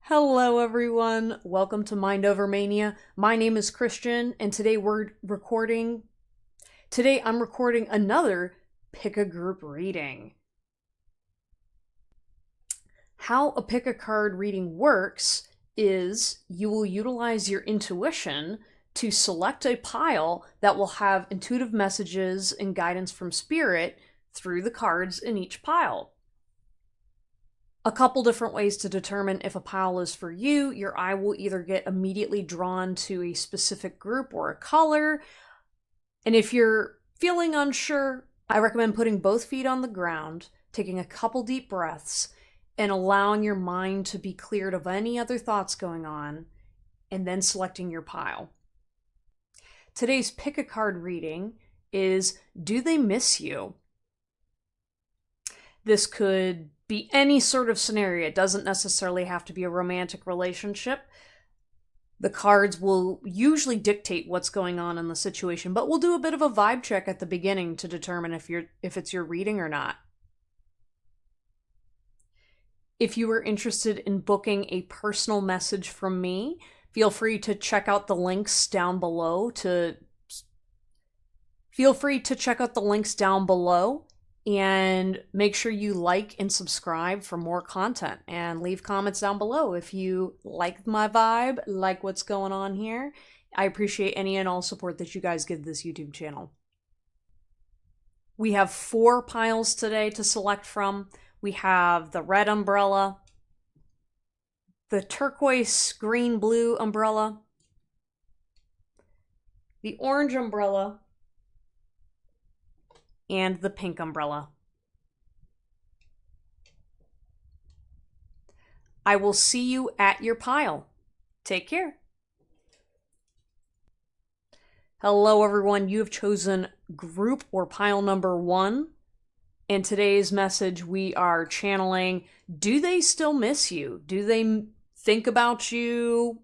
Hello everyone, welcome to mindovermania. My name is Christian and today I'm recording another Pick a Group reading. How a pick a card reading works is you will utilize your intuition to select a pile that will have intuitive messages and guidance from spirit through the cards in each pile. A couple different ways to determine if a pile is for you. Your eye will either get immediately drawn to a specific group or a color. And if you're feeling unsure, I recommend putting both feet on the ground, taking a couple deep breaths, and allowing your mind to be cleared of any other thoughts going on, and then selecting your pile. Today's pick a card reading is, do they miss you? This could be any sort of scenario. It doesn't necessarily have to be a romantic relationship. The cards will usually dictate what's going on in the situation, but we'll do a bit of a vibe check at the beginning to determine if it's your reading or not. If you are interested in booking a personal message from me, feel free to check out the links down below and make sure you like and subscribe for more content, and leave comments down below if you like my vibe, like what's going on here. I appreciate any and all support that you guys give this YouTube channel. We have 4 piles today to select from. We have the red umbrella, the turquoise green blue umbrella, the orange umbrella, and the pink umbrella. I will see you at your pile. Take care. Hello everyone, you have chosen group or pile number 1. In today's message, we are channeling, do they still miss you? Do they think about you?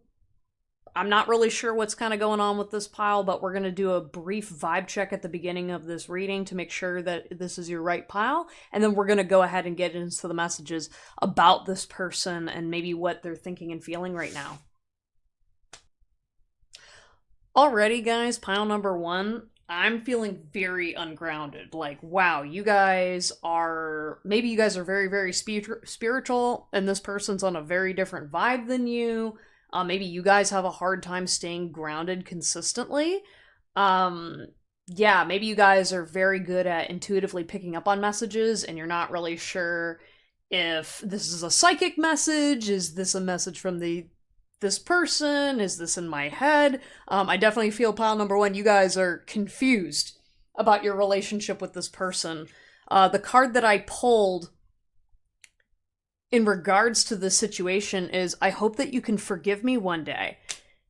I'm not really sure what's kind of going on with this pile, but we're going to do a brief vibe check at the beginning of this reading to make sure that this is your right pile. And then we're going to go ahead and get into the messages about this person and maybe what they're thinking and feeling right now. Alrighty, guys, pile number 1. I'm feeling very ungrounded. Like, wow, maybe you guys are very, very spiritual, and this person's on a very different vibe than you. Maybe you guys have a hard time staying grounded consistently. Maybe you guys are very good at intuitively picking up on messages, and you're not really sure if this is a psychic message. Is this a message from this person? Is this in my head? I definitely feel pile number 1, you guys are confused about your relationship with this person. The card that I pulled in regards to this situation is, I hope that you can forgive me one day.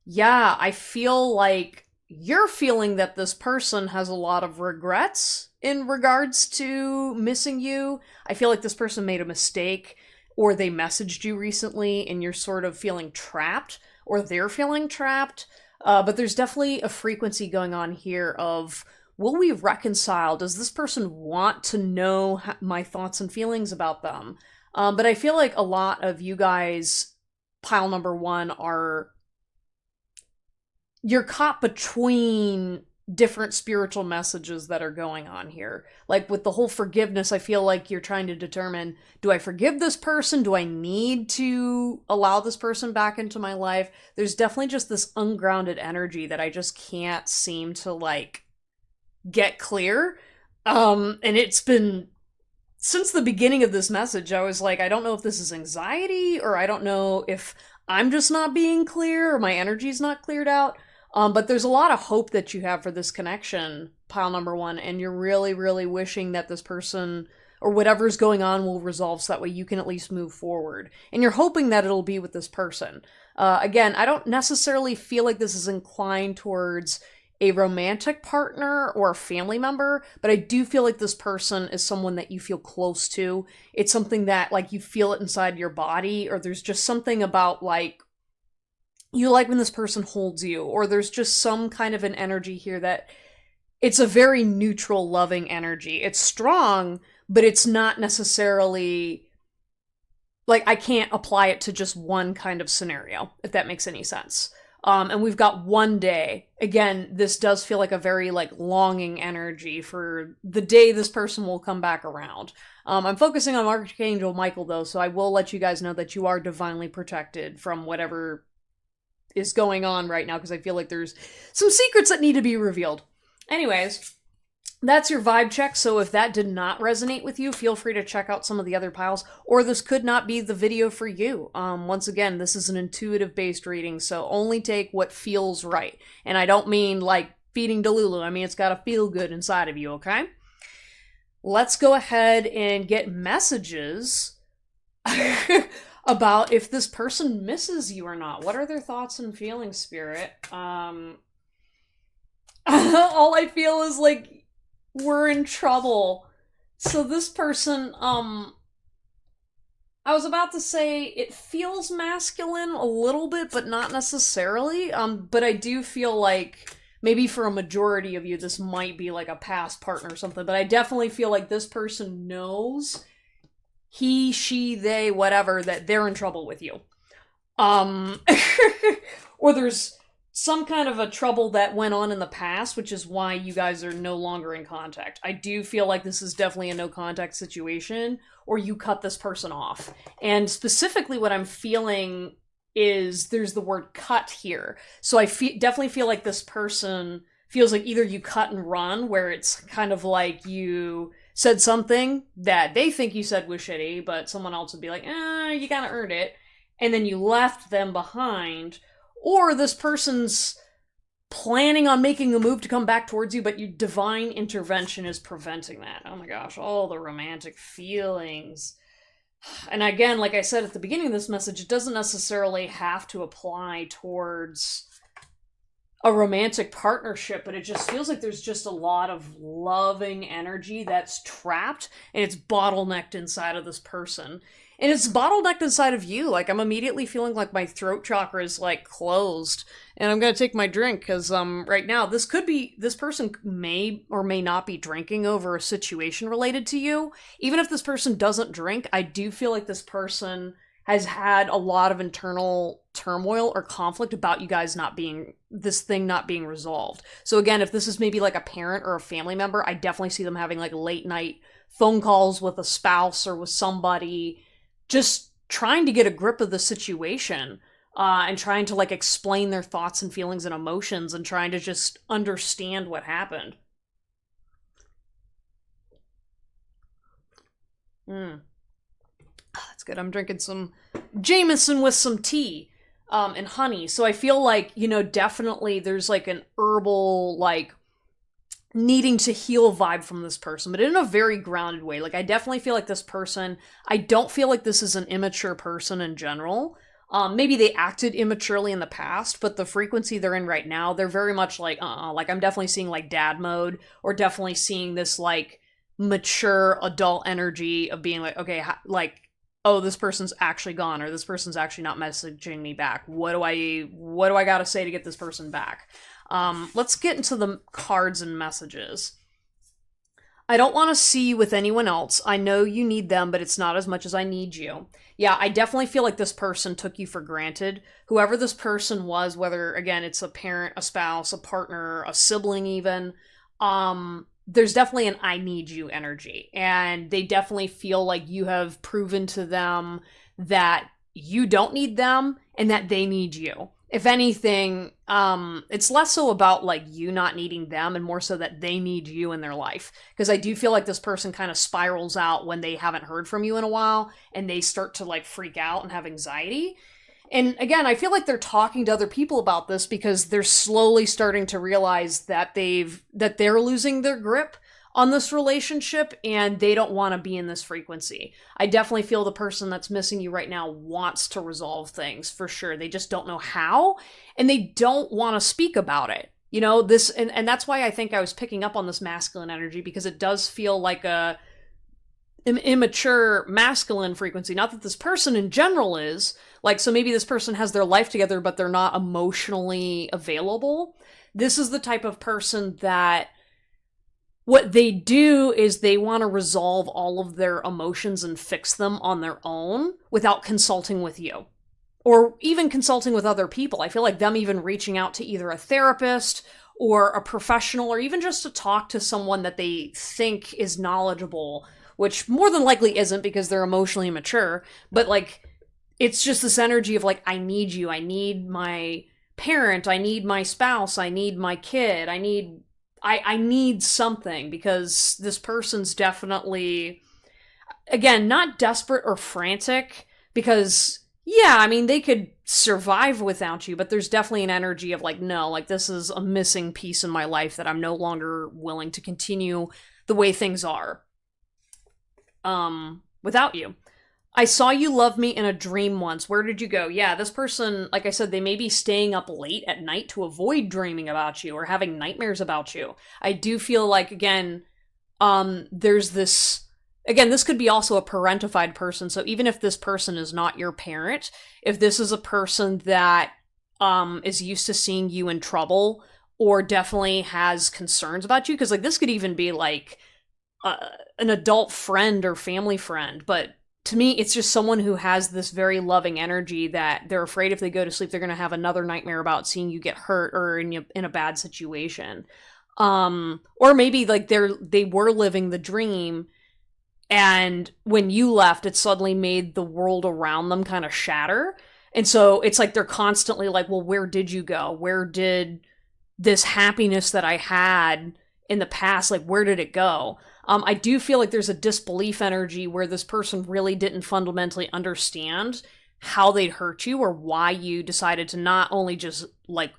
Yeah, I feel like you're feeling that this person has a lot of regrets in regards to missing you. I feel like this person made a mistake, or they messaged you recently and you're sort of feeling trapped, or they're feeling trapped. But there's definitely a frequency going on here of, will we reconcile? Does this person want to know my thoughts and feelings about them? But I feel like a lot of you guys, pile number 1, you're caught between different spiritual messages that are going on here. Like with the whole forgiveness, I feel like you're trying to determine, do I forgive this person? Do I need to allow this person back into my life? There's definitely just this ungrounded energy that I just can't seem to get clear. And it's been, since the beginning of this message, I was like, I don't know if this is anxiety, or I don't know if I'm just not being clear, or my energy's not cleared out. But there's a lot of hope that you have for this connection, pile number 1, and you're really, really wishing that this person, or whatever's going on, will resolve so that way you can at least move forward. And you're hoping that it'll be with this person. Again, I don't necessarily feel like this is inclined towards a romantic partner or a family member, but I do feel like this person is someone that you feel close to. It's something that, you feel it inside your body, or there's just something about, you like when this person holds you, or there's just some kind of an energy here that it's a very neutral, loving energy. It's strong, but it's not necessarily like I can't apply it to just one kind of scenario, if that makes any sense. And we've got one day. Again, this does feel like a very like longing energy for the day this person will come back around. I'm focusing on Archangel Michael though, so I will let you guys know that you are divinely protected from whatever is going on right now, because I feel like there's some secrets that need to be revealed. Anyways, that's your vibe check, so if that did not resonate with you, feel free to check out some of the other piles, or this could not be the video for you. Once again, this is an intuitive-based reading, so only take what feels right. And I don't mean like feeding Delulu, I mean it's gotta feel good inside of you, okay? Let's go ahead and get messages about if this person misses you or not. What are their thoughts and feelings, Spirit? All I feel is like, we're in trouble. So this person, I was about to say it feels masculine a little bit, but not necessarily. But I do feel like maybe for a majority of you, this might be like a past partner or something. But I definitely feel like this person knows, he, she, they, whatever, that they're in trouble with you. Or there's some kind of a trouble that went on in the past, which is why you guys are no longer in contact. I do feel like this is definitely a no contact situation, or you cut this person off. And specifically what I'm feeling is there's the word cut here. So I definitely feel like this person feels like either you cut and run, where it's kind of like you said something that they think you said was shitty, but someone else would be like, you kind of earned it. And then you left them behind. Or this person's planning on making a move to come back towards you, but your divine intervention is preventing that. Oh my gosh, all the romantic feelings. And again, like I said at the beginning of this message, it doesn't necessarily have to apply towards a romantic partnership, but it just feels like there's just a lot of loving energy that's trapped and it's bottlenecked inside of this person. And it's bottlenecked inside of you. Like, I'm immediately feeling like my throat chakra is, like, closed. And I'm gonna take my drink, because, right now, this person may or may not be drinking over a situation related to you. Even if this person doesn't drink, I do feel like this person has had a lot of internal turmoil or conflict about you guys this thing not being resolved. So again, if this is maybe like a parent or a family member, I definitely see them having, like, late night phone calls with a spouse or with somebody, just trying to get a grip of the situation, and trying to like explain their thoughts and feelings and emotions and trying to just understand what happened. That's good. I'm drinking some Jameson with some tea and honey. So I feel like, definitely there's like an herbal, like, needing to heal vibe from this person, but in a very grounded way. Like, I definitely feel like this person, I don't feel like this is an immature person in general. Maybe they acted immaturely in the past, but the frequency they're in right now, they're very much like, like I'm definitely seeing like dad mode, or definitely seeing this like mature adult energy of being like, okay, like, oh, this person's actually gone, or this person's actually not messaging me back. What do I gotta say to get this person back? Let's get into the cards and messages. I don't want to see you with anyone else. I know you need them, but it's not as much as I need you. Yeah, I definitely feel like this person took you for granted. Whoever this person was, whether, again, it's a parent, a spouse, a partner, a sibling even, there's definitely an I need you energy. And they definitely feel like you have proven to them that you don't need them and that they need you. If anything, it's less so about like you not needing them and more so that they need you in their life. Because I do feel like this person kind of spirals out when they haven't heard from you in a while and they start to like freak out and have anxiety. And again, I feel like they're talking to other people about this because they're slowly starting to realize that they're losing their grip on this relationship and they don't want to be in this frequency. I definitely feel the person that's missing you right now wants to resolve things for sure. They just don't know how and they don't want to speak about it. This, and that's why I think I was picking up on this masculine energy, because it does feel like a immature masculine frequency. Not that this person in general is like, so maybe this person has their life together, but they're not emotionally available. This is the type of person that what they do is they want to resolve all of their emotions and fix them on their own without consulting with you or even consulting with other people. I feel like them even reaching out to either a therapist or a professional or even just to talk to someone that they think is knowledgeable, which more than likely isn't because they're emotionally immature, but like it's just this energy of like, I need you, I need my parent, I need my spouse, I need my kid, I need something because this person's definitely, again, not desperate or frantic because yeah, I mean they could survive without you, but there's definitely an energy of like, no, like this is a missing piece in my life that I'm no longer willing to continue the way things are without you. I saw you love me in a dream once. Where did you go? Yeah, this person, like I said, they may be staying up late at night to avoid dreaming about you or having nightmares about you. I do feel like, again, there's this, again, this could be also a parentified person. So even if this person is not your parent, if this is a person that is used to seeing you in trouble or definitely has concerns about you, because like this could even be like uh, an adult friend or family friend, but to me, it's just someone who has this very loving energy that they're afraid if they go to sleep, they're going to have another nightmare about seeing you get hurt or in a bad situation. Or maybe like they were living the dream, and when you left, it suddenly made the world around them kind of shatter. And so it's like they're constantly like, well, where did you go? Where did this happiness that I had in the past, like where did it go? I do feel like there's a disbelief energy where this person really didn't fundamentally understand how they'd hurt you or why you decided to not only just like,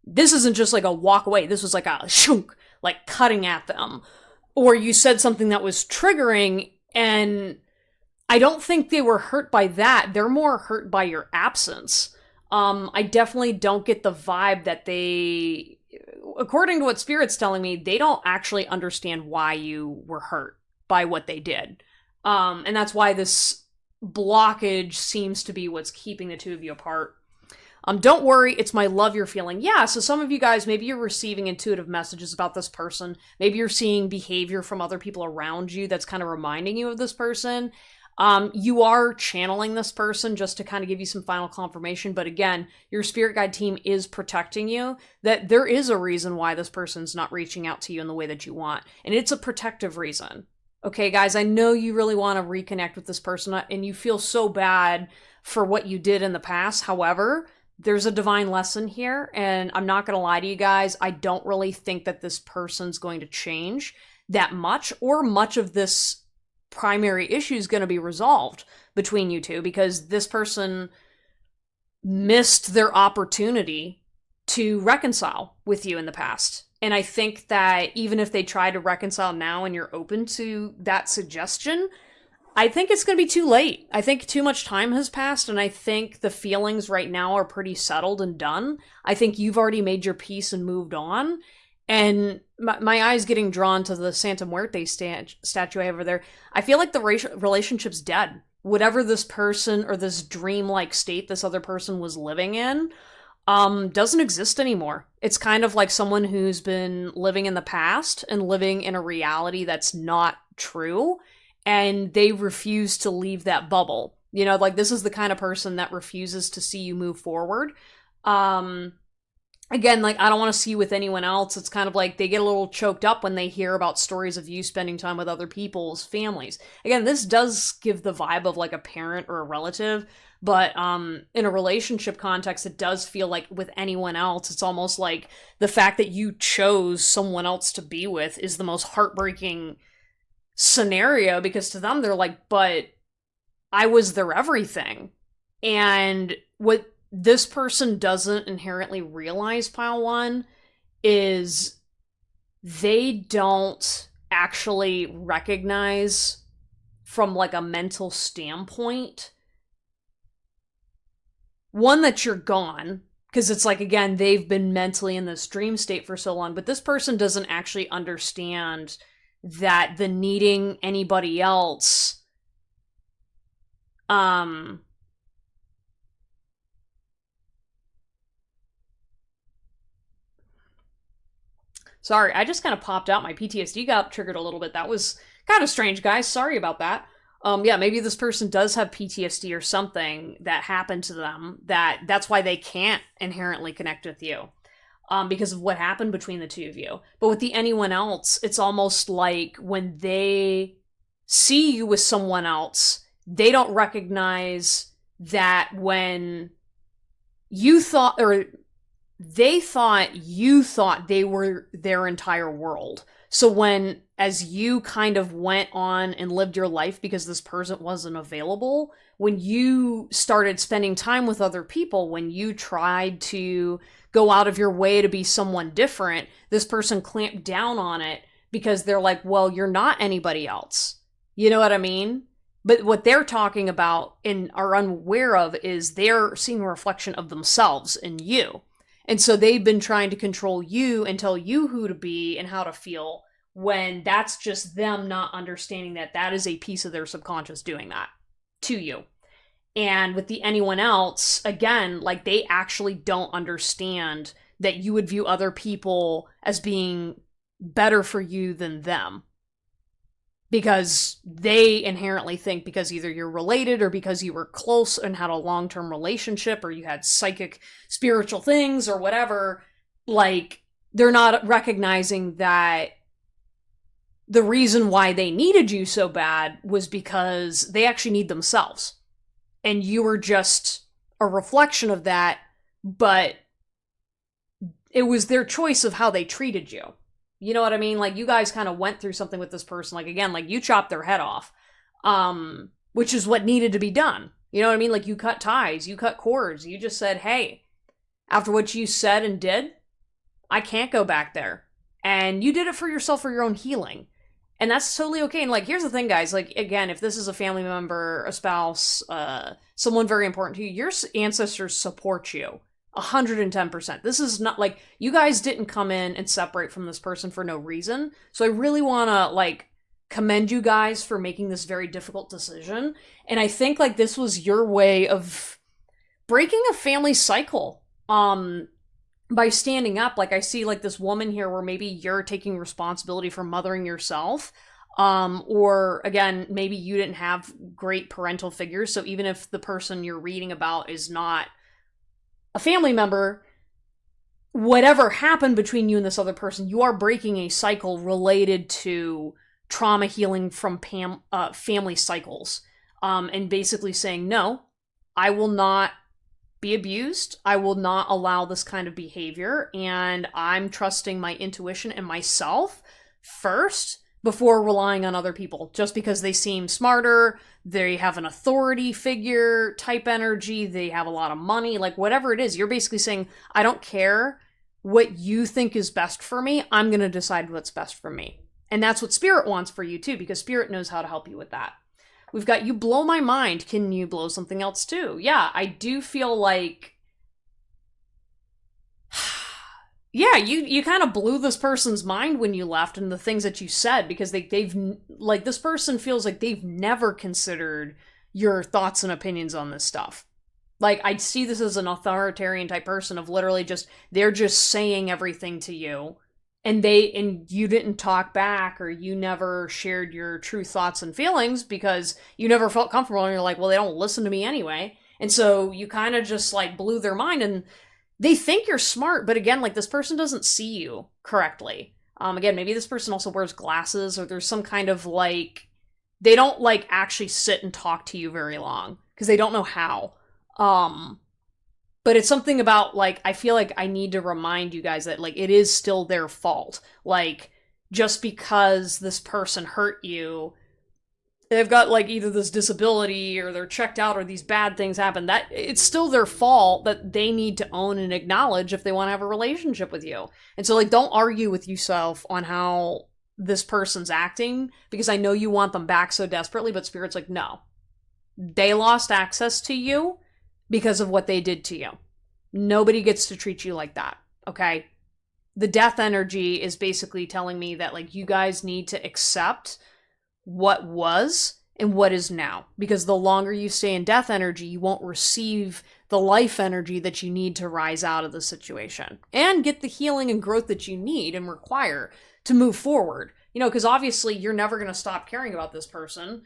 this isn't just like a walk away, this was like a shunk, like cutting at them. Or you said something that was triggering, and I don't think they were hurt by that. They're more hurt by your absence. I definitely don't get the vibe that they, according to what Spirit's telling me, they don't actually understand why you were hurt by what they did. And that's why this blockage seems to be what's keeping the two of you apart. Don't worry, it's my love you're feeling. Yeah, so some of you guys, maybe you're receiving intuitive messages about this person. Maybe you're seeing behavior from other people around you that's kind of reminding you of this person. You are channeling this person just to kind of give you some final confirmation. But again, your spirit guide team is protecting you, that there is a reason why this person's not reaching out to you in the way that you want. And it's a protective reason. Okay, guys, I know you really want to reconnect with this person and you feel so bad for what you did in the past. However, there's a divine lesson here, and I'm not going to lie to you guys. I don't really think that this person's going to change that much, or much of this primary issue is going to be resolved between you two, because this person missed their opportunity to reconcile with you in the past. And I think that even if they try to reconcile now and you're open to that suggestion, I think it's going to be too late. I think too much time has passed, and I think the feelings right now are pretty settled and done. I think you've already made your peace and moved on. And my eyes getting drawn to the Santa Muerte statue I have over there. I feel like the relationship's dead. Whatever this person or this dreamlike state this other person was living in, doesn't exist anymore. It's kind of like someone who's been living in the past and living in a reality that's not true, and they refuse to leave that bubble. You know, like this is the kind of person that refuses to see you move forward. Again, like I don't want to see you with anyone else. It's kind of like they get a little choked up when they hear about stories of you spending time with other people's families. Again, this does give the vibe of like a parent or a relative, but in a relationship context, it does feel like with anyone else, it's almost like the fact that you chose someone else to be with is the most heartbreaking scenario, because to them they're like, but I was their everything. And what this person doesn't inherently realize, pile one, is they don't actually recognize from like a mental standpoint, one, that you're gone, because it's like, again, they've been mentally in this dream state for so long, but this person doesn't actually understand that the needing anybody else, Sorry, I just kind of popped out. My PTSD got triggered a little bit. That was kind of strange, guys. Sorry about that. Yeah, maybe this person does have PTSD or something that happened to them that's why they can't inherently connect with you. Because of what happened between the two of you. But with the anyone else, it's almost like when they see you with someone else, they don't recognize that when you thought, or they thought you thought they were their entire world. So when, as you kind of went on and lived your life because this person wasn't available, when you started spending time with other people, when you tried to go out of your way to be someone different, this person clamped down on it because they're like, well, you're not anybody else. You know what I mean? But what they're talking about and are unaware of is they're seeing a reflection of themselves in you. And so they've been trying to control you and tell you who to be and how to feel, when that's just them not understanding that that is a piece of their subconscious doing that to you. And with the anyone else, again, like they actually don't understand that you would view other people as being better for you than them. Because they inherently think because either you're related or because you were close and had a long-term relationship or you had psychic spiritual things or whatever, like they're not recognizing that the reason why they needed you so bad was because they actually need themselves. And you were just a reflection of that, but it was their choice of how they treated you. You know what I mean? Like, you guys kind of went through something with this person. Like, again, like, you chopped their head off, which is what needed to be done. You know what I mean? Like, you cut ties, you cut cords. You just said, hey, after what you said and did, I can't go back there. And you did it for yourself, for your own healing. And that's totally okay. And, like, here's the thing, guys. Like, again, if this is a family member, a spouse, someone very important to you, your ancestors support you. 110%. This is not like, you guys didn't come in and separate from this person for no reason. So I really want to like commend you guys for making this very difficult decision. And I think like this was your way of breaking a family cycle. By standing up. Like, I see like this woman here where maybe you're taking responsibility for mothering yourself. Or again, maybe you didn't have great parental figures. So even if the person you're reading about is not a family member, whatever happened between you and this other person, you are breaking a cycle related to trauma healing from family cycles. And basically saying, no, I will not be abused. I will not allow this kind of behavior. And I'm trusting my intuition and myself first before relying on other people, just because they seem smarter, they have an authority figure type energy, they have a lot of money, like whatever it is, you're basically saying, I don't care what you think is best for me, I'm going to decide what's best for me. And that's what Spirit wants for you too, because Spirit knows how to help you with that. We've got You Blow My Mind. Can you blow something else too? Yeah, I do feel like, yeah, you kind of blew this person's mind when you left and the things that you said, because they've like, this person feels like they've never considered your thoughts and opinions on this stuff. Like, I see this as an authoritarian type person of literally just, they're just saying everything to you, and you didn't talk back, or you never shared your true thoughts and feelings because you never felt comfortable, and you're like, well, they don't listen to me anyway. And so you kind of just like blew their mind, and they think you're smart, but again, like, this person doesn't see you correctly. Again, maybe this person also wears glasses, or there's some kind of like, they don't like actually sit and talk to you very long because they don't know how. But it's something about like, I feel like I need to remind you guys that like, it is still their fault. Like, just because this person hurt you, they've got like either this disability or they're checked out or these bad things happen, that it's still their fault that they need to own and acknowledge if they want to have a relationship with you. And so like, don't argue with yourself on how this person's acting, because I know you want them back so desperately, but Spirit's like, no, they lost access to you because of what they did to you. Nobody gets to treat you like that, okay? The death energy is basically telling me that like, you guys need to accept what was and what is now, because the longer you stay in death energy, you won't receive the life energy that you need to rise out of the situation and get the healing and growth that you need and require to move forward. Because obviously you're never going to stop caring about this person,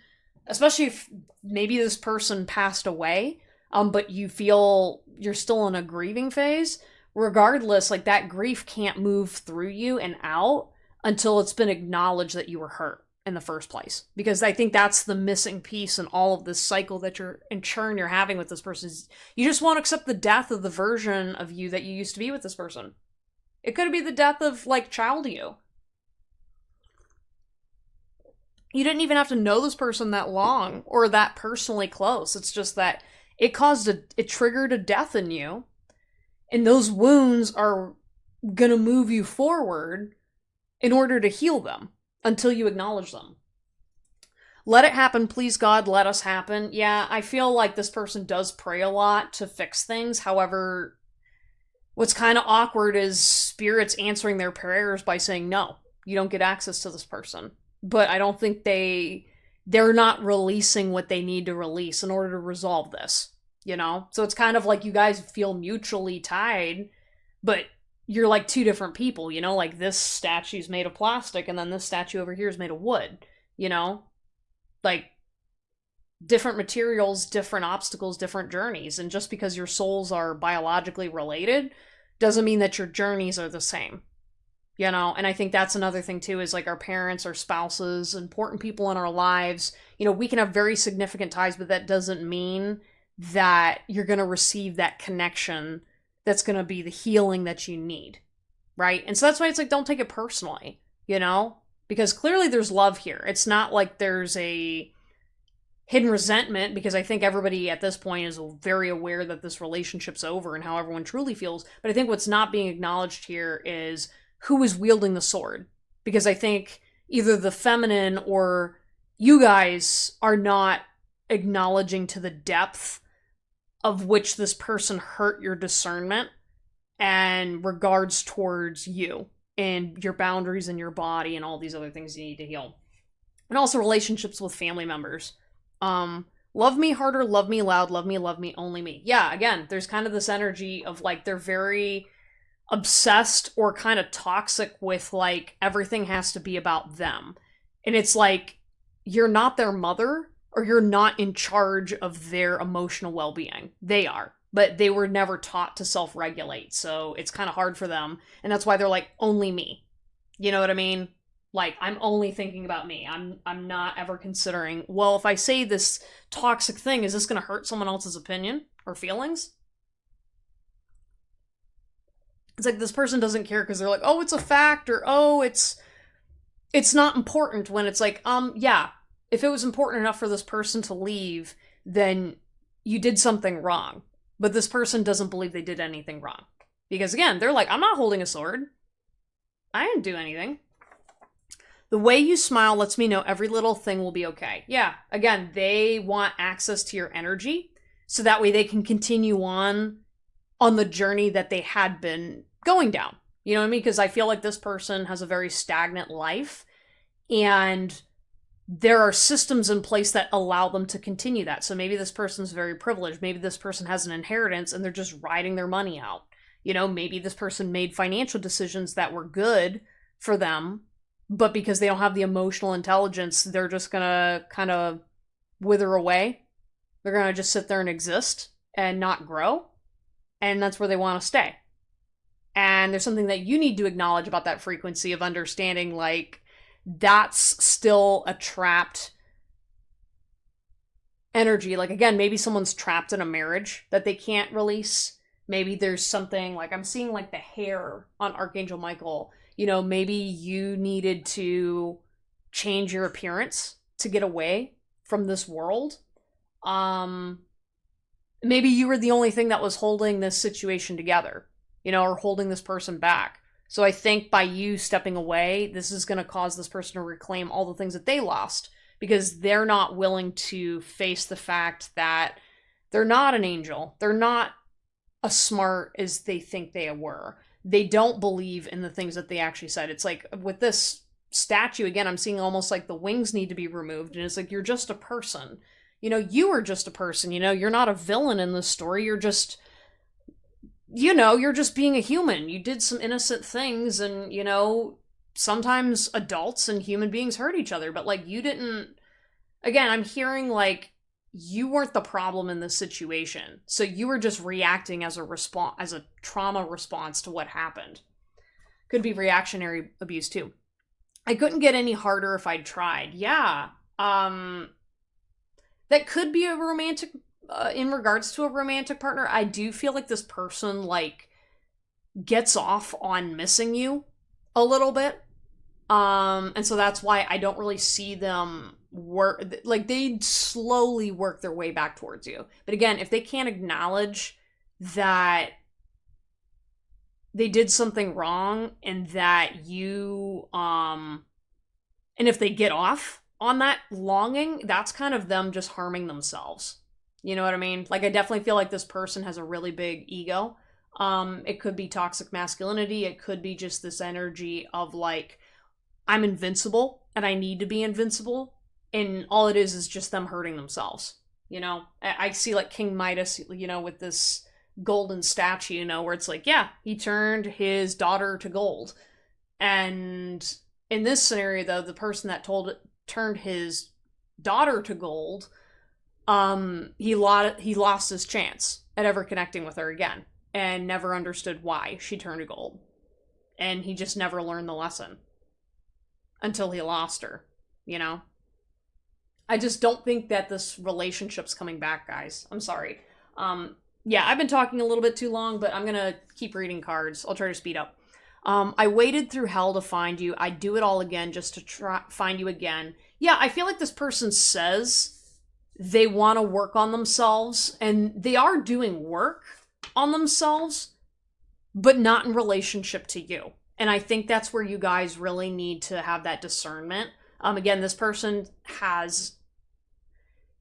especially if maybe this person passed away, but you feel you're still in a grieving phase. Regardless, like, that grief can't move through you and out until it's been acknowledged that you were hurt in the first place. Because I think that's the missing piece in all of this cycle that you're in churn you're having with this person. You just won't accept the death of the version of you that you used to be with this person. It could be the death of, like, child you. You didn't even have to know this person that long or that personally close. It's just that it triggered a death in you. And those wounds are going to move you forward in order to heal them until you acknowledge them. Let it happen, please God, let us happen. Yeah, I feel like this person does pray a lot to fix things. However, what's kind of awkward is spirits answering their prayers by saying, no, you don't get access to this person. But I don't think they're not releasing what they need to release in order to resolve this. So it's kind of like you guys feel mutually tied, but you're like two different people, like this statue's made of plastic and then this statue over here is made of wood, like different materials, different obstacles, different journeys. And just because your souls are biologically related doesn't mean that your journeys are the same, and I think that's another thing too, is like our parents, our spouses, important people in our lives, we can have very significant ties, but that doesn't mean that you're going to receive that connection that's going to be the healing that you need, right? And so that's why it's like, don't take it personally, because clearly there's love here. It's not like there's a hidden resentment, because I think everybody at this point is very aware that this relationship's over and how everyone truly feels. But I think what's not being acknowledged here is who is wielding the sword, because I think either the feminine or you guys are not acknowledging to the depth of which this person hurt your discernment and regards towards you and your boundaries and your body and all these other things you need to heal. And also relationships with family members. Love me harder, love me loud, love me, only me. Yeah, again, there's kind of this energy of like they're very obsessed or kind of toxic with like everything has to be about them. And it's like you're not their mother, or you're not in charge of their emotional well-being. They are, but they were never taught to self-regulate, so it's kind of hard for them, and that's why they're like, only me. You know what I mean? Like, I'm only thinking about me. I'm not ever considering, well, if I say this toxic thing, is this going to hurt someone else's opinion or feelings? It's like this person doesn't care because they're like, oh, it's a fact, or oh, it's not important, when it's like, yeah, if it was important enough for this person to leave, then you did something wrong. But this person doesn't believe they did anything wrong. Because again, they're like, I'm not holding a sword. I didn't do anything. The way you smile lets me know every little thing will be okay. Yeah, again, they want access to your energy, so that way they can continue on the journey that they had been going down. You know what I mean? Because I feel like this person has a very stagnant life, and there are systems in place that allow them to continue that. So maybe this person's very privileged. Maybe this person has an inheritance and they're just riding their money out. Maybe this person made financial decisions that were good for them, but because they don't have the emotional intelligence, they're just gonna kind of wither away. They're gonna just sit there and exist and not grow. And that's where they want to stay. And there's something that you need to acknowledge about that frequency of understanding, like, that's still a trapped energy. Like, again, maybe someone's trapped in a marriage that they can't release. Maybe there's something, like, I'm seeing, like, the hair on Archangel Michael. Maybe you needed to change your appearance to get away from this world. Maybe you were the only thing that was holding this situation together, or holding this person back. So I think by you stepping away, this is going to cause this person to reclaim all the things that they lost, because they're not willing to face the fact that they're not an angel. They're not as smart as they think they were. They don't believe in the things that they actually said. It's like with this statue, again, I'm seeing almost like the wings need to be removed. And it's like, you're just a person. You know, you are just a person, you know, you're not a villain in this story. You're just, you know, you're just being a human. You did some innocent things, and, you know, sometimes adults and human beings hurt each other, but like you didn't. Again, I'm hearing like you weren't the problem in this situation. So you were just reacting as a response, as a trauma response to what happened. Could be reactionary abuse too. I couldn't get any harder if I'd tried. Yeah. That could be a romantic in regards to a romantic partner. I do feel like this person like gets off on missing you a little bit. And so that's why I don't really see them work, like they slowly work their way back towards you. But again, if they can't acknowledge that they did something wrong and that you and if they get off on that longing, that's kind of them just harming themselves. You know what I mean? Like I definitely feel like this person has a really big ego. It could be toxic masculinity, it could be just this energy of like I'm invincible and I need to be invincible, and all it is just them hurting themselves. You know, I see like King Midas, you know, with this golden statue, you know, where it's like, yeah, he turned his daughter to gold. And in this scenario, though, the person that turned his daughter to gold, he lost his chance at ever connecting with her again, and never understood why she turned to gold. And he just never learned the lesson until he lost her, you know? I just don't think that this relationship's coming back, guys. I'm sorry. Yeah, I've been talking a little bit too long, but I'm gonna keep reading cards. I'll try to speed up. I waded through hell to find you. I'd do it all again just to try find you again. Yeah, I feel like this person says they want to work on themselves, and they are doing work on themselves, but not in relationship to you. And I think that's where you guys really need to have that discernment. Again, this person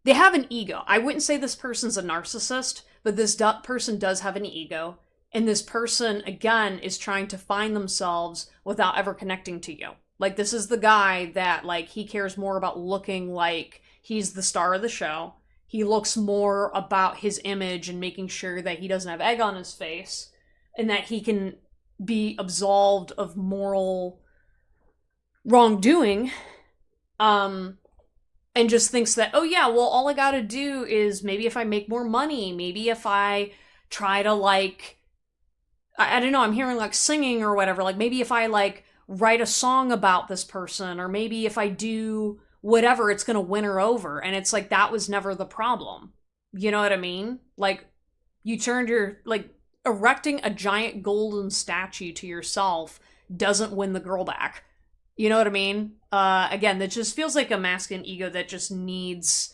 they have an ego. I wouldn't say this person's a narcissist, but this person does have an ego. And this person, again, is trying to find themselves without ever connecting to you. Like, this is the guy that, like, he cares more about looking like he's the star of the show. He looks more about his image and making sure that he doesn't have egg on his face and that he can be absolved of moral wrongdoing. And just thinks that, oh yeah, well, all I gotta do is maybe if I make more money, maybe if I try to like, I don't know, I'm hearing like singing or whatever, like maybe if I like write a song about this person, or maybe if I do whatever, it's gonna win her over. And it's like, that was never the problem. You know what I mean? Like, you turned your, like, erecting a giant golden statue to yourself doesn't win the girl back. You know what I mean? Again, that just feels like a masculine ego that just needs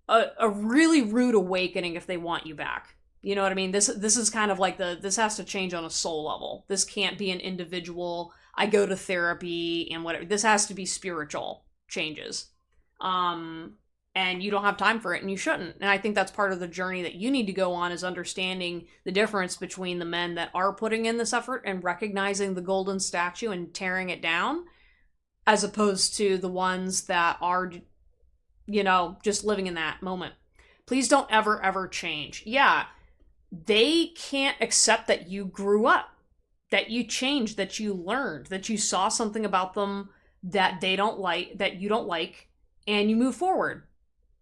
a really rude awakening if they want you back. You know what I mean? This is kind of like this has to change on a soul level. This can't be an individual, I go to therapy and whatever. This has to be spiritual changes. And you don't have time for it, and you shouldn't. And I think that's part of the journey that you need to go on, is understanding the difference between the men that are putting in this effort and recognizing the golden statue and tearing it down, as opposed to the ones that are, you know, just living in that moment. Please don't ever change. Yeah, they can't accept that you grew up, that you changed, that you learned, that you saw something about them that they don't like, that you don't like, and you move forward.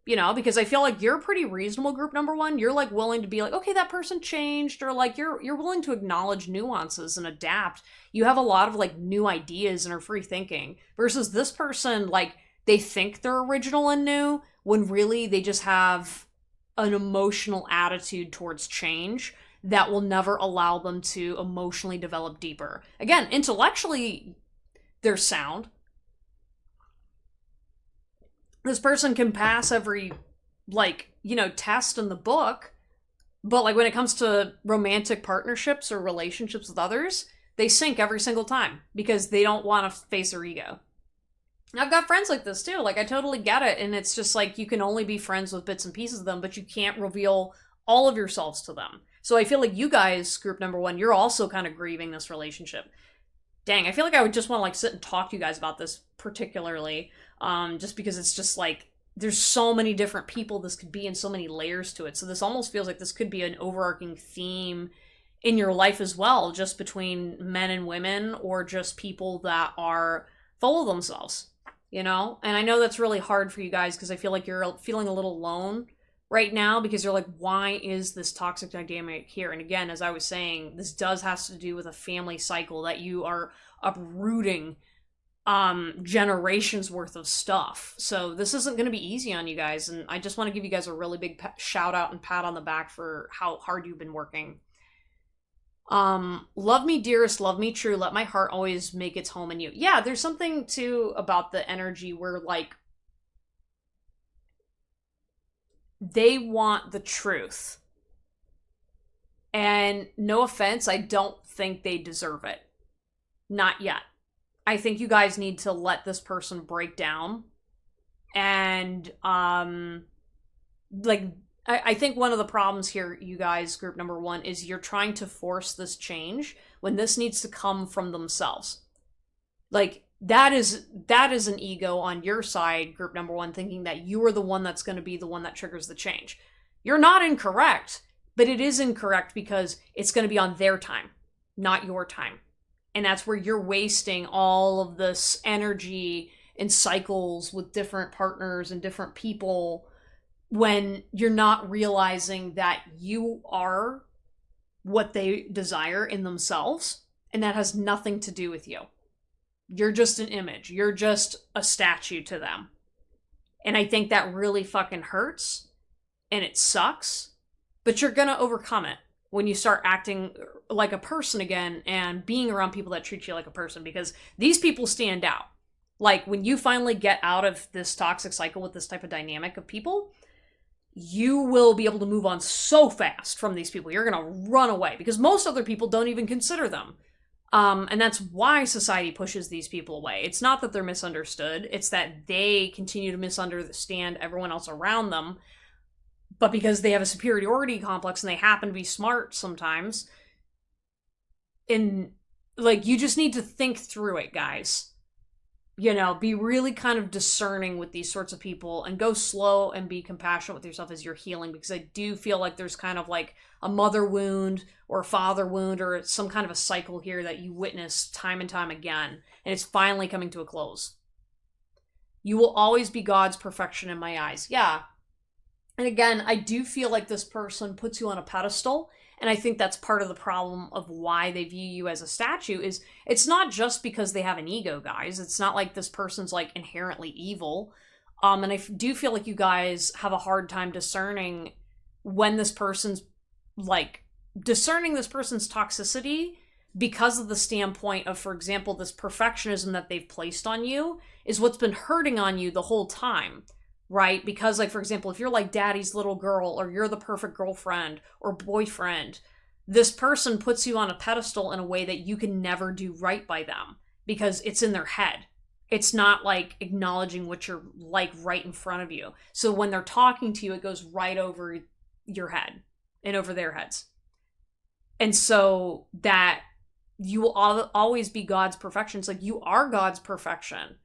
You know, because I feel like you're a pretty reasonable group, number one. You're like willing to be like, okay, that person changed, or like you're willing to acknowledge nuances and adapt. You have a lot of like new ideas and are free thinking. Versus this person, like, they think they're original and new when really they just have an emotional attitude towards change that will never allow them to emotionally develop deeper. Again, intellectually, they're sound. This person can pass every, like, you know, test in the book, but like when it comes to romantic partnerships or relationships with others, they sink every single time because they don't want to face their ego. And I've got friends like this too. Like, I totally get it. And it's just like, you can only be friends with bits and pieces of them, but you can't reveal all of yourselves to them. So I feel like you guys, group number one, you're also kind of grieving this relationship. Dang, I feel like I would just want to like sit and talk to you guys about this particularly. Just because it's just like, there's so many different people this could be and so many layers to it. So this almost feels like this could be an overarching theme in your life as well, just between men and women, or just people that are full of themselves, you know? And I know that's really hard for you guys because I feel like you're feeling a little alone right now because you're like, why is this toxic dynamic here? And again, as I was saying, this does has to do with a family cycle that you are uprooting generations worth of stuff. So this isn't going to be easy on you guys, and I just want to give you guys a really big shout out and pat on the back for how hard you've been working. Love me dearest, love me true, let my heart always make its home in you. Yeah, there's something too about the energy where like they want the truth. And no offense, I don't think they deserve it. Not yet. I think you guys need to let this person break down. And like I think one of the problems here, you guys, group number one, is you're trying to force this change when this needs to come from themselves. Like that is an ego on your side, group number one, thinking that you are the one that's going to be the one that triggers the change. You're not incorrect, but it is incorrect because it's going to be on their time, not your time. And that's where you're wasting all of this energy and cycles with different partners and different people when you're not realizing that you are what they desire in themselves, and that has nothing to do with you. You're just an image. You're just a statue to them. And I think that really fucking hurts, and it sucks, but you're gonna overcome it when you start acting like a person again and being around people that treat you like a person, because these people stand out. Like when you finally get out of this toxic cycle with this type of dynamic of people, you will be able to move on so fast from these people. You're going to run away because most other people don't even consider them. And that's why society pushes these people away. It's not that they're misunderstood. It's that they continue to misunderstand everyone else around them. But because they have a superiority complex and they happen to be smart sometimes, and like, you just need to think through it, guys. You know, be really kind of discerning with these sorts of people and go slow and be compassionate with yourself as you're healing, because I do feel like there's kind of like a mother wound or a father wound or some kind of a cycle here that you witness time and time again, and it's finally coming to a close. You will always be God's perfection in my eyes. Yeah. And again, I do feel like this person puts you on a pedestal. And I think that's part of the problem of why they view you as a statue. Is it's not just because they have an ego, guys. It's not like this person's like inherently evil. And I do feel like you guys have a hard time discerning when this person's like discerning this person's toxicity because of the standpoint of, for example, this perfectionism that they've placed on you is what's been hurting on you the whole time. Right? Because, like, for example, if you're like daddy's little girl or you're the perfect girlfriend or boyfriend, this person puts you on a pedestal in a way that you can never do right by them because it's in their head. It's not like acknowledging what you're like right in front of you. So when they're talking to you, it goes right over your head and over their heads. And so that you will always be God's perfection. It's like you are God's perfection,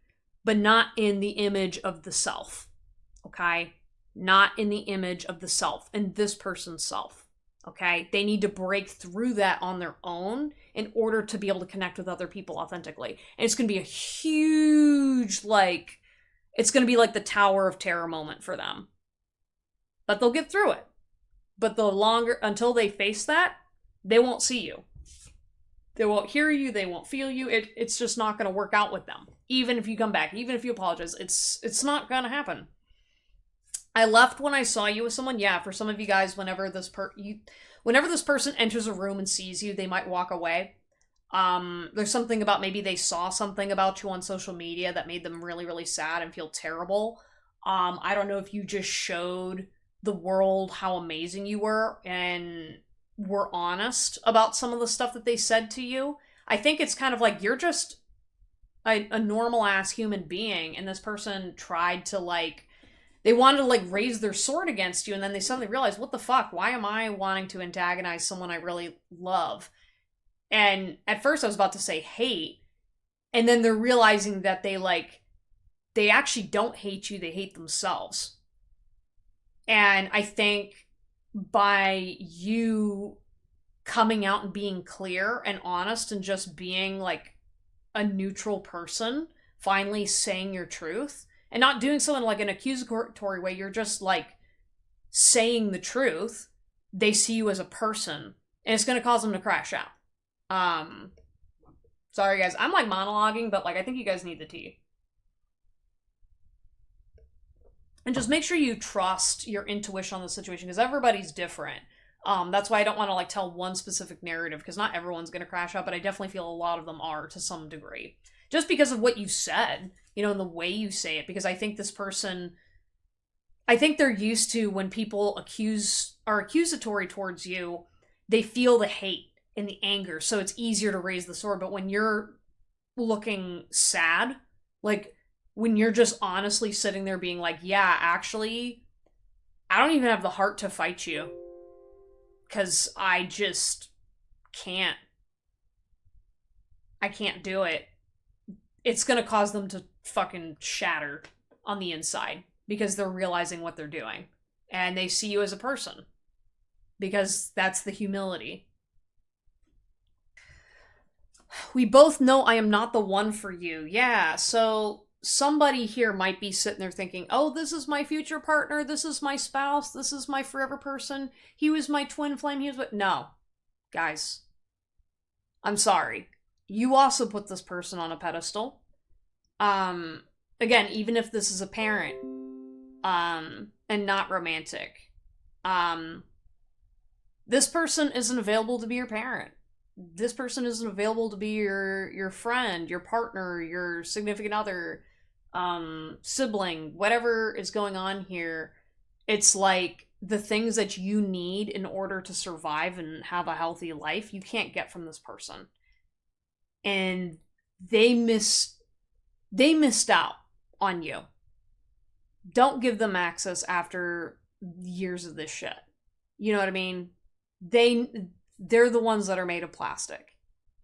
but not in the image of the self. Okay? Not in the image of the self and this person's self. Okay? They need to break through that on their own in order to be able to connect with other people authentically. And it's going to be a huge, like, it's going to be like the Tower of Terror moment for them. But they'll get through it. But the longer, until they face that, they won't see you. They won't hear you. They won't feel you. It's just not going to work out with them. Even if you come back, even if you apologize, it's not going to happen. I left when I saw you with someone. Yeah, for some of you guys, whenever this person enters a room and sees you, they might walk away. There's something about maybe they saw something about you on social media that made them really, really sad and feel terrible. I don't know if you just showed the world how amazing you were and were honest about some of the stuff that they said to you. I think it's kind of like you're just a normal ass human being, and this person tried to like, they wanted to like raise their sword against you, and then they suddenly realized, what the fuck? Why am I wanting to antagonize someone I really love? And at first I was about to say hate, and then they're realizing that they like they actually don't hate you, they hate themselves. And I think by you coming out and being clear and honest and just being like a neutral person, finally saying your truth and not doing so in like an accusatory way, you're just like saying the truth, they see you as a person, and it's going to cause them to crash out. Sorry guys, I'm like monologuing, but like I think you guys need the tea. And just make sure you trust your intuition on the situation, because everybody's different. That's why I don't want to like tell one specific narrative, because not everyone's going to crash out, but I definitely feel a lot of them are to some degree. Just because of what you said, you know, and the way you say it, because I think this person, I think they're used to when people are accusatory towards you, they feel the hate and the anger, so it's easier to raise the sword. But when you're looking sad, like when you're just honestly sitting there being like, yeah, actually, I don't even have the heart to fight you, because I just can't. I can't do it. It's gonna cause them to fucking shatter on the inside, because they're realizing what they're doing. And they see you as a person. Because that's the humility. We both know I am not the one for you. Yeah, so somebody here might be sitting there thinking, oh, this is my future partner, this is my spouse, this is my forever person, he was my twin flame, he was what? No. Guys. I'm sorry. You also put this person on a pedestal. Again, even if this is a parent, and not romantic, this person isn't available to be your parent. This person isn't available to be your friend, your partner, your significant other, sibling, whatever is going on here. It's like the things that you need in order to survive and have a healthy life, you can't get from this person. And they missed out on you. Don't give them access after years of this shit. You know what I mean? They're the ones that are made of plastic.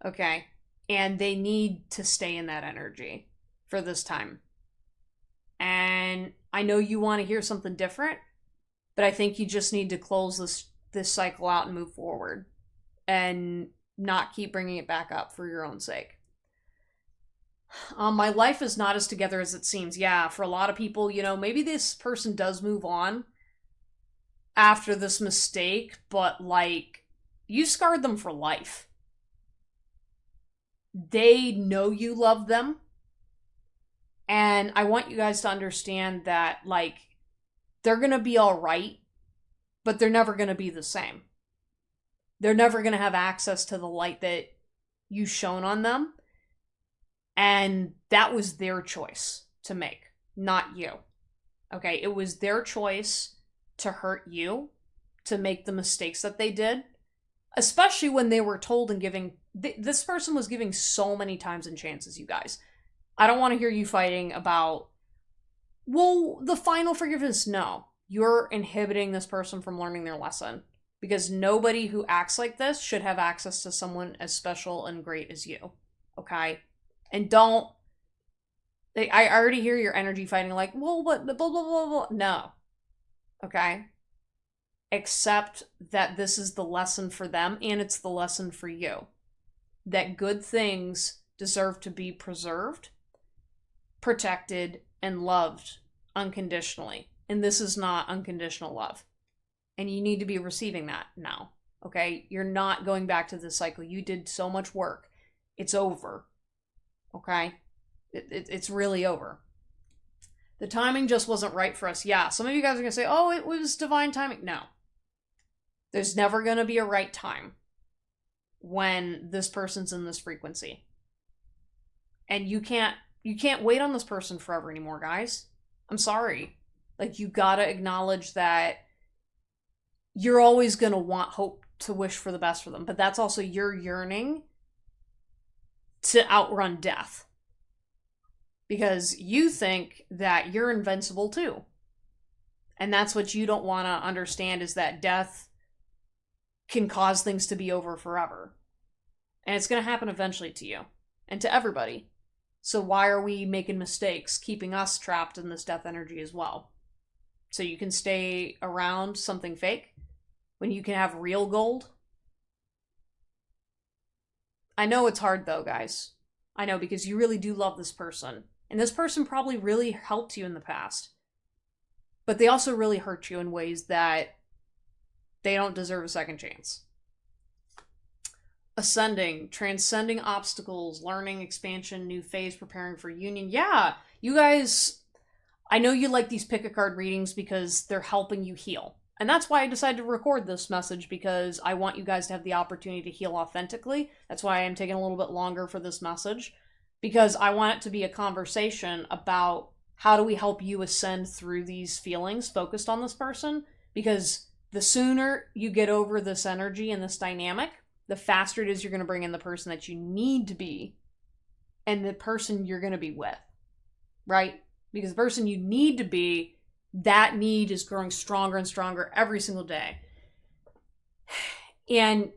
Okay? And they need to stay in that energy for this time. And I know you want to hear something different, but I think you just need to close this cycle out and move forward. And not keep bringing it back up for your own sake. My life is not as together as it seems. Yeah, for a lot of people, you know, maybe this person does move on after this mistake, but like, you scarred them for life. They know you love them. And I want you guys to understand that, like, they're gonna be alright, but they're never gonna be the same. They're never gonna have access to the light that you shone on them. And that was their choice to make, not you. Okay, it was their choice to hurt you, to make the mistakes that they did, especially when they were told and giving, this person was giving so many times and chances, you guys. I don't want to hear you fighting about, well, the final forgiveness. No, you're inhibiting this person from learning their lesson, because nobody who acts like this should have access to someone as special and great as you. Okay? And don't, I already hear your energy fighting like, well, what, blah, blah, blah, blah. No. Okay? Accept that this is the lesson for them, and it's the lesson for you. That good things deserve to be preserved, protected, and loved unconditionally. And this is not unconditional love. And you need to be receiving that now. Okay? You're not going back to this cycle. You did so much work. It's over. Okay? It's really over. The timing just wasn't right for us. Yeah, some of you guys are going to say, oh, it was divine timing. No. There's never going to be a right time when this person's in this frequency. And you can't wait on this person forever anymore, guys. I'm sorry. Like, you gotta acknowledge that you're always going to want hope to wish for the best for them. But that's also your yearning to outrun death. Because you think that you're invincible too. And that's what you don't want to understand, is that death can cause things to be over forever. And it's going to happen eventually to you. And to everybody. So why are we making mistakes, keeping us trapped in this death energy as well? So you can stay around something fake when you can have real gold? I know it's hard though, guys. I know, because you really do love this person. And this person probably really helped you in the past. But they also really hurt you in ways that they don't deserve a second chance. Ascending, transcending obstacles, learning, expansion, new phase, preparing for union. Yeah, you guys, I know you like these pick a card readings because they're helping you heal. And that's why I decided to record this message, because I want you guys to have the opportunity to heal authentically. That's why I'm taking a little bit longer for this message, because I want it to be a conversation about how do we help you ascend through these feelings focused on this person. Because the sooner you get over this energy and this dynamic, the faster it is you're going to bring in the person that you need to be and the person you're going to be with, right? Because the person you need to be, that need is growing stronger and stronger every single day. And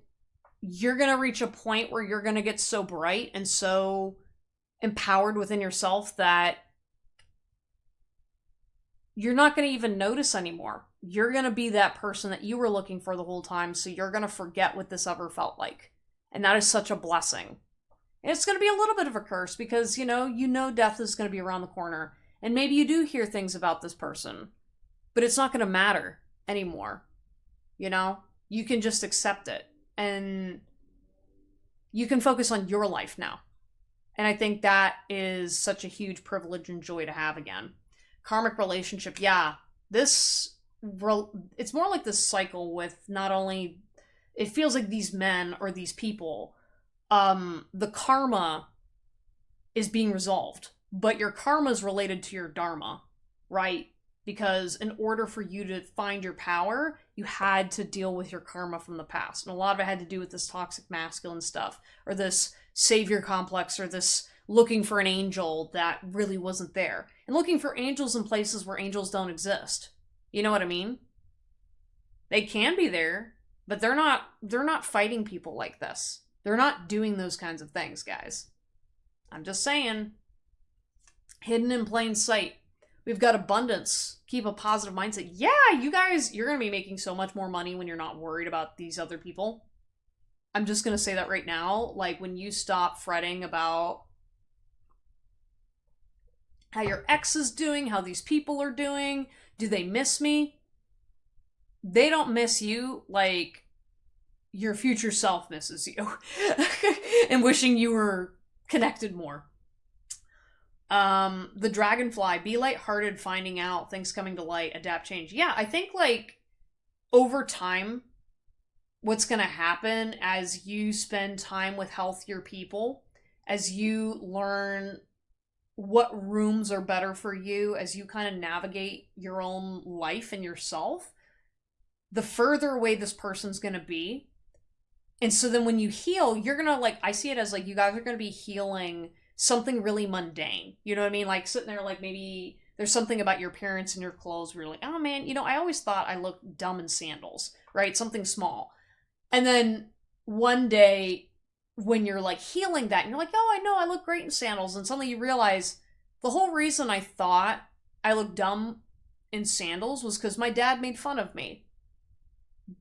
you're going to reach a point where you're going to get so bright and so empowered within yourself that you're not going to even notice anymore. You're going to be that person that you were looking for the whole time, so you're going to forget what this ever felt like. And that is such a blessing. And it's going to be a little bit of a curse, because, you know death is going to be around the corner. And maybe you do hear things about this person, but it's not going to matter anymore. You can just accept it. And you can focus on your life now. And I think that is such a huge privilege and joy to have again. Karmic relationship, yeah. It's more like this cycle with not only, it feels like these men or these people, the karma is being resolved, but your karma is related to your dharma, right? Because in order for you to find your power, you had to deal with your karma from the past. And a lot of it had to do with this toxic masculine stuff, or this savior complex, or this looking for an angel that really wasn't there. And looking for angels in places where angels don't exist. You know what I mean? They can be there, but they're not fighting people like this. They're not doing those kinds of things, guys. I'm just saying. Hidden in plain sight. We've got abundance. Keep a positive mindset. Yeah, you guys, you're going to be making so much more money when you're not worried about these other people. I'm just going to say that right now. Like, when you stop fretting about how your ex is doing, how these people are doing, do they miss me? They don't miss you like your future self misses you and wishing you were connected more. The dragonfly, be lighthearted, finding out, things coming to light, adapt, change. Yeah, I think like over time, what's going to happen as you spend time with healthier people, as you learn what rooms are better for you, as you kind of navigate your own life and yourself, the further away this person's going to be. And so then when you heal, you're going to like, I see it as like you guys are going to be healing something really mundane. You know what I mean? Like sitting there, like maybe there's something about your appearance and your clothes where you're like, oh man, I always thought I looked dumb in sandals, right? Something small. And then one day when you're like healing that and you're like, oh, I know I look great in sandals. And suddenly you realize the whole reason I thought I looked dumb in sandals was because my dad made fun of me.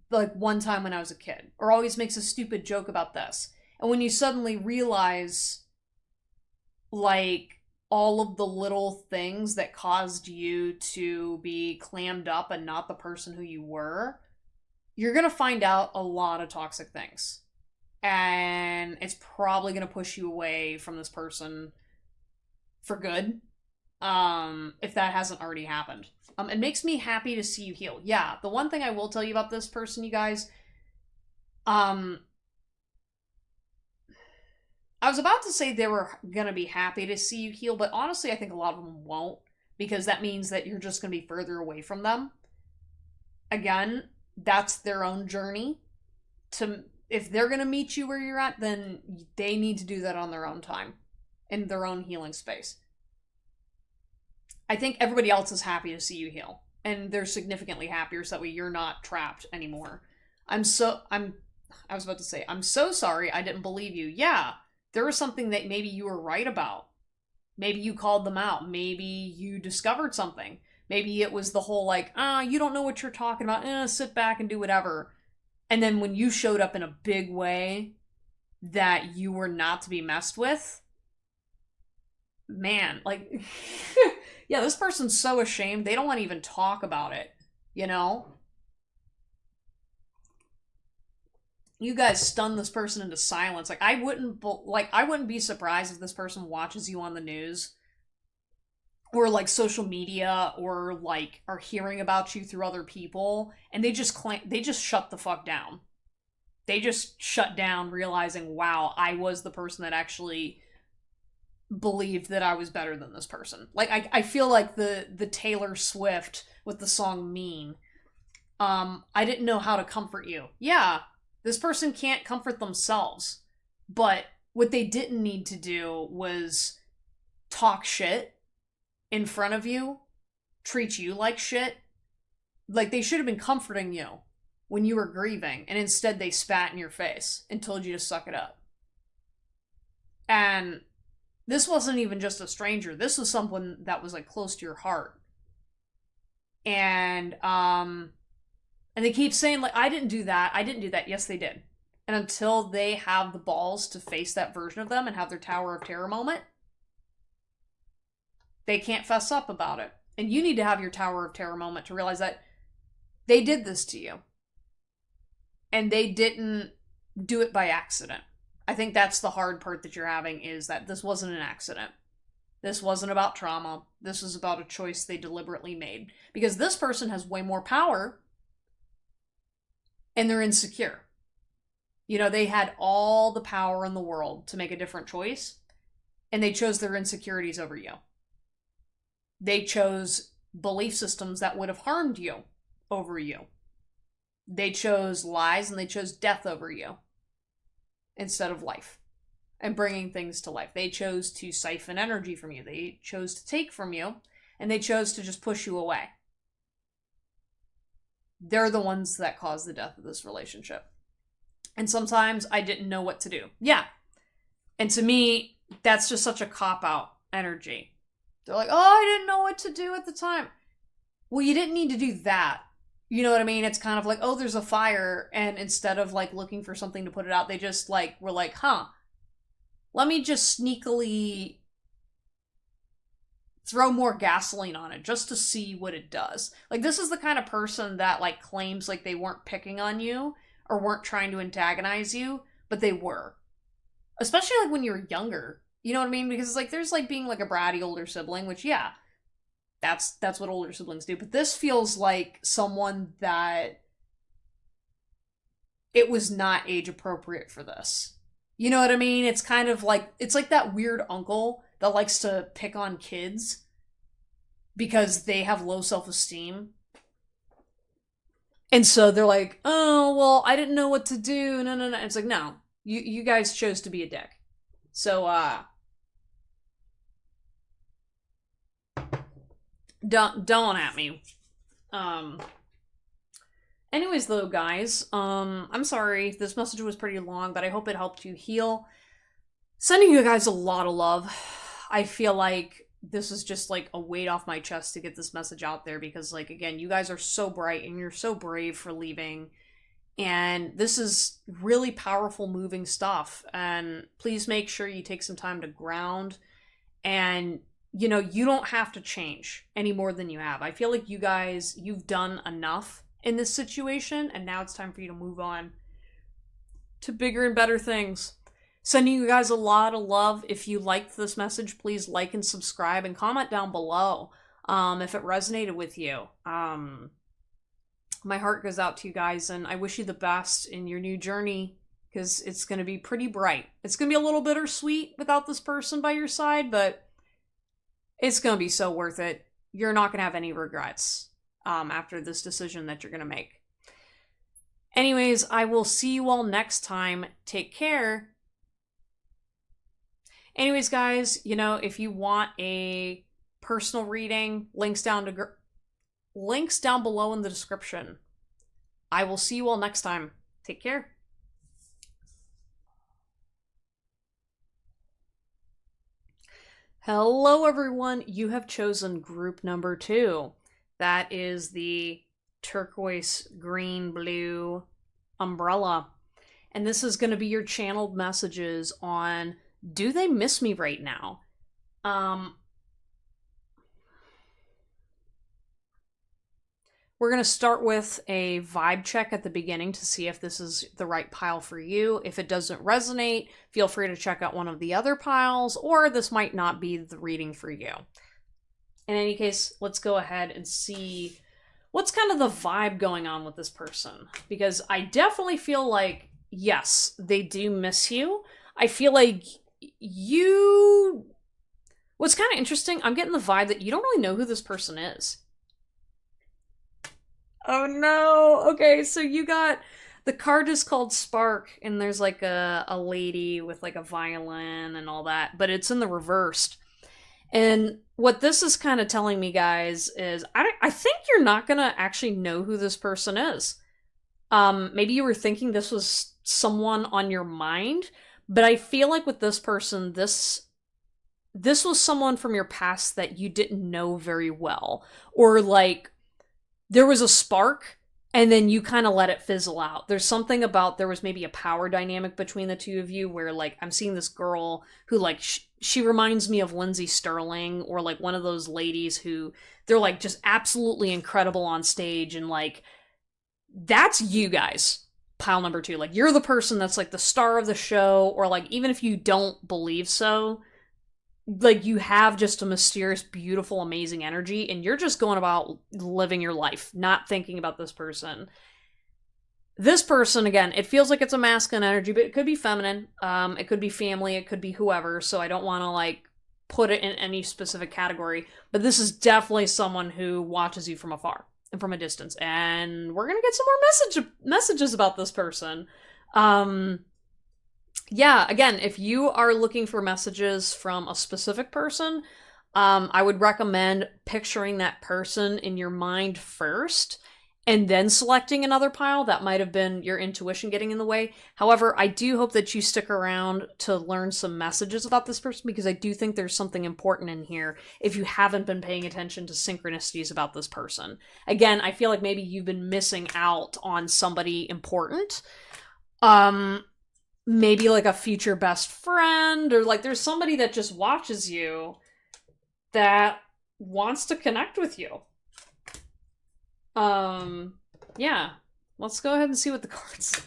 Like one time when I was a kid, or always makes a stupid joke about this. And when you suddenly realize like all of the little things that caused you to be clammed up and not the person who you were, you're going to find out a lot of toxic things. And it's probably going to push you away from this person for good, if that hasn't already happened. It makes me happy to see you heal. Yeah, the one thing I will tell you about this person, you guys, I was about to say they were going to be happy to see you heal, but honestly, I think a lot of them won't, because that means that you're just going to be further away from them. Again, that's their own journey. If they're going to meet you where you're at, then they need to do that on their own time, in their own healing space. I think everybody else is happy to see you heal, and they're significantly happier, so that way you're not trapped anymore. I was about to say, I'm so sorry I didn't believe you. Yeah, there was something that maybe you were right about. Maybe you called them out. Maybe you discovered something. Maybe it was the whole like, you don't know what you're talking about. Sit back and do whatever. And then when you showed up in a big way that you were not to be messed with, man, like, yeah, this person's so ashamed. They don't want to even talk about it, you know? You guys stun this person into silence. Like I wouldn't be surprised if this person watches you on the news or like social media or like are hearing about you through other people and they just shut the fuck down. They just shut down realizing, wow, I was the person that actually believed that I was better than this person. Like I feel like the Taylor Swift with the song Mean. I didn't know how to comfort you. Yeah, this person can't comfort themselves. But what they didn't need to do was talk shit in front of you, treat you like shit. Like they should have been comforting you when you were grieving, and instead they spat in your face and told you to suck it up. And this wasn't even just a stranger. This was someone that was like close to your heart. And they keep saying, like, I didn't do that. I didn't do that. Yes, they did. And until they have the balls to face that version of them and have their Tower of Terror moment, they can't fess up about it. And you need to have your Tower of Terror moment to realize that they did this to you. And they didn't do it by accident. I think that's the hard part that you're having, is that this wasn't an accident. This wasn't about trauma. This was about a choice they deliberately made. Because this person has way more power and they're insecure. You know, they had all the power in the world to make a different choice, and they chose their insecurities over you. They chose belief systems that would have harmed you over you. They chose lies and they chose death over you instead of life and bringing things to life. They chose to siphon energy from you. They chose to take from you, and they chose to just push you away. They're the ones that caused the death of this relationship. And sometimes I didn't know what to do. Yeah. And to me, that's just such a cop-out energy. They're like, oh, I didn't know what to do at the time. Well, you didn't need to do that. You know what I mean? It's kind of like, oh, there's a fire. And instead of like looking for something to put it out, they just like were like, let me just sneakily throw more gasoline on it just to see what it does. Like, this is the kind of person that like claims like they weren't picking on you or weren't trying to antagonize you, but they were. Especially like when you were younger. You know what I mean? Because it's like there's like being like a bratty older sibling, which yeah, that's what older siblings do. But this feels like someone that it was not age appropriate for this. You know what I mean? It's kind of like, it's like that weird uncle that likes to pick on kids because they have low self-esteem. And so they're like, oh, well, I didn't know what to do. No. It's like, no, you guys chose to be a dick. So, don't at me. Anyways, though, guys, I'm sorry. This message was pretty long, but I hope it helped you heal. Sending you guys a lot of love. I feel like this is just like a weight off my chest to get this message out there because, like, again, you guys are so bright and you're so brave for leaving. And this is really powerful, moving stuff. And please make sure you take some time to ground. And, you know, you don't have to change any more than you have. I feel like you guys, you've done enough in this situation, and now it's time for you to move on to bigger and better things. Sending you guys a lot of love. If you liked this message, please like and subscribe and comment down below if it resonated with you. My heart goes out to you guys, and I wish you the best in your new journey because it's going to be pretty bright. It's going to be a little bittersweet without this person by your side, but it's going to be so worth it. You're not going to have any regrets after this decision that you're going to make. Anyways, I will see you all next time. Take care. Anyways, guys, you know, if you want a personal reading, links down below in the description. I will see you all next time. Take care. Hello, everyone. You have chosen group number 2. That is the turquoise, green, blue umbrella. And this is going to be your channeled messages on, do they miss me right now? We're going to start with a vibe check at the beginning to see if this is the right pile for you. If it doesn't resonate, feel free to check out one of the other piles, or this might not be the reading for you. In any case, let's go ahead and see what's kind of the vibe going on with this person. Because I definitely feel like, yes, they do miss you. I feel like you... What's kind of interesting, I'm getting the vibe that you don't really know who this person is. Oh no. Okay, so you got... The card is called Spark, and there's like a lady with like a violin and all that, but it's in the reversed. And what this is kind of telling me, guys, is I think you're not going to actually know who this person is. Maybe you were thinking this was someone on your mind, but I feel like with this person, this was someone from your past that you didn't know very well. Or like there was a spark and then you kind of let it fizzle out. There's something about, there was maybe a power dynamic between the two of you where like I'm seeing this girl who like she reminds me of Lindsay Sterling, or like one of those ladies who they're like just absolutely incredible on stage, and like that's you guys. Pile number 2, like you're the person that's like the star of the show, or like even if you don't believe so, like you have just a mysterious, beautiful, amazing energy, and you're just going about living your life, not thinking about this person. This person, again, it feels like it's a masculine energy, but it could be feminine. It could be family, it could be whoever, so I don't want to like put it in any specific category, but this is definitely someone who watches you from afar and from a distance, and we're gonna get some more messages about this person. Yeah, again, if you are looking for messages from a specific person, I would recommend picturing that person in your mind first and then selecting another pile. That might have been your intuition getting in the way. However, I do hope that you stick around to learn some messages about this person, because I do think there's something important in here if you haven't been paying attention to synchronicities about this person. Again, I feel like maybe you've been missing out on somebody important. Maybe like a future best friend, or like there's somebody that just watches you that wants to connect with you. Yeah. Let's go ahead and see what the cards say.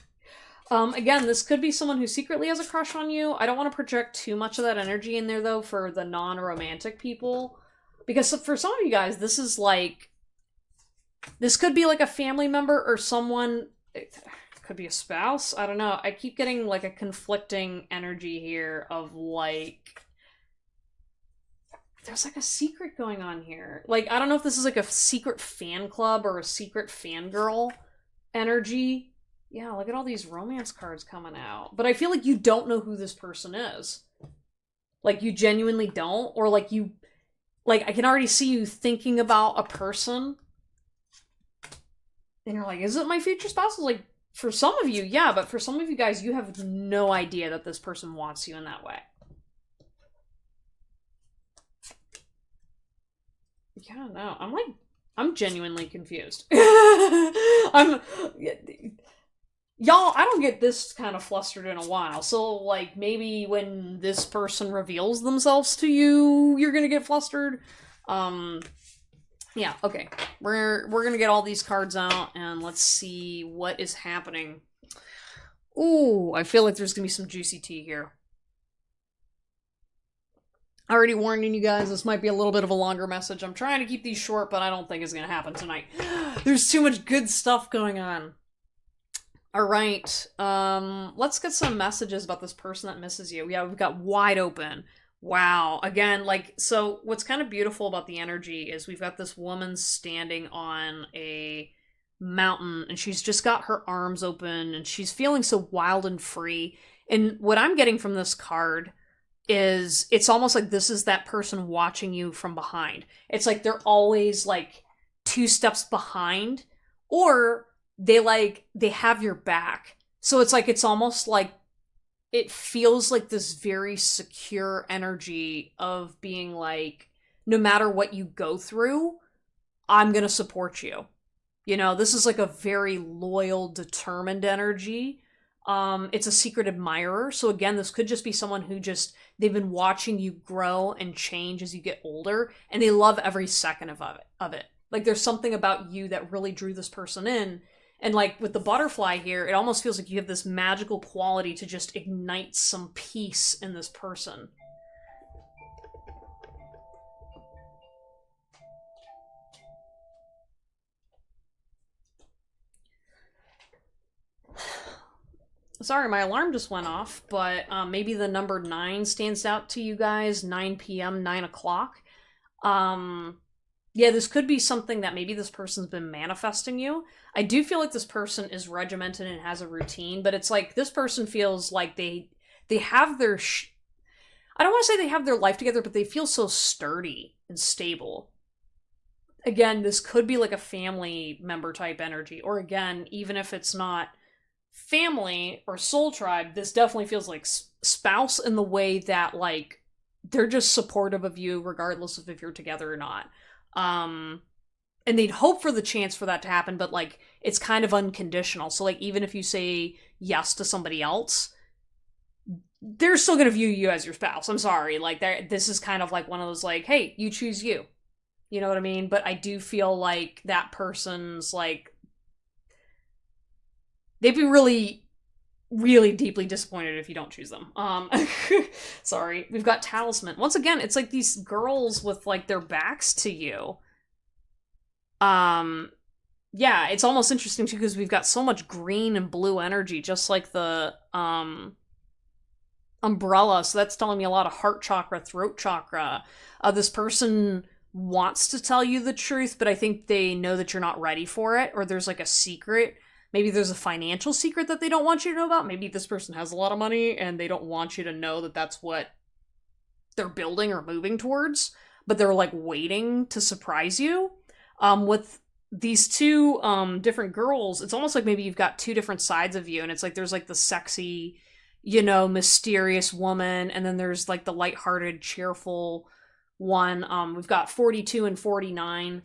Again, this could be someone who secretly has a crush on you. I don't want to project too much of that energy in there, though, for the non-romantic people. Because for some of you guys, this is like... This could be like a family member or someone... Could be a spouse. I don't know. I keep getting like a conflicting energy here of like... There's like a secret going on here. Like, I don't know if this is like a secret fan club or a secret fangirl energy. Yeah, look at all these romance cards coming out. But I feel like you don't know who this person is. Like, you genuinely don't. Or like you... Like, I can already see you thinking about a person. And you're like, is it my future spouse? Like, for some of you, yeah, but for some of you guys, you have no idea that this person wants you in that way. Yeah, no, I'm genuinely confused. Y'all, I don't get this kind of flustered in a while, so, like, maybe when this person reveals themselves to you, you're gonna get flustered. Yeah, okay. We're gonna get all these cards out, and let's see what is happening. Ooh, I feel like there's gonna be some juicy tea here. Already warning you guys, this might be a little bit of a longer message. I'm trying to keep these short, but I don't think it's gonna happen tonight. There's too much good stuff going on. Alright, let's get some messages about this person that misses you. Yeah, we've got wide open. Wow. Again, like, so what's kind of beautiful about the energy is we've got this woman standing on a mountain, and she's just got her arms open, and she's feeling so wild and free. And what I'm getting from this card is it's almost like this is that person watching you from behind. It's like they're always like 2 steps behind, or they have your back. So it's like, it's almost like it feels like this very secure energy of being like, no matter what you go through, I'm gonna support you. You know, this is like a very loyal, determined energy. It's a secret admirer. So again, this could just be someone who just they've been watching you grow and change as you get older, and they love every second of it. Like there's something about you that really drew this person in. And like with the butterfly here, it almost feels like you have this magical quality to just ignite some peace in this person. Sorry, my alarm just went off, but maybe the number 9 stands out to you guys. 9 p.m., 9 o'clock. Um, yeah, this could be something that maybe this person's been manifesting you. I do feel like this person is regimented and has a routine, but it's like this person feels like they have their I don't want to say they have their life together, but they feel so sturdy and stable. Again, this could be like a family member type energy, or again, even if it's not family or soul tribe, this definitely feels like spouse in the way that like they're just supportive of you regardless of if you're together or not. Um and they'd hope for the chance for that to happen, but like it's kind of unconditional. So like even if you say yes to somebody else, they're still going to view you as your spouse. I'm sorry. Like this is kind of like one of those like, hey, you choose you. You know what I mean? But I do feel like that person's like they'd be really really deeply disappointed if you don't choose them. Sorry. We've got talisman. Once again, it's like these girls with like their backs to you. Um yeah, it's almost interesting too because we've got so much green and blue energy just like the umbrella. So that's telling me a lot of heart chakra, throat chakra. This person wants to tell you the truth, but I think they know that you're not ready for it, or there's like a secret. Maybe there's a financial secret that they don't want you to know about. Maybe this person has a lot of money and they don't want you to know that that's what they're building or moving towards, but they're like waiting to surprise you. With these two different girls, it's almost like maybe you've got two different sides of you, and it's like there's like the sexy, you know, mysterious woman, and then there's like the lighthearted, cheerful one. We've got 42 and 49.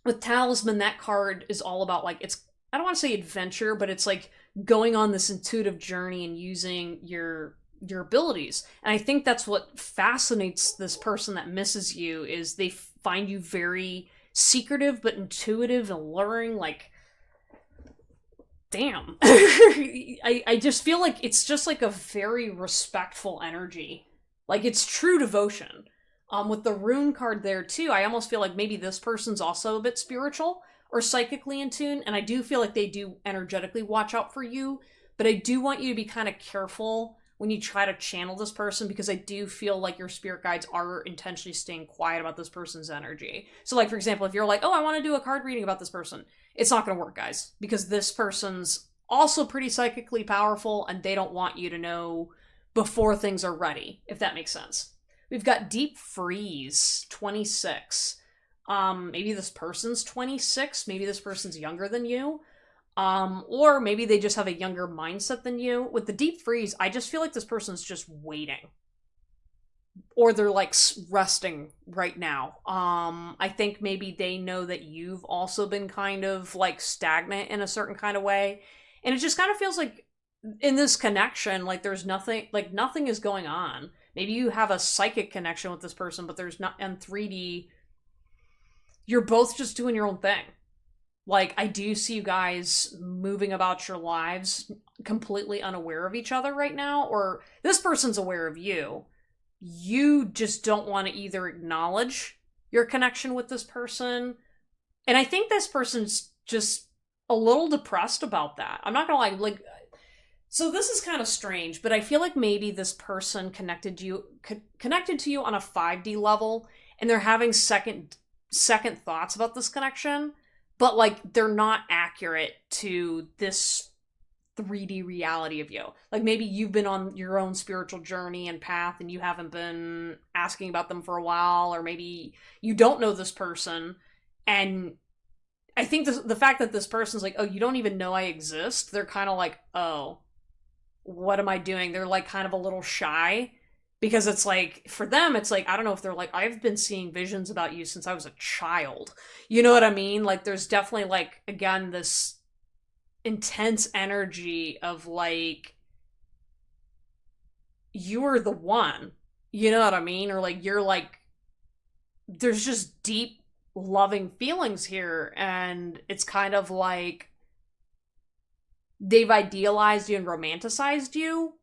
With Talisman, that card is all about like it's I don't want to say adventure, but it's like going on this intuitive journey and using your abilities. And I think that's what fascinates this person that misses you is they find you very secretive but intuitive and alluring. Like damn. I just feel like it's just like a very respectful energy. Like it's true devotion. With the rune card there too, I almost feel like maybe this person's also a bit spiritual or psychically in tune, and I do feel like they do energetically watch out for you, but I do want you to be kind of careful when you try to channel this person because I do feel like your spirit guides are intentionally staying quiet about this person's energy. So like for example, if you're like, oh, I want to do a card reading about this person, it's not going to work, guys, because this person's also pretty psychically powerful and they don't want you to know before things are ready, if that makes sense. We've got Deep Freeze, 26. Maybe this person's 26. Maybe this person's younger than you. Or maybe they just have a younger mindset than you. With the Deep Freeze, I just feel like this person's just waiting. Or they're like resting right now. I think maybe they know that you've also been kind of like stagnant in a certain kind of way. And it just kind of feels like in this connection, like there's nothing, like nothing is going on. Maybe you have a psychic connection with this person, but there's not, and 3D, you're both just doing your own thing. Like, I do see you guys moving about your lives completely unaware of each other right now, or this person's aware of you. You just don't want to either acknowledge your connection with this person, and I think this person's just a little depressed about that. I'm not gonna lie, like, so this is kind of strange, but I feel like maybe this person connected to you on a 5D level, and they're having second thoughts about this connection, but like they're not accurate to this 3D reality of you. Like maybe you've been on your own spiritual journey and path and you haven't been asking about them for a while, or maybe you don't know this person, and I think the fact that this person's like, oh, you don't even know I exist, they're kind of like, oh, what am I doing? They're like kind of a little shy because it's like for them it's like I don't know if they're like I've been seeing visions about you since I was a child. You know what I mean? Like there's definitely like again this intense energy of like you're the one. You know what I mean? Or like you're like there's just deep loving feelings here and it's kind of like they've idealized you and romanticized you,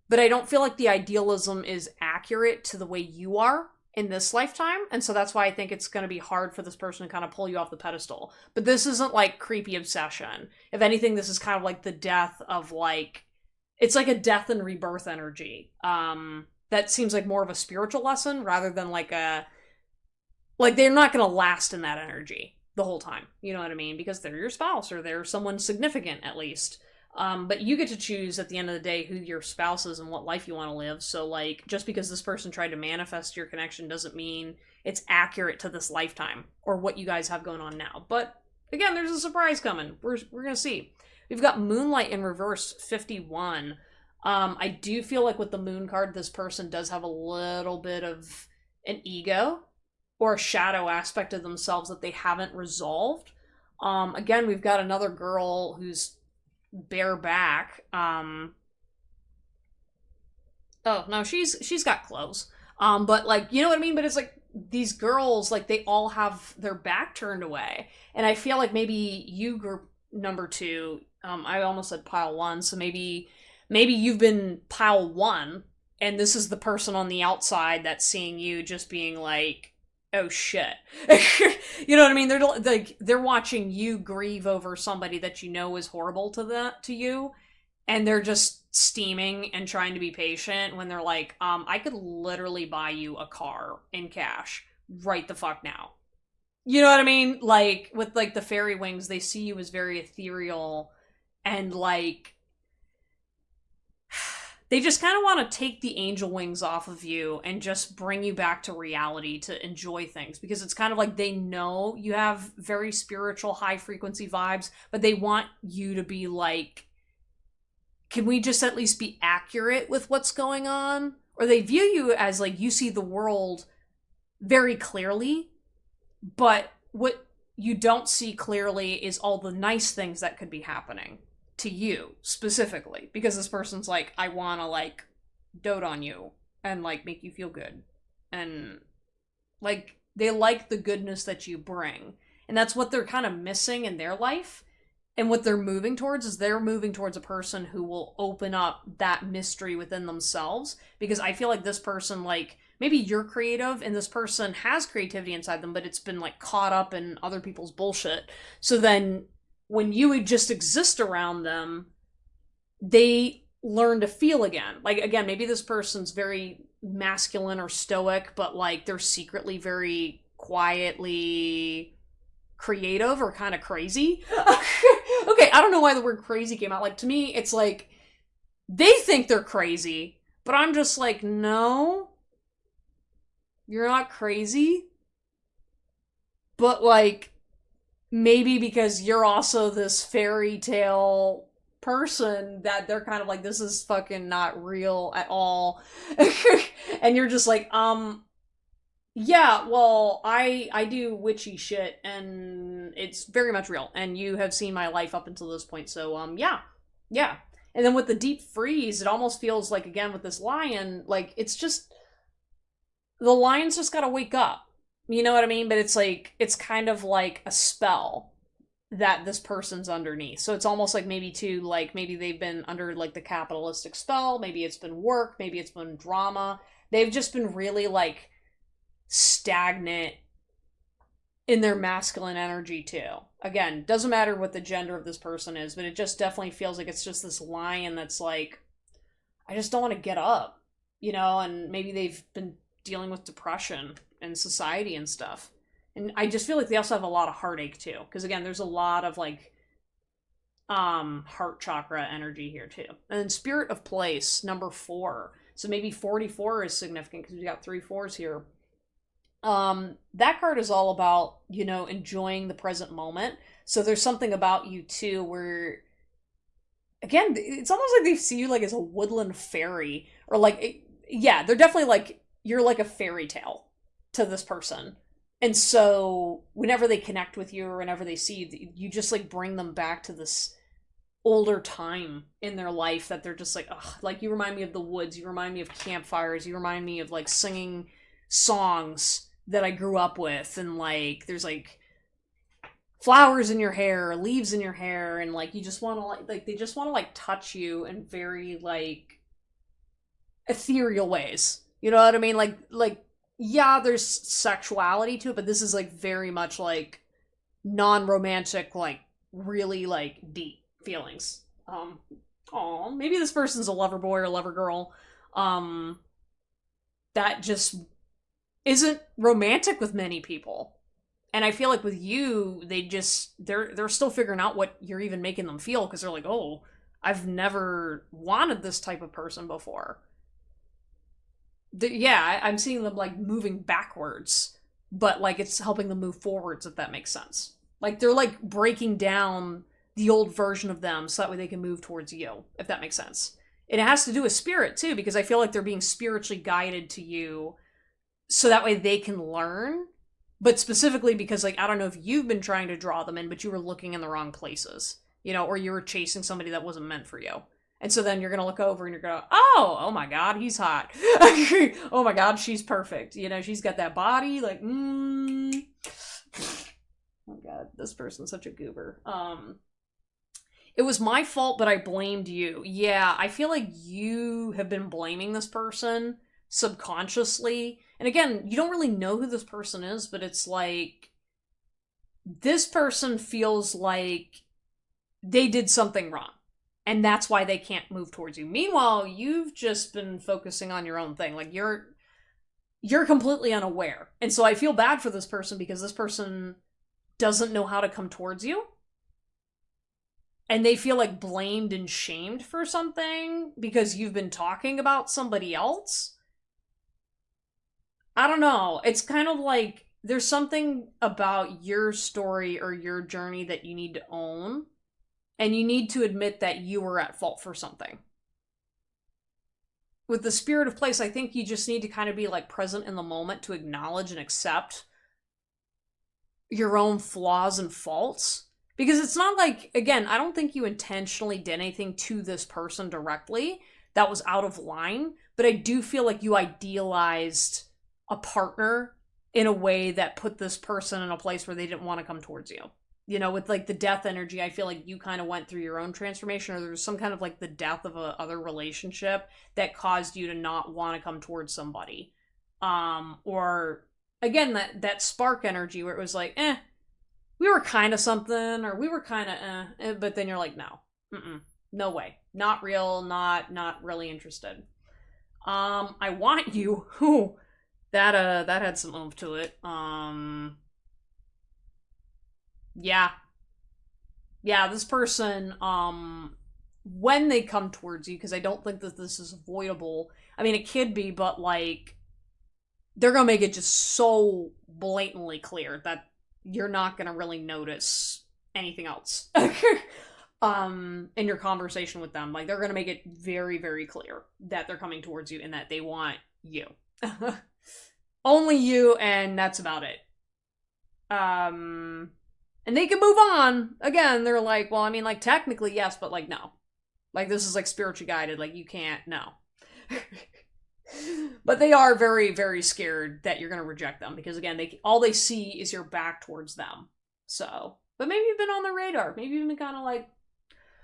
but I don't feel like the idealism is accurate to the way you are in this lifetime. And so that's why I think it's going to be hard for this person to kind of pull you off the pedestal. But this isn't like creepy obsession. If anything, this is kind of like the death of like, it's like a death and rebirth energy. That seems like more of a spiritual lesson rather than like a, like they're not going to last in that energy the whole time. You know what I mean? Because they're your spouse or they're someone significant at least. But you get to choose at the end of the day who your spouse is and what life you want to live. So, like, just because this person tried to manifest your connection doesn't mean it's accurate to this lifetime or what you guys have going on now. But again, there's a surprise coming. We're gonna see. We've got Moonlight in reverse 51. I do feel like with the Moon card, this person does have a little bit of an ego or a shadow aspect of themselves that they haven't resolved. Again, we've got another girl who's bareback. Oh no, she's got clothes. But like you know what I mean. But it's like these girls, like they all have their back turned away, and I feel like maybe you group number two. I almost said pile one, so maybe you've been pile one, and this is the person on the outside that's seeing you just being like, oh shit. You know what I mean? They're watching you grieve over somebody that you know is horrible to you, and they're just steaming and trying to be patient when they're like, I could literally buy you a car in cash right the fuck now. You know what I mean? Like with like the fairy wings, they see you as very ethereal and like they just kind of want to take the angel wings off of you and just bring you back to reality to enjoy things because it's kind of like they know you have very spiritual high frequency vibes, but they want you to be like, can we just at least be accurate with what's going on? Or they view you as like you see the world very clearly, but what you don't see clearly is all the nice things that could be happening to you specifically because this person's like I want to like dote on you and like make you feel good and like they like the goodness that you bring and that's what they're kind of missing in their life and what they're moving towards is they're moving towards a person who will open up that mystery within themselves because I feel like this person like maybe you're creative and this person has creativity inside them but it's been like caught up in other people's bullshit so then when you would just exist around them, they learn to feel again. Like, again, maybe this person's very masculine or stoic, but like they're secretly very quietly creative or kind of crazy. Okay, I don't know why the word crazy came out. Like, to me, it's like they think they're crazy, but I'm just like, no, you're not crazy. But like, maybe because you're also this fairy tale person that they're kind of like this is fucking not real at all. And you're just like yeah, well I do witchy shit and it's very much real and you have seen my life up until this point so yeah. And then with the deep freeze it almost feels like again with this lion like it's just the lion's just got to wake up. You know what I mean? But it's like, it's kind of like a spell that this person's underneath. So it's almost like maybe too, like maybe they've been under like the capitalistic spell. Maybe it's been work. Maybe it's been drama. They've just been really like stagnant in their masculine energy too. Again, doesn't matter what the gender of this person is, but it just definitely feels like it's just this lion that's like, I just don't want to get up, you know, and maybe they've been dealing with depression and society and stuff. And I just feel like they also have a lot of heartache too. Because again, there's a lot of like heart chakra energy here too. And then Spirit of Place, number 4. So maybe 44 is significant because we got 3 4s here. That card is all about, you know, enjoying the present moment. So there's something about you too where again, it's almost like they see you like as a woodland fairy, or like, yeah, they're definitely like, you're like a fairy tale to this person. And so whenever they connect with you or whenever they see you, you just like bring them back to this older time in their life that they're just like, ugh, like you remind me of the woods, you remind me of campfires, you remind me of like singing songs that I grew up with, and like there's like flowers in your hair, leaves in your hair, and like you just want to like they just want to like touch you in very like ethereal ways. You know what I mean? Like yeah, there's sexuality to it, but this is like very much like non-romantic, like really like deep feelings. Oh, maybe this person's a lover boy or lover girl. Um, that just isn't romantic with many people. And I feel like with you, they're still figuring out what you're even making them feel, because they're like, oh, I've never wanted this type of person before. Yeah, I'm seeing them like moving backwards, but like it's helping them move forwards, if that makes sense. Like they're like breaking down the old version of them so that way they can move towards you, if that makes sense. And it has to do with spirit too, because I feel like they're being spiritually guided to you so that way they can learn. But specifically because, like, I don't know if you've been trying to draw them in, but you were looking in the wrong places, you know, or you were chasing somebody that wasn't meant for you. And so then you're going to look over and you're going to, oh my God, he's hot. Oh my God, she's perfect. You know, she's got that body, like, oh God, this person's such a goober. It was my fault, but I blamed you. Yeah, I feel like you have been blaming this person subconsciously. And again, you don't really know who this person is, but it's like this person feels like they did something wrong. And that's why they can't move towards you. Meanwhile, you've just been focusing on your own thing. Like you're completely unaware. And so I feel bad for this person because this person doesn't know how to come towards you. And they feel like blamed and shamed for something because you've been talking about somebody else. I don't know. It's kind of like there's something about your story or your journey that you need to own, and you need to admit that you were at fault for something. With the spirit of place, I think you just need to kind of be like present in the moment to acknowledge and accept your own flaws and faults. Because it's not like, again, I don't think you intentionally did anything to this person directly that was out of line, but I do feel like you idealized a partner in a way that put this person in a place where they didn't want to come towards you. You know, with like the death energy, I feel like you kind of went through your own transformation, or there was some kind of like the death of a other relationship that caused you to not want to come towards somebody. Or again, that spark energy where it was like, we were kind of something, or we were kind of but then you're like, no, no way, not real, not really interested. I want you. Who that had some oomph to it. Yeah, yeah, this person, when they come towards you, because I don't think that this is avoidable. I mean, it could be, but like they're gonna make it just so blatantly clear that you're not gonna really notice anything else. In your conversation with them, like they're gonna make it very, very clear that they're coming towards you and that they want you. Only you, and that's about it. And they can move on. Again, they're like, well, I mean, like technically yes, but like no. Like this is like spiritually guided, like you can't, no. But they are very, very scared that you're going to reject them because again, all they see is your back towards them. So, but maybe you've been on their radar. Maybe you've been kind of like,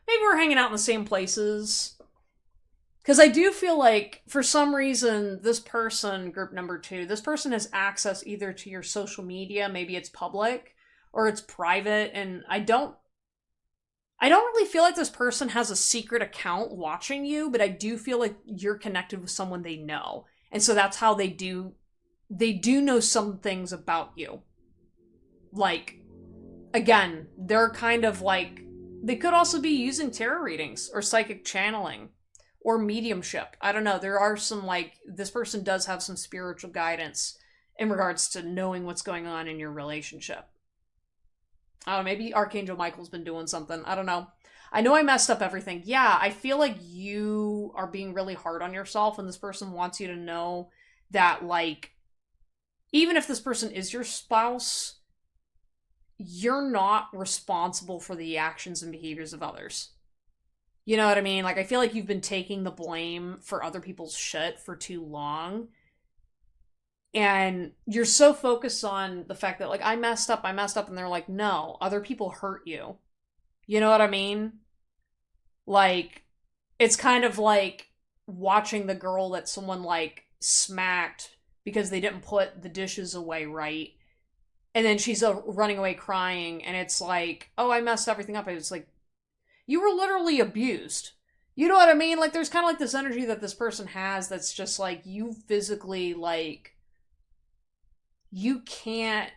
maybe we're hanging out in the same places. Because I do feel like for some reason, this person, group number 2, this person has access either to your social media, maybe it's public or it's private, and I don't really feel like this person has a secret account watching you, but I do feel like you're connected with someone they know. And so that's how they do know some things about you. Like, again, they're kind of like, they could also be using tarot readings or psychic channeling or mediumship. I don't know. There are some, like, this person does have some spiritual guidance in regards to knowing what's going on in your relationship. I don't know, maybe Archangel Michael's been doing something. I don't know. I know I messed up everything. Yeah, I feel like you are being really hard on yourself, and this person wants you to know that, like, even if this person is your spouse, you're not responsible for the actions and behaviors of others. You know what I mean? Like, I feel like you've been taking the blame for other people's shit for too long. And you're so focused on the fact that, like, I messed up. And they're like, no, other people hurt you. You know what I mean? Like, it's kind of like watching the girl that someone, like, smacked because they didn't put the dishes away right. And then she's running away crying. And it's like, oh, I messed everything up. And it's like, you were literally abused. You know what I mean? Like, there's kind of like this energy that this person has that's just like, you physically, like, you can't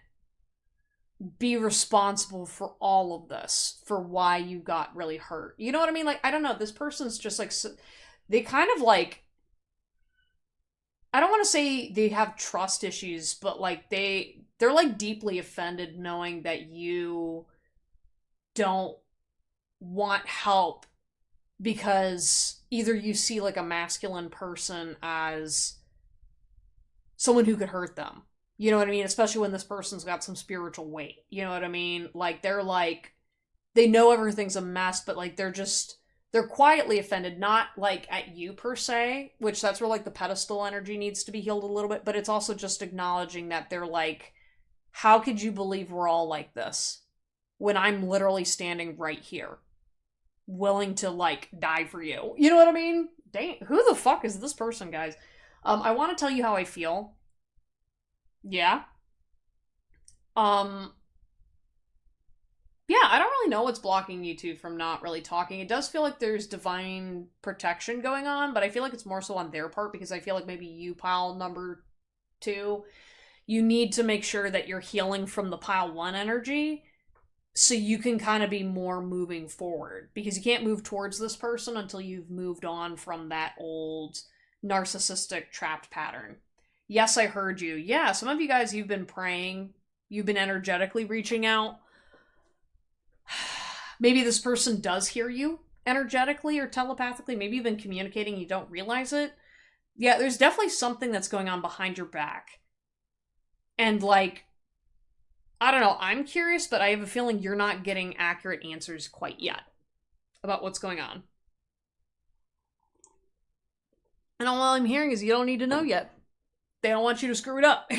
be responsible for all of this, for why you got really hurt. You know what I mean? Like, I don't know. This person's just like, they kind of like, I don't want to say they have trust issues, but like they're like deeply offended knowing that you don't want help because either you see like a masculine person as someone who could hurt them. You know what I mean? Especially when this person's got some spiritual weight. You know what I mean? Like, they're like, they know everything's a mess, but like they're quietly offended, not like at you per se, which that's where like the pedestal energy needs to be healed a little bit, but it's also just acknowledging that they're like, how could you believe we're all like this when I'm literally standing right here, willing to like die for you? You know what I mean? Dang, who the fuck is this person, guys? I want to tell you how I feel. Yeah. Um, yeah, I don't really know what's blocking you two from not really talking. It does feel like there's divine protection going on, but I feel like it's more so on their part because I feel like maybe you, pile number two, you need to make sure that you're healing from the pile one energy so you can kind of be more moving forward because you can't move towards this person until you've moved on from that old narcissistic trapped pattern. Yes, I heard you. Yeah, some of you guys, you've been praying, you've been energetically reaching out. Maybe this person does hear you energetically or telepathically. Maybe you've been communicating, you don't realize it. Yeah, there's definitely something that's going on behind your back. And like, I don't know, I'm curious, but I have a feeling you're not getting accurate answers quite yet about what's going on. And all I'm hearing is you don't need to know yet. They don't want you to screw it up.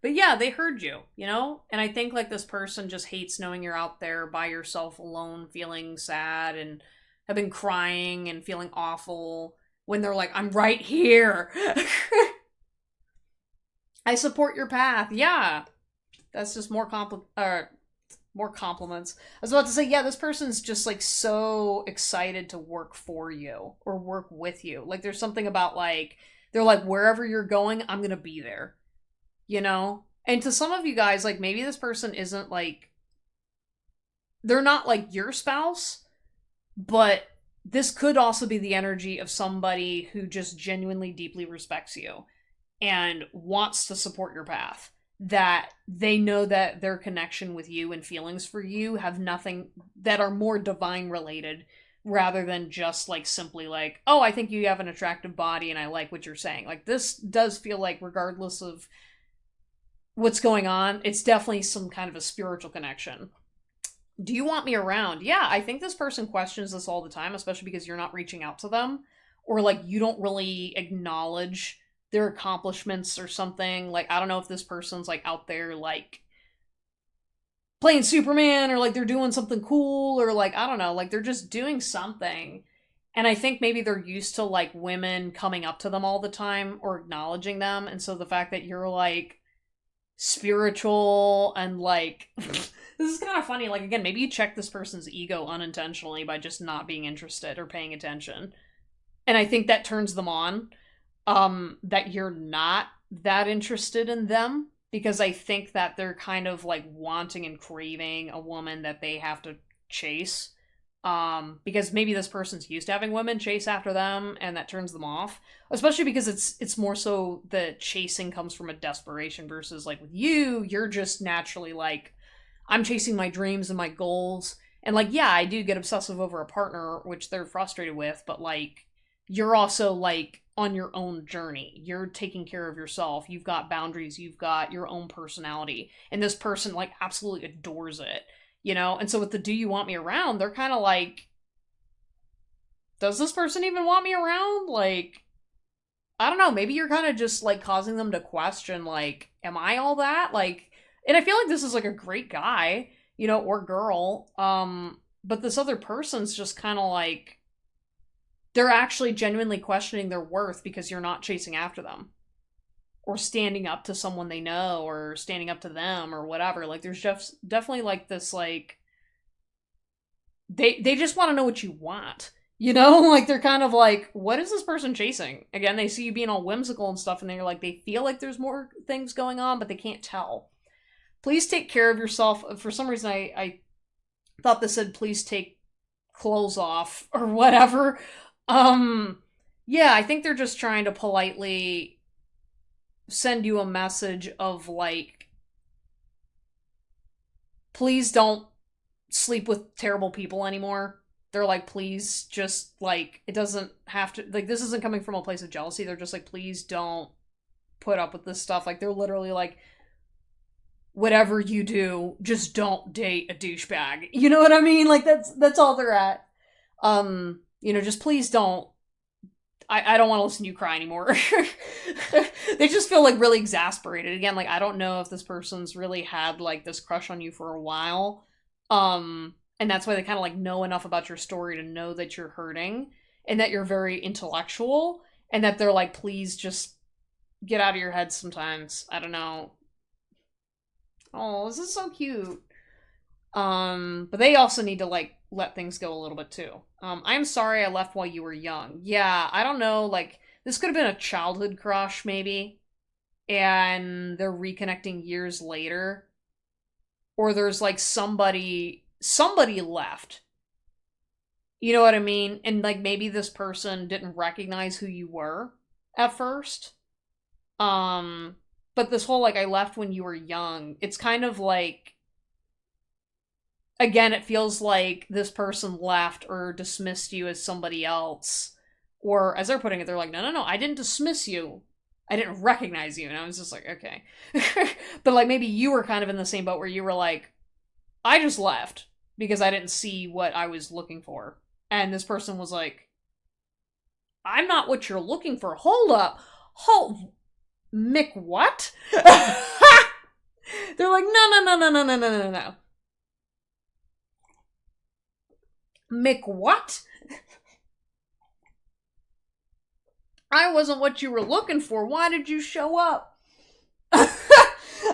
But yeah, they heard you, you know? And I think like this person just hates knowing you're out there by yourself alone, feeling sad and have been crying and feeling awful when they're like, I'm right here. I support your path. Yeah. That's just more more compliments. I was about to say, yeah, this person's just like so excited to work for you or work with you. Like there's something about like, they're like, wherever you're going, I'm gonna be there. You know? And to some of you guys, like maybe this person isn't like, they're not like your spouse, but this could also be the energy of somebody who just genuinely deeply respects you and wants to support your path. That they know that their connection with you and feelings for you have nothing that are more divine related rather than just like simply like, oh, I think you have an attractive body and I like what you're saying. Like this does feel like regardless of what's going on, it's definitely some kind of a spiritual connection. Do you want me around? Yeah, I think this person questions this all the time, especially because you're not reaching out to them or like you don't really acknowledge their accomplishments or something. Like, I don't know if this person's like out there like playing Superman or like they're doing something cool or like, I don't know, like they're just doing something. And I think maybe they're used to like women coming up to them all the time or acknowledging them. And so the fact that you're like spiritual and like, this is kind of funny. Like, again, maybe you check this person's ego unintentionally by just not being interested or paying attention. And I think that turns them on. That you're not that interested in them because I think that they're kind of like wanting and craving a woman that they have to chase. Because maybe this person's used to having women chase after them and that turns them off. Especially because it's more so the chasing comes from a desperation versus like with you, you're just naturally like, I'm chasing my dreams and my goals. And like, yeah, I do get obsessive over a partner, which they're frustrated with, but like, you're also like on your own journey. You're taking care of yourself. You've got boundaries. You've got your own personality. And this person like absolutely adores it, you know? And so with the do you want me around, they're kind of like, does this person even want me around? Like, I don't know, maybe you're kind of just like causing them to question, like, am I all that? Like, and I feel like this is like a great guy, you know, or girl. But this other person's just kind of like, they're actually genuinely questioning their worth because you're not chasing after them or standing up to someone they know or standing up to them or whatever. Like, there's just definitely like this, like, they just want to know what you want. You know, like they're kind of like, what is this person chasing? Again, they see you being all whimsical and stuff, and they're like, they feel like there's more things going on, but they can't tell. Please take care of yourself. For some reason, I thought this said, please take clothes off or whatever. Yeah, I think they're just trying to politely send you a message of like, please don't sleep with terrible people anymore. They're like, please just like, it doesn't have to, like, this isn't coming from a place of jealousy. They're just like, please don't put up with this stuff. Like, they're literally like, whatever you do, just don't date a douchebag. You know what I mean? Like, that's all they're at. You know, just please don't. I don't want to listen to you cry anymore. They just feel like really exasperated. Again, like, I don't know if this person's really had like this crush on you for a while. And that's why they kind of like know enough about your story to know that you're hurting and that you're very intellectual and that they're like, please just get out of your head sometimes. I don't know. Oh, this is so cute. But they also need to like let things go a little bit too. I'm sorry I left while you were young. Yeah, I don't know, like this could have been a childhood crush maybe, and they're reconnecting years later. Or there's like somebody left. You know what I mean? And like maybe this person didn't recognize who you were at first. Um but this whole like I left when you were young, it's kind of like again, it feels like this person left or dismissed you as somebody else. Or as they're putting it, they're like, no, no, no, I didn't dismiss you. I didn't recognize you. And I was just like, okay. But like maybe you were kind of in the same boat where you were like, I just left because I didn't see what I was looking for. And this person was like, I'm not what you're looking for. Hold up. Hold. Mick, what? They're like, no, no, no, no, no, no, no, no, no. Mick, what? I wasn't what you were looking for. Why did you show up? I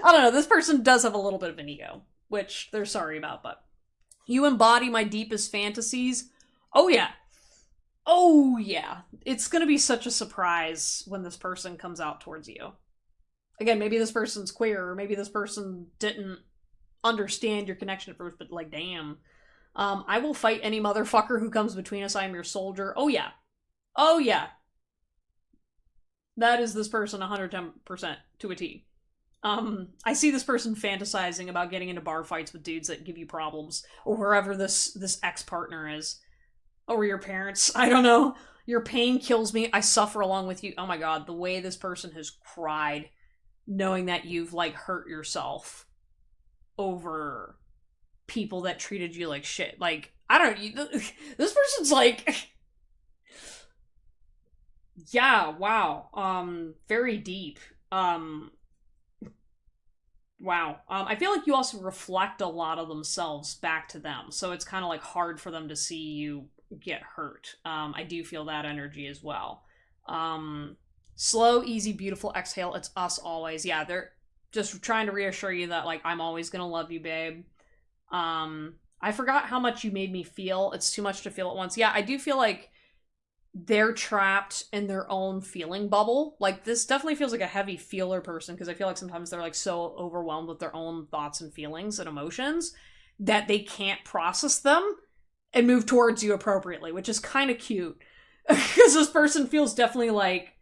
don't know. This person does have a little bit of an ego, which they're sorry about, but you embody my deepest fantasies. Oh, yeah. Oh, yeah. It's gonna be such a surprise when this person comes out towards you. Again, maybe this person's queer, or maybe this person didn't understand your connection at first, but like, damn. I will fight any motherfucker who comes between us. I am your soldier. Oh, yeah. Oh, yeah. That is this person 110% to a T. I see this person fantasizing about getting into bar fights with dudes that give you problems, or wherever this ex-partner is. Or your parents. I don't know. Your pain kills me. I suffer along with you. Oh my god, the way this person has cried knowing that you've, like, hurt yourself over people that treated you like shit. Like, I don't know. This person's like... Yeah, wow. Very deep. Wow. I feel like you also reflect a lot of themselves back to them, so it's kind of like hard for them to see you get hurt. I do feel that energy as well. Slow, easy, beautiful exhale. It's us always. Yeah, they're just trying to reassure you that like I'm always gonna love you, babe. I forgot how much you made me feel. It's too much to feel at once. Yeah, I do feel like they're trapped in their own feeling bubble. Like, this definitely feels like a heavy feeler person, because I feel like sometimes they're like so overwhelmed with their own thoughts and feelings and emotions that they can't process them and move towards you appropriately, which is kind of cute. Because this person feels definitely like,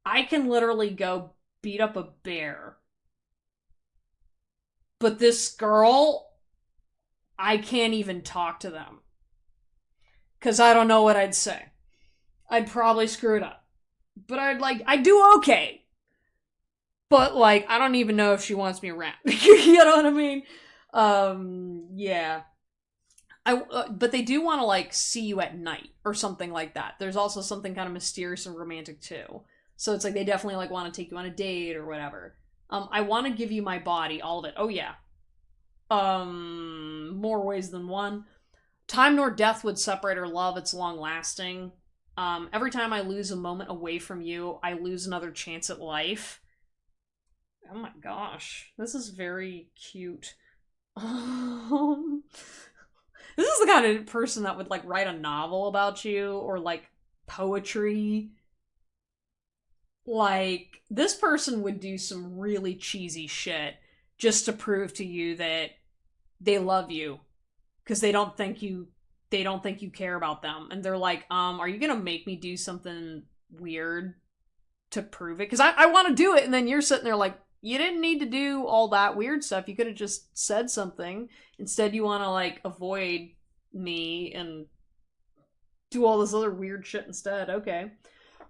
I can literally go beat up a bear, But this girl, I can't even talk to them. Because I don't know what I'd say. I'd probably screw it up. But I'd do okay. But, like, I don't even know if she wants me around. You know what I mean? Yeah. But they do want to, like, see you at night or something like that. There's also something kind of mysterious and romantic, too. So it's like they definitely, like, want to take you on a date or whatever. I want to give you my body, all of it. Oh, yeah. More ways than one. Time nor death would separate our love. It's long lasting. Every time I lose a moment away from you, I lose another chance at life. Oh my gosh. This is very cute. This is the kind of person that would, like, write a novel about you, or, like, poetry. Like, this person would do some really cheesy shit just to prove to you that they love you. Because they don't think you care about them. And they're like, are you gonna make me do something weird to prove it? Because I want to do it, and then you're sitting there like, you didn't need to do all that weird stuff. You could have just said something. Instead, you want to, like, avoid me and do all this other weird shit instead. Okay.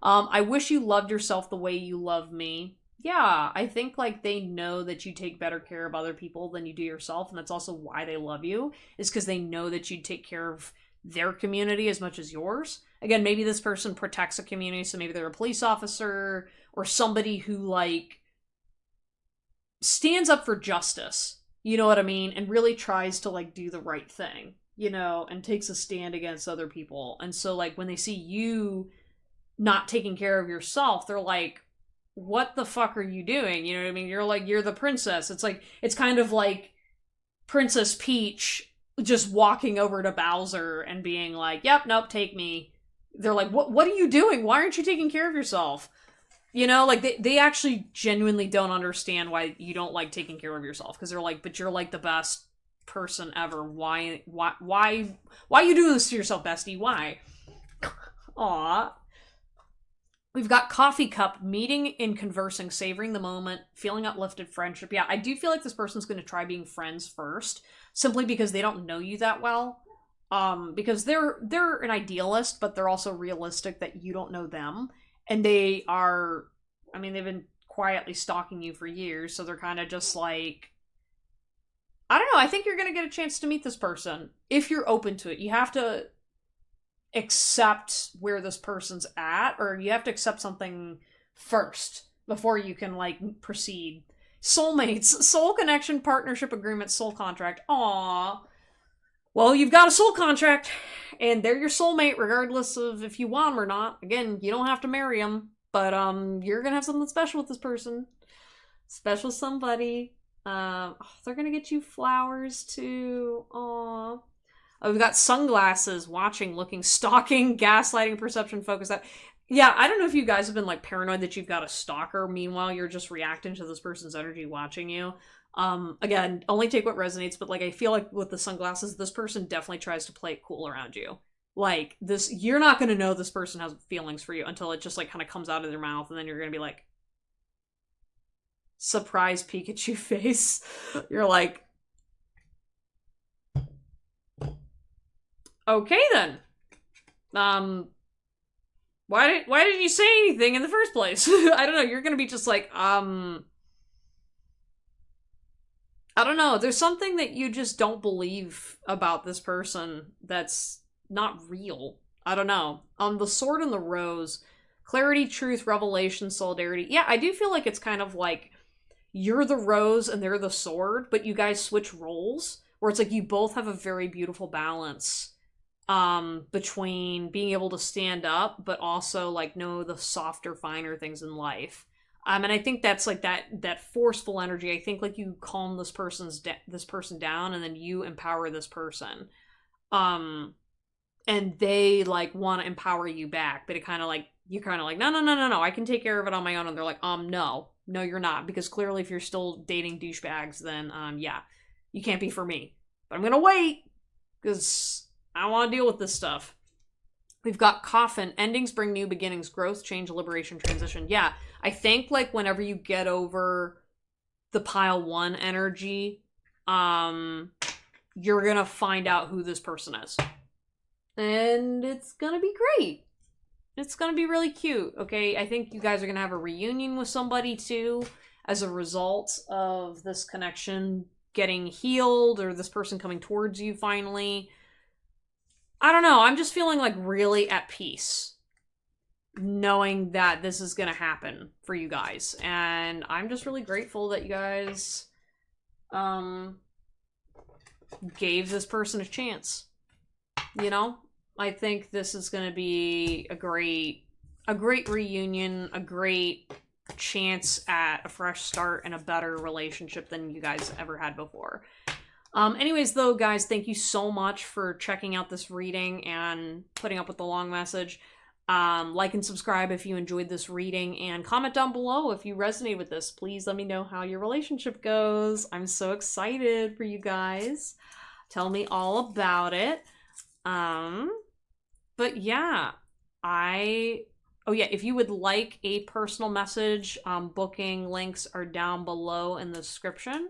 I wish you loved yourself the way you love me. Yeah, I think, like, they know that you take better care of other people than you do yourself, and that's also why they love you, is because they know that you take care of their community as much as yours. Again, maybe this person protects a community, so maybe they're a police officer or somebody who, like, stands up for justice, you know what I mean, and really tries to, like, do the right thing, you know, and takes a stand against other people. And so, like, when they see you not taking care of yourself, they're like, what the fuck are you doing? You know what I mean? You're like, you're the princess. It's like, it's kind of like Princess Peach just walking over to Bowser and being like, yep, nope, take me. They're like, what are you doing? Why aren't you taking care of yourself? You know, like, they actually genuinely don't understand why you don't like taking care of yourself. Because they're like, but you're, like, the best person ever. Why you doing this to yourself, bestie? Why? Aw. We've got coffee cup, meeting and conversing, savoring the moment, feeling uplifted, friendship. Yeah, I do feel like this person's going to try being friends first, simply because they don't know you that well. Because they're an idealist, but they're also realistic that you don't know them. And they are, I mean, they've been quietly stalking you for years, so they're kind of just like, I don't know, I think you're going to get a chance to meet this person, if you're open to it. You have to accept where this person's at, or you have to accept something first before you can, like, proceed. Soulmates, soul connection, partnership agreement, soul contract. Aww. Well, you've got a soul contract, and they're your soulmate regardless of if you want them or not. Again, you don't have to marry them, but you're gonna have something special with this person. Special somebody. They're gonna get you flowers too. Aww. We've got sunglasses, watching, looking, stalking, gaslighting, perception, focus. Yeah, I don't know if you guys have been, like, paranoid that you've got a stalker. Meanwhile, you're just reacting to this person's energy watching you. Again, only take what resonates, but, like, I feel like with the sunglasses, this person definitely tries to play it cool around you. Like, this, you're not going to know this person has feelings for you until it just, like, kind of comes out of their mouth, and then you're going to be like, surprise Pikachu face. You're like, okay then. Why did you say anything in the first place? I don't know, you're gonna be just like, I don't know, there's something that you just don't believe about this person that's not real. I don't know. The Sword and the Rose, clarity, truth, revelation, solidarity. Yeah, I do feel like it's kind of like you're the rose and they're the sword, but you guys switch roles, where it's like you both have a very beautiful balance between being able to stand up, but also, like, know the softer, finer things in life. And I think that's, like, that forceful energy. I think, like, you calm this person down, and then you empower this person. And they, like, want to empower you back, but it kind of, like, you're kind of like, no, I can take care of it on my own. And they're like, no, you're not, because clearly if you're still dating douchebags, then, yeah, you can't be for me. But I'm gonna wait, because I don't want to deal with this stuff. We've got coffin, endings bring new beginnings, growth, change, liberation, transition. Yeah, I think, like, whenever you get over the pile one energy, you're gonna find out who this person is. And it's gonna be great. It's gonna be really cute, okay? I think you guys are gonna have a reunion with somebody too as a result of this connection getting healed or this person coming towards you finally. I don't know. I'm just feeling like really at peace knowing that this is gonna happen for you guys. And I'm just really grateful that you guys gave this person a chance. You know? I think this is going to be a great reunion, a great chance at a fresh start and a better relationship than you guys ever had before. Anyways, though, guys, thank you so much for checking out this reading and putting up with the long message. Like and subscribe if you enjoyed this reading, and comment down below if you resonate with this. Please let me know how your relationship goes. I'm so excited for you guys. Tell me all about it. But yeah, if you would like a personal message, booking links are down below in the description.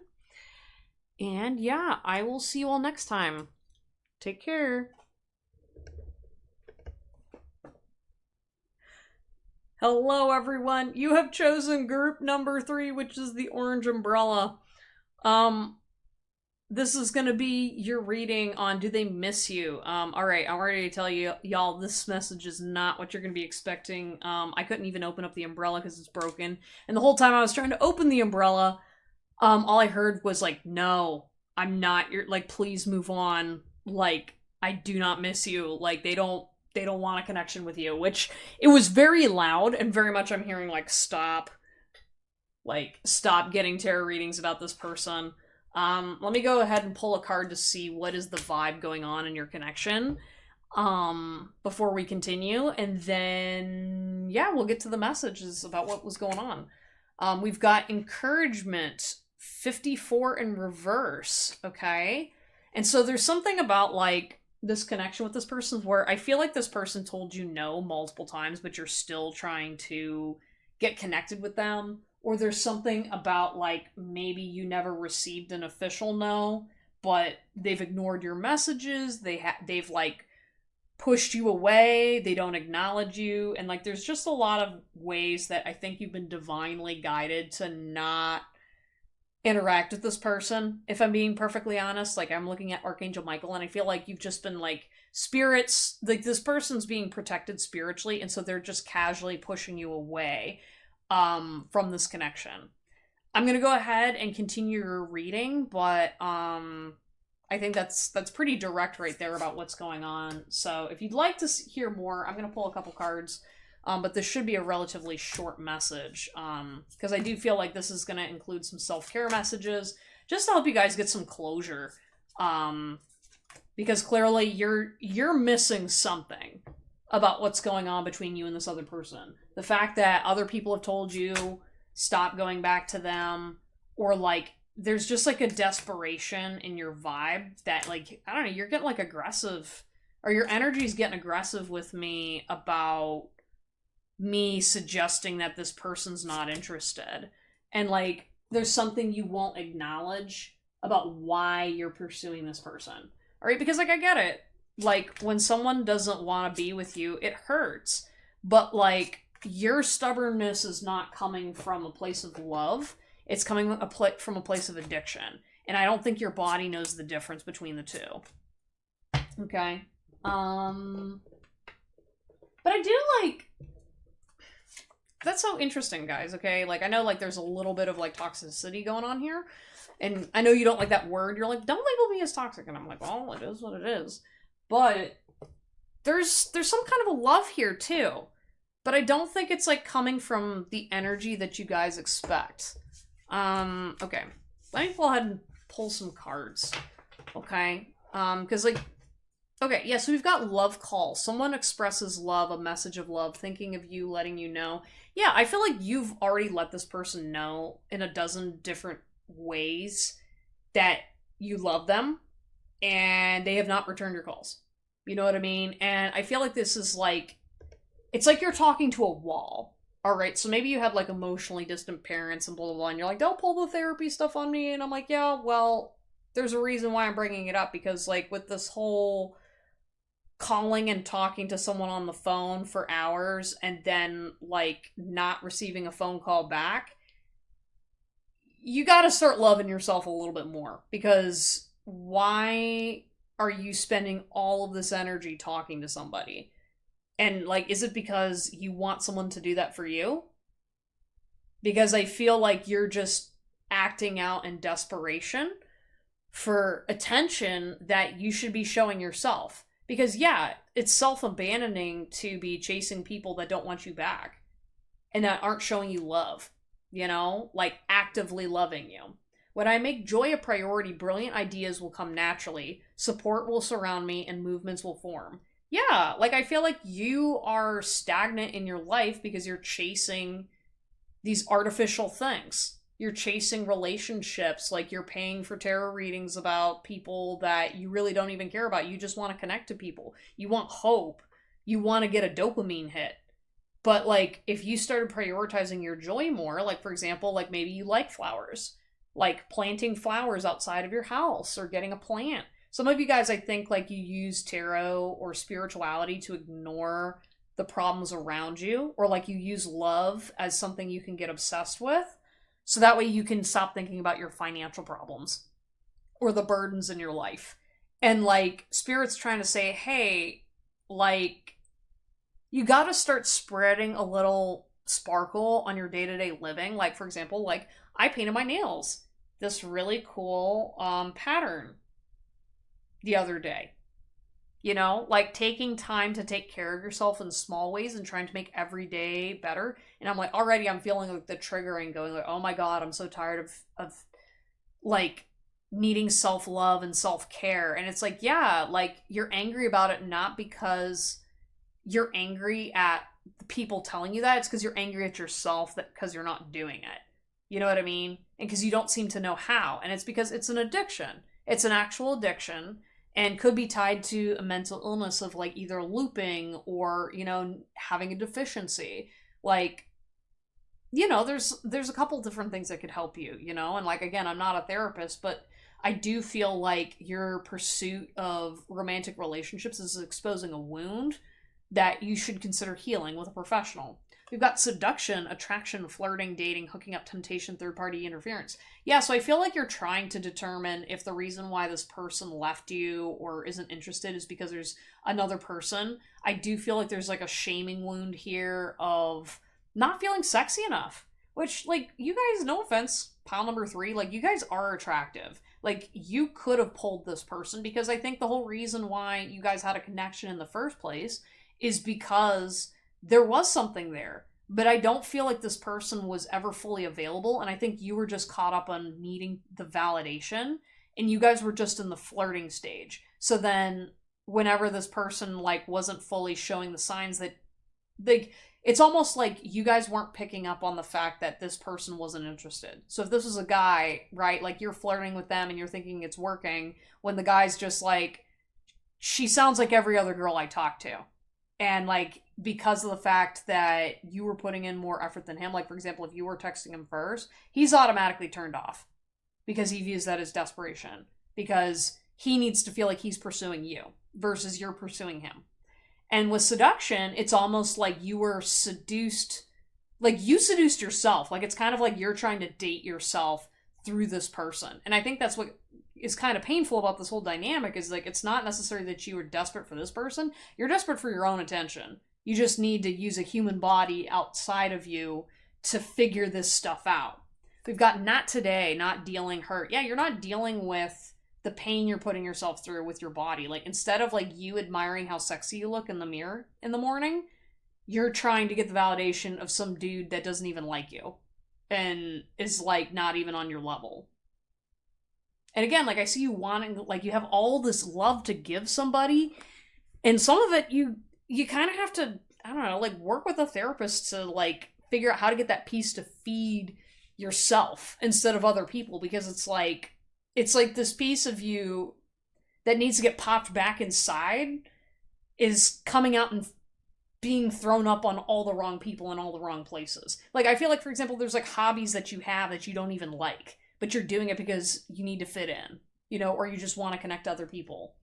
And yeah, I will see you all next time. Take care. Hello, everyone. You have chosen group number 3, which is the orange umbrella. This is gonna be your reading on Do They Miss You? Alright, I'm ready to tell you, y'all, this message is not what you're gonna be expecting. I couldn't even open up the umbrella because it's broken. And the whole time I was trying to open the umbrella, all I heard was like, no, I'm not, please move on. Like, I do not miss you. Like, they don't want a connection with you, which it was very loud and very much I'm hearing like, stop getting tarot readings about this person. Let me go ahead and pull a card to see what is the vibe going on in your connection, before we continue, and then, yeah, we'll get to the messages about what was going on. We've got encouragement, 54 in reverse, okay? And so there's something about, like, this connection with this person where I feel like this person told you no multiple times, but you're still trying to get connected with them. Or there's something about, like, maybe you never received an official no, but they've ignored your messages, they've, like, pushed you away, they don't acknowledge you, and, like, there's just a lot of ways that I think you've been divinely guided to not interact with this person, if I'm being perfectly honest. Like, I'm looking at Archangel Michael, and I feel like you've just been, like, spirits, like, this person's being protected spiritually, and so they're just casually pushing you away from this connection. I'm gonna go ahead and continue your reading, but I think that's pretty direct right there about what's going on. So if you'd like to hear more, I'm gonna pull a couple cards, but this should be a relatively short message, because I do feel like this is gonna include some self-care messages just to help you guys get some closure, because clearly you're missing something about what's going on between you and this other person. The fact that other people have told you stop going back to them, or like there's just like a desperation in your vibe that, like, I don't know, you're getting like aggressive, or your energy's getting aggressive with me about me suggesting that this person's not interested. And like there's something you won't acknowledge about why you're pursuing this person. All right, because like I get it. Like, when someone doesn't want to be with you, it hurts. But, like, your stubbornness is not coming from a place of love. It's coming from a place of addiction. And I don't think your body knows the difference between the two. Okay? But I do, like... That's so interesting, guys, okay? Like, I know, like, there's a little bit of, like, toxicity going on here. And I know you don't like that word. You're like, don't label me as toxic. And I'm like, well, it is what it is. But there's some kind of a love here too. But I don't think it's like coming from the energy that you guys expect. Okay. Let me go ahead and pull some cards. Okay? Because like, okay, yeah, so we've got love call. Someone expresses love, a message of love, thinking of you, letting you know. Yeah, I feel like you've already let this person know in a dozen different ways that you love them, and they have not returned your calls. You know what I mean? And I feel like this is like, it's like you're talking to a wall. All right, so maybe you have like emotionally distant parents and blah, blah, blah, and you're like, don't pull the therapy stuff on me. And I'm like, yeah, well, there's a reason why I'm bringing it up, because like with this whole calling and talking to someone on the phone for hours and then like not receiving a phone call back, you got to start loving yourself a little bit more, because why are you spending all of this energy talking to somebody? And like, is it because you want someone to do that for you? Because I feel like you're just acting out in desperation for attention that you should be showing yourself. Because, yeah, it's self abandoning to be chasing people that don't want you back and that aren't showing you love, you know, like actively loving you. When I make joy a priority, brilliant ideas will come naturally, support will surround me, and movements will form. Yeah, like I feel like you are stagnant in your life because you're chasing these artificial things. You're chasing relationships, like you're paying for tarot readings about people that you really don't even care about. You just want to connect to people. You want hope. You want to get a dopamine hit. But like if you started prioritizing your joy more, like for example, like maybe you like flowers, like planting flowers outside of your house or getting a plant. Some of you guys, I think, like you use tarot or spirituality to ignore the problems around you, or like you use love as something you can get obsessed with, so that way you can stop thinking about your financial problems or the burdens in your life. And like spirit's trying to say, hey, like you got to start spreading a little sparkle on your day-to-day living. Like for example, like I painted my nails this really cool pattern the other day. You know, like taking time to take care of yourself in small ways and trying to make every day better. And I'm like, already I'm feeling like the triggering going like, oh my God, I'm so tired of like needing self-love and self-care. And it's like, yeah, like you're angry about it, not because you're angry at the people telling you that. It's because you're angry at yourself that because you're not doing it. You know what I mean? And because you don't seem to know how. And it's because it's an addiction. It's an actual addiction. And could be tied to a mental illness of like either looping or, you know, having a deficiency. Like, you know, there's a couple different things that could help you, you know. And like again, I'm not a therapist, but I do feel like your pursuit of romantic relationships is exposing a wound that you should consider healing with a professional. We've got seduction, attraction, flirting, dating, hooking up, temptation, third-party interference. Yeah, so I feel like you're trying to determine if the reason why this person left you or isn't interested is because there's another person. I do feel like there's like a shaming wound here of not feeling sexy enough. Which, like, you guys, no offense, pile number 3, like, you guys are attractive. Like, you could have pulled this person, because I think the whole reason why you guys had a connection in the first place is because there was something there, but I don't feel like this person was ever fully available, and I think you were just caught up on needing the validation, and you guys were just in the flirting stage. So then, whenever this person, like, wasn't fully showing the signs that, like, it's almost like you guys weren't picking up on the fact that this person wasn't interested. So if this was a guy, right, like, you're flirting with them and you're thinking it's working, when the guy's just like, she sounds like every other girl I talk to. And, like, because of the fact that you were putting in more effort than him, like, for example, if you were texting him first, he's automatically turned off because he views that as desperation, because he needs to feel like he's pursuing you versus you're pursuing him. And with seduction, it's almost like you were seduced, like, you seduced yourself. Like, it's kind of like you're trying to date yourself through this person. And I think that's what is kind of painful about this whole dynamic, is like, it's not necessarily that you were desperate for this person. You're desperate for your own attention. You just need to use a human body outside of you to figure this stuff out. We've got not today, not dealing hurt. Yeah, you're not dealing with the pain you're putting yourself through with your body. Like, instead of like you admiring how sexy you look in the mirror in the morning, you're trying to get the validation of some dude that doesn't even like you and is like not even on your level. And again, like, I see you wanting, like, you have all this love to give somebody, and some of it you kind of have to, I don't know, like, work with a therapist to, like, figure out how to get that piece to feed yourself instead of other people, because it's like this piece of you that needs to get popped back inside is coming out and being thrown up on all the wrong people in all the wrong places. Like, I feel like, for example, there's like hobbies that you have that you don't even like, but you're doing it because you need to fit in. or you just want to connect to other people.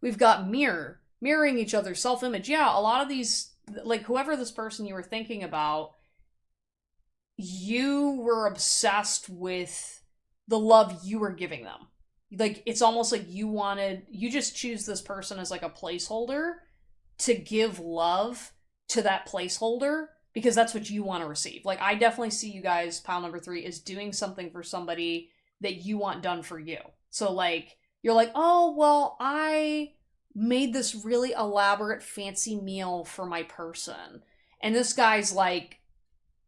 We've got mirroring each other's self-image. Yeah, a lot of these, like whoever this person you were thinking about, you were obsessed with the love you were giving them. Like, it's almost like you just choose this person as like a placeholder to give love to that placeholder because that's what you want to receive. Like, I definitely see you guys, pile number 3, is doing something for somebody that you want done for you. So, like, you're like, oh, well, I made this really elaborate fancy meal for my person. And this guy's like,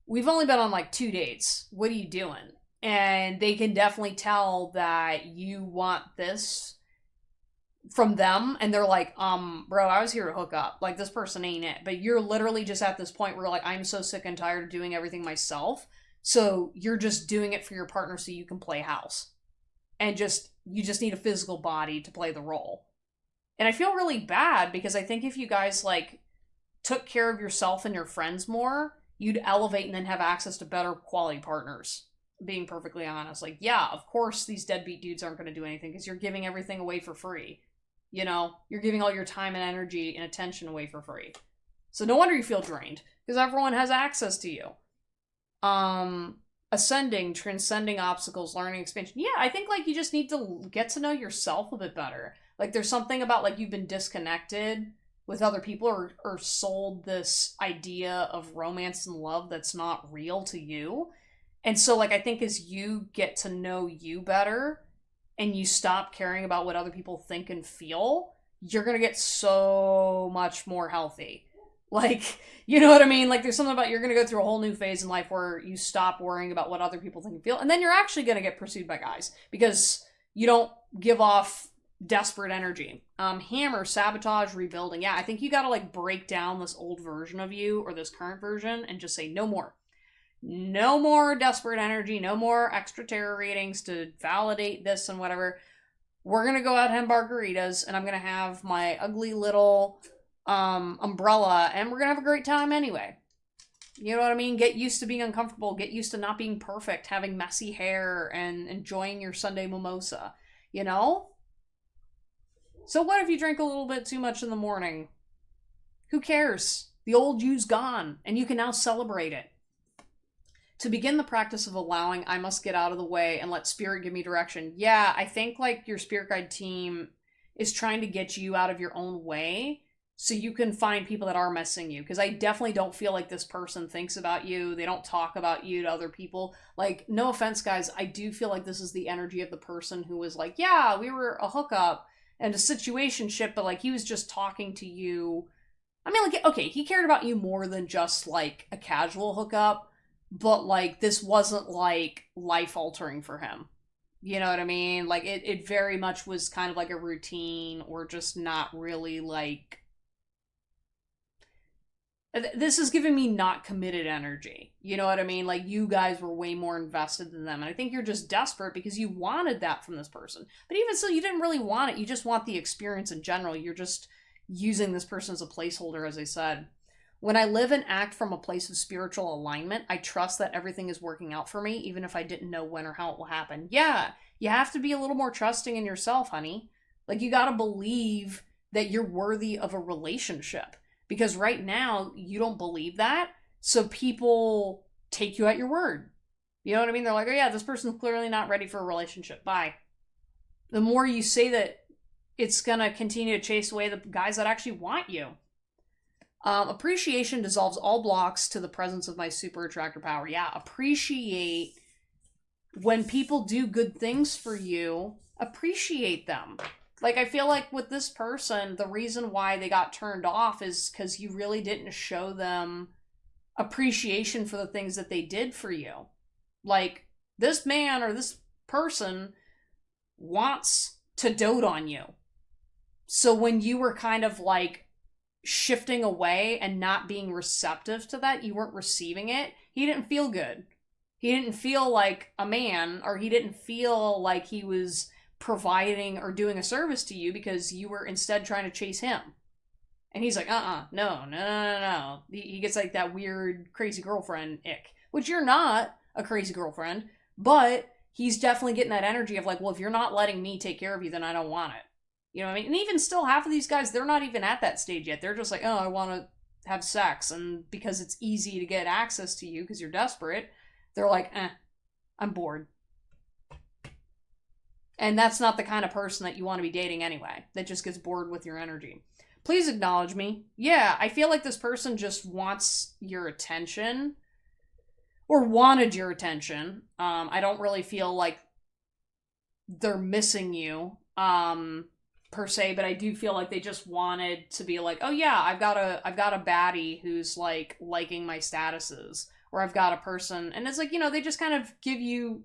we've only been on like 2 dates. What are you doing? And they can definitely tell that you want this from them, and they're like, bro, I was here to hook up. Like, this person ain't it. But you're literally just at this point where, like, I'm so sick and tired of doing everything myself. So you're just doing it for your partner so you can play house. And you just need a physical body to play the role. And I feel really bad because I think if you guys, like, took care of yourself and your friends more, you'd elevate and then have access to better quality partners. Being perfectly honest. Like, yeah, of course these deadbeat dudes aren't going to do anything because you're giving everything away for free. You're giving all your time and energy and attention away for free. So no wonder you feel drained, because everyone has access to you. Ascending, transcending obstacles, learning, expansion. Yeah, I think, like, you just need to get to know yourself a bit better. Like, there's something about, like, you've been disconnected with other people or sold this idea of romance and love that's not real to you. And so, like, I think as you get to know you better, and you stop caring about what other people think and feel, you're gonna get so much more healthy. Like, you know what I mean? Like, there's something about, you're gonna go through a whole new phase in life where you stop worrying about what other people think and feel, and then you're actually gonna get pursued by guys, because you don't give off desperate energy. Hammer, sabotage, rebuilding. Yeah, I think you gotta, like, break down this old version of you, or this current version, and just say, no more. No more desperate energy, no more extra tarot readings to validate this and whatever. We're gonna go out and have margaritas, and I'm gonna have my ugly little umbrella, and we're gonna have a great time anyway. You know what I mean? Get used to being uncomfortable, get used to not being perfect, having messy hair, and enjoying your Sunday mimosa, So what if you drink a little bit too much in the morning? Who cares? The old you's gone, and you can now celebrate it. To begin the practice of allowing, I must get out of the way and let spirit give me direction. Yeah, I think, like, your spirit guide team is trying to get you out of your own way so you can find people that are messing you. Because I definitely don't feel like this person thinks about you. They don't talk about you to other people. Like, no offense, guys, I do feel like this is the energy of the person who was like, yeah, we were a hookup and a situationship, but, like, he was just talking to you. I mean, like, okay, he cared about you more than just, like, a casual hookup. But, like, this wasn't, like, life-altering for him. You know what I mean? Like, it very much was kind of like a routine, or just not really, like... This is giving me not committed energy. You know what I mean? Like, you guys were way more invested than them. And I think you're just desperate because you wanted that from this person. But even so, you didn't really want it. You just want the experience in general. You're just using this person as a placeholder, as I said. When I live and act from a place of spiritual alignment, I trust that everything is working out for me, even if I didn't know when or how it will happen. Yeah, you have to be a little more trusting in yourself, honey. Like, you gotta believe that you're worthy of a relationship. Because right now, you don't believe that, so people take you at your word. You know what I mean? They're like, oh yeah, this person's clearly not ready for a relationship. Bye. The more you say that, it's gonna continue to chase away the guys that actually want you. Appreciation dissolves all blocks to the presence of my super attractor power. Yeah, appreciate when people do good things for you. Appreciate them. Like, I feel like with this person, the reason why they got turned off is because you really didn't show them appreciation for the things that they did for you. Like, this man or this person wants to dote on you. So when you were kind of, like, shifting away and not being receptive to that, you weren't receiving it, he didn't feel good. He didn't feel like a man, or he didn't feel like he was providing or doing a service to you, because you were instead trying to chase him. And he's like, no. He gets, like, that weird crazy girlfriend ick, which you're not a crazy girlfriend, but he's definitely getting that energy of like, well, if you're not letting me take care of you, then I don't want it. You know what I mean? And even still, half of these guys, they're not even at that stage yet. They're just like, oh, I want to have sex. And because it's easy to get access to you because you're desperate, they're like, I'm bored. And that's not the kind of person that you want to be dating anyway, that just gets bored with your energy. Please acknowledge me. Yeah, I feel like this person just wants your attention or wanted your attention. I don't really feel like they're missing you per se, but I do feel like they just wanted to be like, oh yeah, I've got a baddie who's like liking my statuses, or I've got a person, and it's like, you know, they just kind of give you,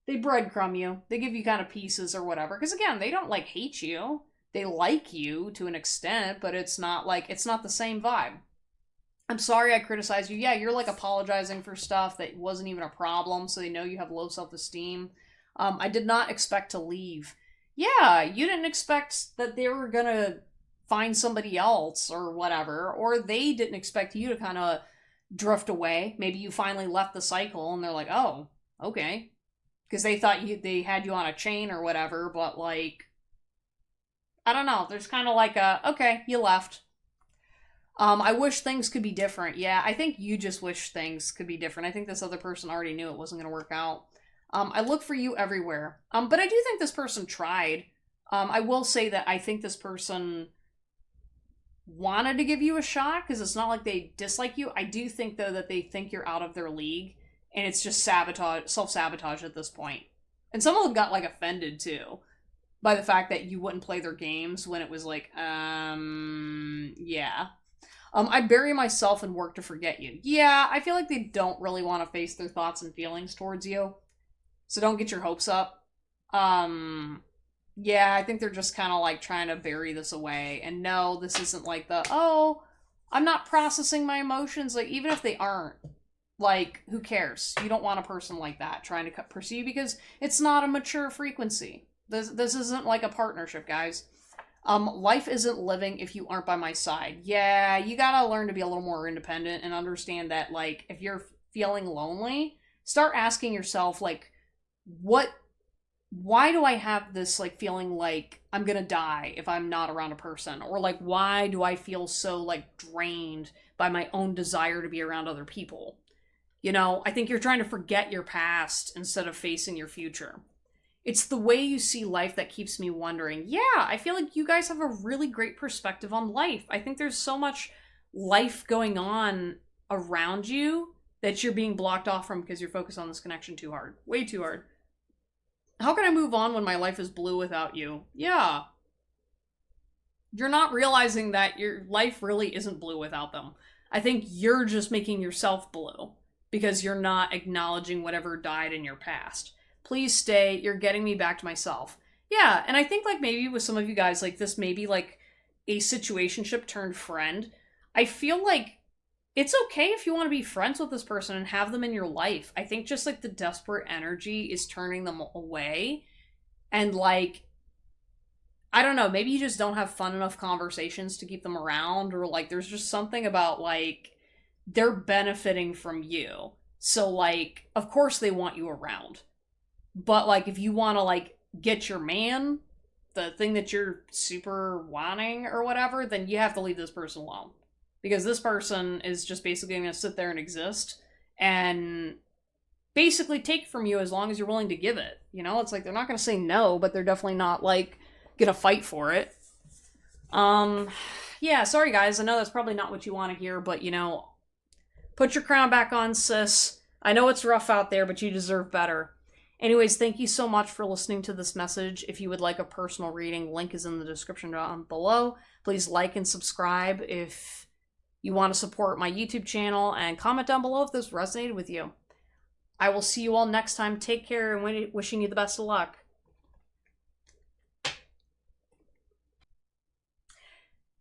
they breadcrumb you, they give you kind of pieces or whatever, because again, they don't like hate you, they like you to an extent, but it's not like, it's not the same vibe. I'm sorry I criticized you. Yeah, you're like apologizing for stuff that wasn't even a problem, so they know you have low self-esteem. I did not expect to leave. Yeah, you didn't expect that they were gonna find somebody else or whatever, or they didn't expect you to kind of drift away. Maybe you finally left the cycle and they're like, oh, okay. Because they thought they had you on a chain or whatever, but like, I don't know. There's kind of like a, okay, you left. I wish things could be different. Yeah, I think you just wish things could be different. I think this other person already knew it wasn't going to work out. I look for you everywhere. But I do think this person tried. I will say that I think this person wanted to give you a shot because it's not like they dislike you. I do think, though, that they think you're out of their league, and it's just self-sabotage at this point. And some of them got, like, offended, too, by the fact that you wouldn't play their games when it was like, yeah. I bury myself and work to forget you. Yeah, I feel like they don't really want to face their thoughts and feelings towards you. So don't get your hopes up. Yeah, I think they're just kind of like trying to bury this away. And no, this isn't like the, oh, I'm not processing my emotions. Like, even if they aren't, like, who cares? You don't want a person like that trying to pursue you because it's not a mature frequency. This isn't like a partnership, guys. Life isn't living if you aren't by my side. Yeah, you gotta learn to be a little more independent and understand that, like, if you're feeling lonely, start asking yourself, like, why do I have this, like, feeling like I'm gonna die if I'm not around a person? Or, like, why do I feel so, like, drained by my own desire to be around other people? You know, I think you're trying to forget your past instead of facing your future. It's the way you see life that keeps me wondering. Yeah, I feel like you guys have a really great perspective on life. I think there's so much life going on around you that you're being blocked off from because you're focused on this connection too hard. Way too hard. How can I move on when my life is blue without you? Yeah. You're not realizing that your life really isn't blue without them. I think you're just making yourself blue because you're not acknowledging whatever died in your past. Please stay. You're getting me back to myself. Yeah, and I think, like, maybe with some of you guys, like, this may be, like, a situationship turned friend. I feel like it's okay if you want to be friends with this person and have them in your life. I think just, like, the desperate energy is turning them away. And, like, I don't know, maybe you just don't have fun enough conversations to keep them around. Or, like, there's just something about, like, they're benefiting from you. So, like, of course they want you around. But, like, if you want to, like, get your man, the thing that you're super wanting or whatever, then you have to leave this person alone. Because this person is just basically going to sit there and exist and basically take from you as long as you're willing to give it. You know, it's like they're not going to say no, but they're definitely not, like, going to fight for it. Yeah, sorry guys, I know that's probably not what you want to hear, but, you know, put your crown back on, sis. I know it's rough out there, but you deserve better. Anyways, thank you so much for listening to this message. If you would like a personal reading, link is in the description down below. Please like and subscribe if you want to support my YouTube channel, and comment down below if this resonated with you. I will see you all next time. Take care, and wishing you the best of luck.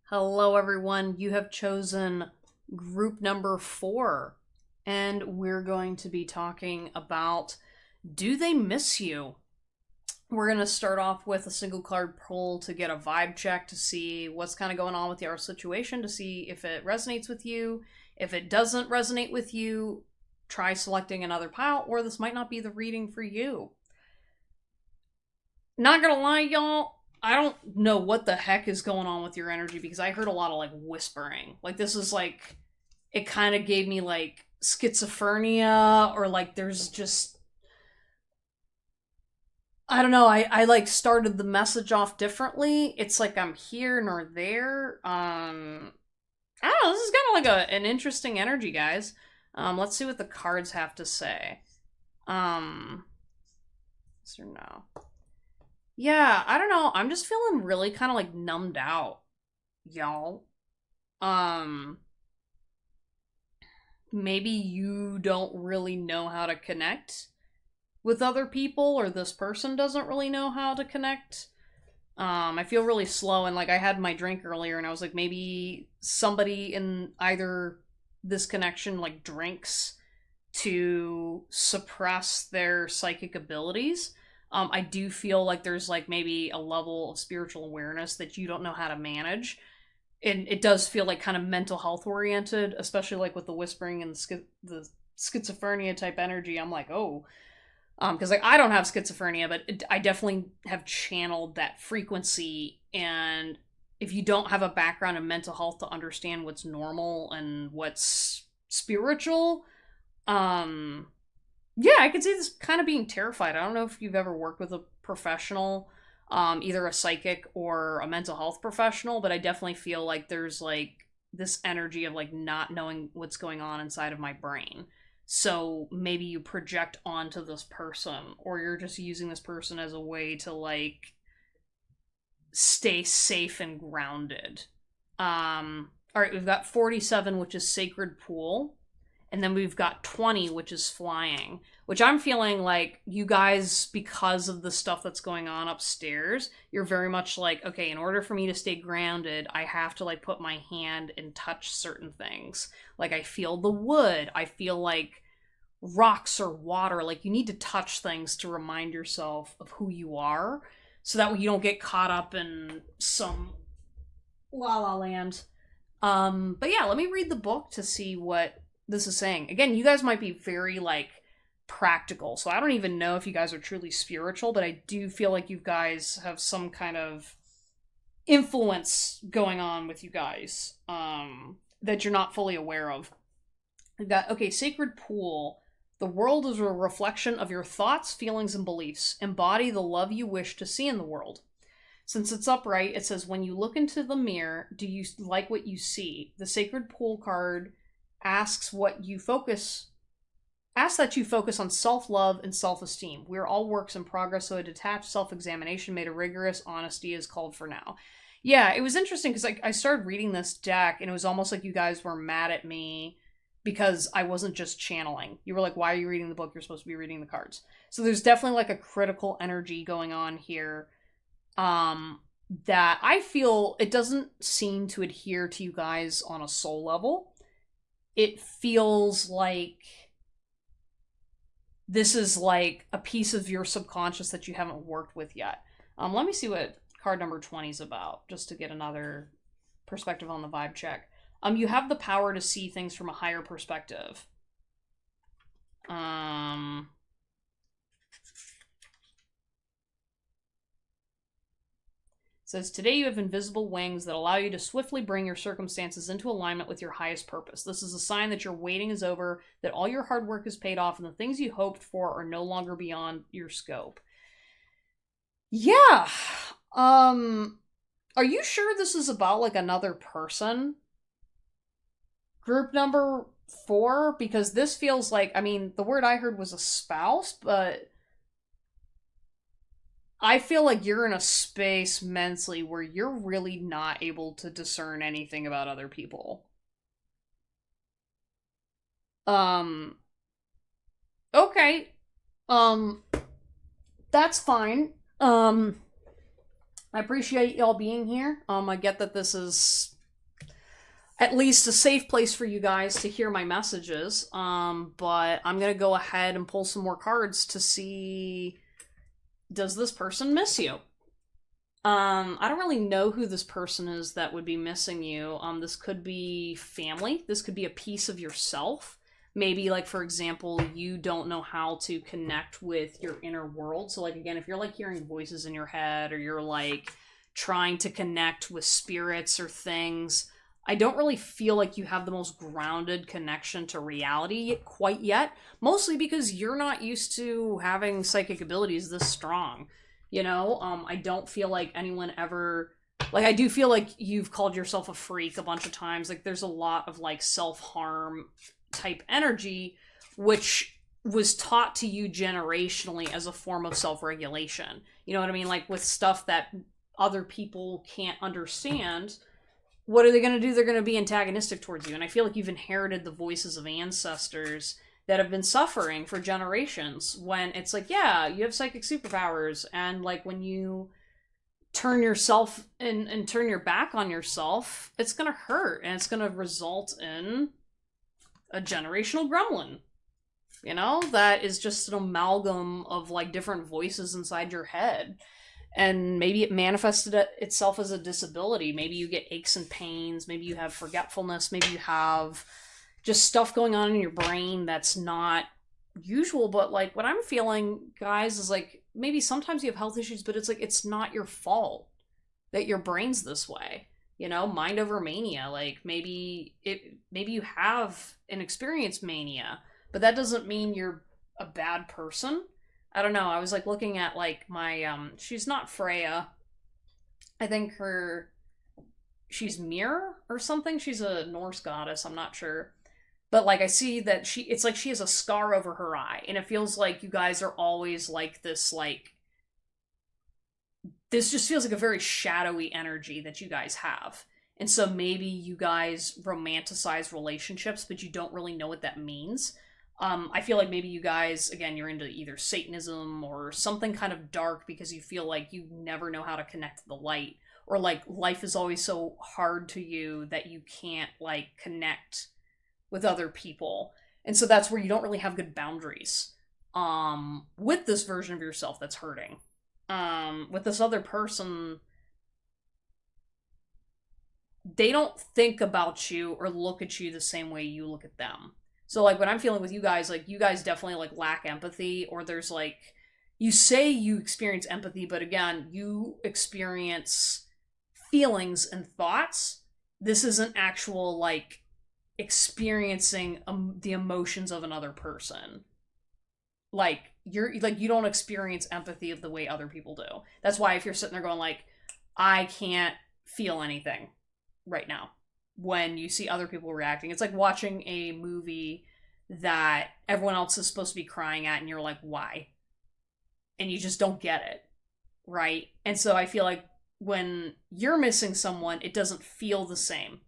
Hello, everyone. You have chosen group number 4, and we're going to be talking about, do they miss you? We're going to start off with a single card pull to get a vibe check to see what's kind of going on with your situation, to see if it resonates with you. If it doesn't resonate with you, try selecting another pile, or this might not be the reading for you. Not gonna lie, y'all, I don't know what the heck is going on with your energy, because I heard a lot of like whispering. Like, this is like, it kind of gave me like schizophrenia, or like there's just, I don't know, I like started the message off differently. It's like I'm here nor there. I don't know, this is kind of like an interesting energy, guys. Let's see what the cards have to say. Yes or no? Yeah, I don't know. I'm just feeling really kind of like numbed out, y'all. Um, Maybe you don't really know how to connect with other people, or this person doesn't really know how to connect. I feel really slow, and like I had my drink earlier, and I was like, maybe somebody in either this connection like drinks to suppress their psychic abilities. I do feel like there's like maybe a level of spiritual awareness that you don't know how to manage. And it does feel like kind of mental health oriented, especially like with the whispering and the schizophrenia type energy. I'm like, oh, because like I don't have schizophrenia, but I definitely have channeled that frequency. And if you don't have a background in mental health to understand what's normal and what's spiritual, um, yeah, I could see this kind of being terrified. I don't know if you've ever worked with a professional, either a psychic or a mental health professional, but I definitely feel like there's like this energy of like not knowing what's going on inside of my brain. So maybe you project onto this person, or you're just using this person as a way to like stay safe and grounded. All right, we've got 47, which is Sacred Pool. And then we've got 20, which is Flying, which I'm feeling like you guys, because of the stuff that's going on upstairs, you're very much like, okay, in order for me to stay grounded, I have to like put my hand and touch certain things. Like I feel the wood, I feel like rocks or water. Like you need to touch things to remind yourself of who you are, so that way you don't get caught up in some la la land. But yeah, let me read the book to see what this is saying. Again, you guys might be very like practical, so I don't even know if you guys are truly spiritual, but I do feel like you guys have some kind of influence going on with you guys, that you're not fully aware of. We've got, okay, Sacred Pool. The world is a reflection of your thoughts, feelings, and beliefs. Embody the love you wish to see in the world. Since it's upright, it says, when you look into the mirror, do you like what you see? The Sacred Pool card asks that you focus on self-love and self-esteem. We're all works in progress, so a detached self-examination made a rigorous honesty is called for now. Yeah, it was interesting because I started reading this deck, and it was almost like you guys were mad at me because I wasn't just channeling. You were like, why are you reading the book? You're supposed to be reading the cards. So there's definitely like a critical energy going on here, that I feel it doesn't seem to adhere to you guys on a soul level. It feels like this is like a piece of your subconscious that you haven't worked with yet. Let me see what card number 20 is about, just to get another perspective on the vibe check. You have the power to see things from a higher perspective. It says, today you have invisible wings that allow you to swiftly bring your circumstances into alignment with your highest purpose. This is a sign that your waiting is over, that all your hard work is paid off, and the things you hoped for are no longer beyond your scope. Yeah. Are you sure this is about like another person? Group number 4? Because this feels like, I mean, the word I heard was a spouse, but I feel like you're in a space mentally where you're really not able to discern anything about other people. Okay. Um, that's fine. I appreciate y'all being here. I get that this is at least a safe place for you guys to hear my messages. But I'm gonna go ahead and pull some more cards to see, does this person miss you? I don't really know who this person is that would be missing you. This could be family. This could be a piece of yourself maybe like, for example, you don't know how to connect with your inner world. So like, again, if you're like hearing voices in your head, or you're like trying to connect with spirits or things, I don't really feel like you have the most grounded connection to reality quite yet, mostly because you're not used to having psychic abilities this strong. I don't feel like anyone ever, like, I do feel like you've called yourself a freak a bunch of times. Like, there's a lot of like self-harm type energy, which was taught to you generationally as a form of self-regulation. You know what I mean? Like, with stuff that other people can't understand, what are they going to do? They're going to be antagonistic towards you. And I feel like you've inherited the voices of ancestors that have been suffering for generations, when it's like, yeah, you have psychic superpowers, and like when you turn yourself and turn your back on yourself, it's going to hurt, and it's going to result in a generational gremlin, that is just an amalgam of like different voices inside your head. And maybe it manifested itself as a disability. Maybe you get aches and pains. Maybe you have forgetfulness. Maybe you have just stuff going on in your brain that's not usual. But like, what I'm feeling, guys, is like, maybe sometimes you have health issues, but it's like, it's not your fault that your brain's this way. Mind over mania. Like, maybe you have an experience mania, but that doesn't mean you're a bad person. I don't know. I was like looking at like my she's not Freya. I think she's Mir or something. She's a Norse goddess, I'm not sure. But like, I see that it's like she has a scar over her eye, and it feels like you guys are always like this, like, this just feels like a very shadowy energy that you guys have. And so maybe you guys romanticize relationships, but you don't really know what that means. I feel like maybe you guys, again, you're into either Satanism or something kind of dark, because you feel like you never know how to connect to the light, or like life is always so hard to you that you can't like connect with other people. And so that's where you don't really have good boundaries with this version of yourself that's hurting. With this other person, they don't think about you or look at you the same way you look at them. So like, what I'm feeling with you guys, like, you guys definitely like lack empathy, or there's like, you say you experience empathy, but again, you experience feelings and thoughts. This isn't actual like experiencing the emotions of another person. Like, you don't experience empathy of the way other people do. That's why if you're sitting there going like, I can't feel anything right now, when you see other people reacting, it's like watching a movie that everyone else is supposed to be crying at, and you're like, why? And you just don't get it, right? And so I feel like when you're missing someone, it doesn't feel the same.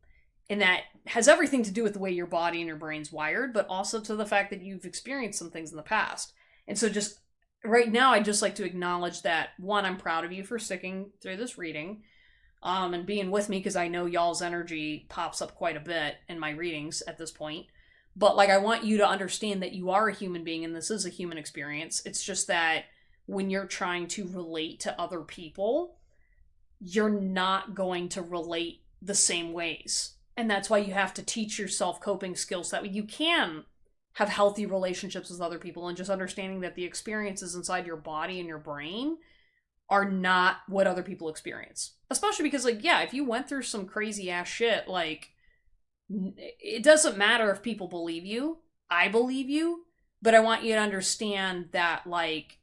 And that has everything to do with the way your body and your brain's wired, but also to the fact that you've experienced some things in the past. And so just right now, I'd just like to acknowledge that, one, I'm proud of you for sticking through this reading, and being with me, because I know y'all's energy pops up quite a bit in my readings at this point. But like, I want you to understand that you are a human being, and this is a human experience. It's just that when you're trying to relate to other people, you're not going to relate the same ways. And that's why you have to teach yourself coping skills, that way you can have healthy relationships with other people, and just understanding that the experiences inside your body and your brain are not what other people experience. Especially because, like, yeah, if you went through some crazy ass shit, like, it doesn't matter if people believe you. I believe you. But I want you to understand that, like,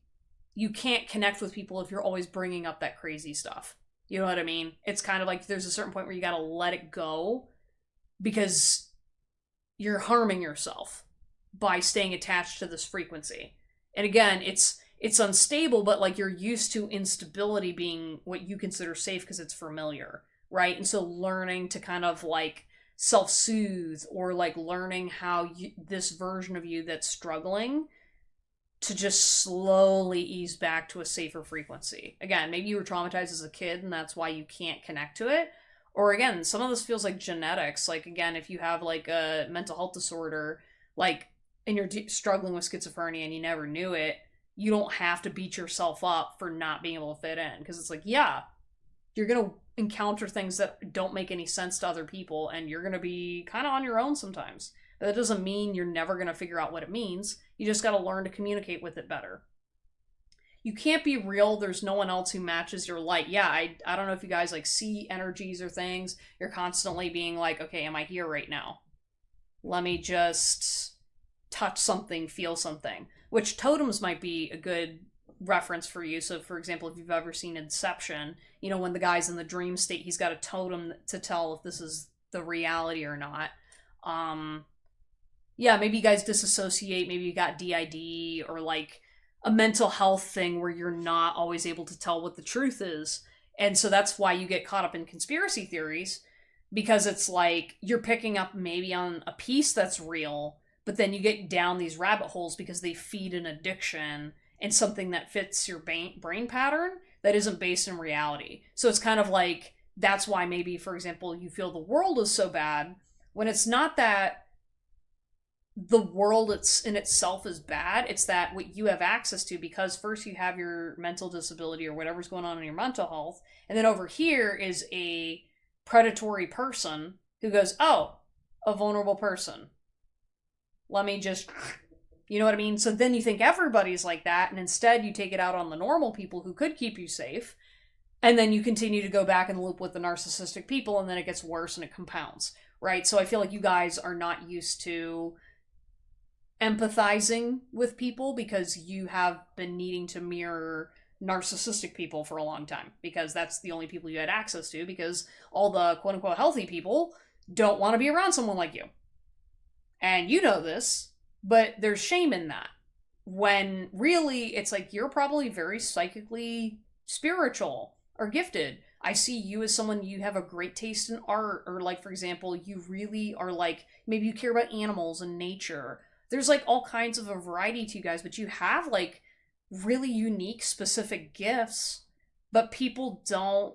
you can't connect with people if you're always bringing up that crazy stuff. You know what I mean? It's kind of like there's a certain point where you gotta let it go, because you're harming yourself by staying attached to this frequency. And again, it's unstable, but like, you're used to instability being what you consider safe because it's familiar, right? And so learning to kind of like self-soothe, or like learning how this version of you that's struggling to just slowly ease back to a safer frequency. Again, maybe you were traumatized as a kid and that's why you can't connect to it. Or again, some of this feels like genetics. Like, again, if you have like a mental health disorder, like, and you're struggling with schizophrenia and you never knew it, you don't have to beat yourself up for not being able to fit in. Because it's like, yeah, you're going to encounter things that don't make any sense to other people, and you're going to be kind of on your own sometimes. But that doesn't mean you're never going to figure out what it means. You just got to learn to communicate with it better. You can't be real. There's no one else who matches your light. Yeah, I don't know if you guys like see energies or things. You're constantly being like, okay, am I here right now? Let me just touch something, feel something. Which totems might be a good reference for you. So, for example, if you've ever seen Inception, you know, when the guy's in the dream state, he's got a totem to tell if this is the reality or not. Um, yeah, maybe you guys disassociate. Maybe you got DID or like a mental health thing where you're not always able to tell what the truth is. And so that's why you get caught up in conspiracy theories, because it's like you're picking up maybe on a piece that's real, but then you get down these rabbit holes because they feed an addiction and something that fits your brain pattern that isn't based in reality. So it's kind of like that's why maybe, for example, you feel the world is so bad when it's not that the world it's in itself is bad. It's that what you have access to, because first you have your mental disability or whatever's going on in your mental health, and then over here is a predatory person who goes, oh, a vulnerable person, let me just, you know what I mean? So then you think everybody's like that, and instead you take it out on the normal people who could keep you safe, and then you continue to go back and loop with the narcissistic people, and then it gets worse and it compounds, right? So I feel like you guys are not used to empathizing with people because you have been needing to mirror narcissistic people for a long time, because that's the only people you had access to, because all the quote unquote healthy people don't want to be around someone like you. And you know this, but there's shame in that. When really it's like you're probably very psychically spiritual or gifted. I see you as someone, you have a great taste in art, or like, for example, you really are like, maybe you care about animals and nature. There's like all kinds of a variety to you guys, but you have like really unique, specific gifts, but people don't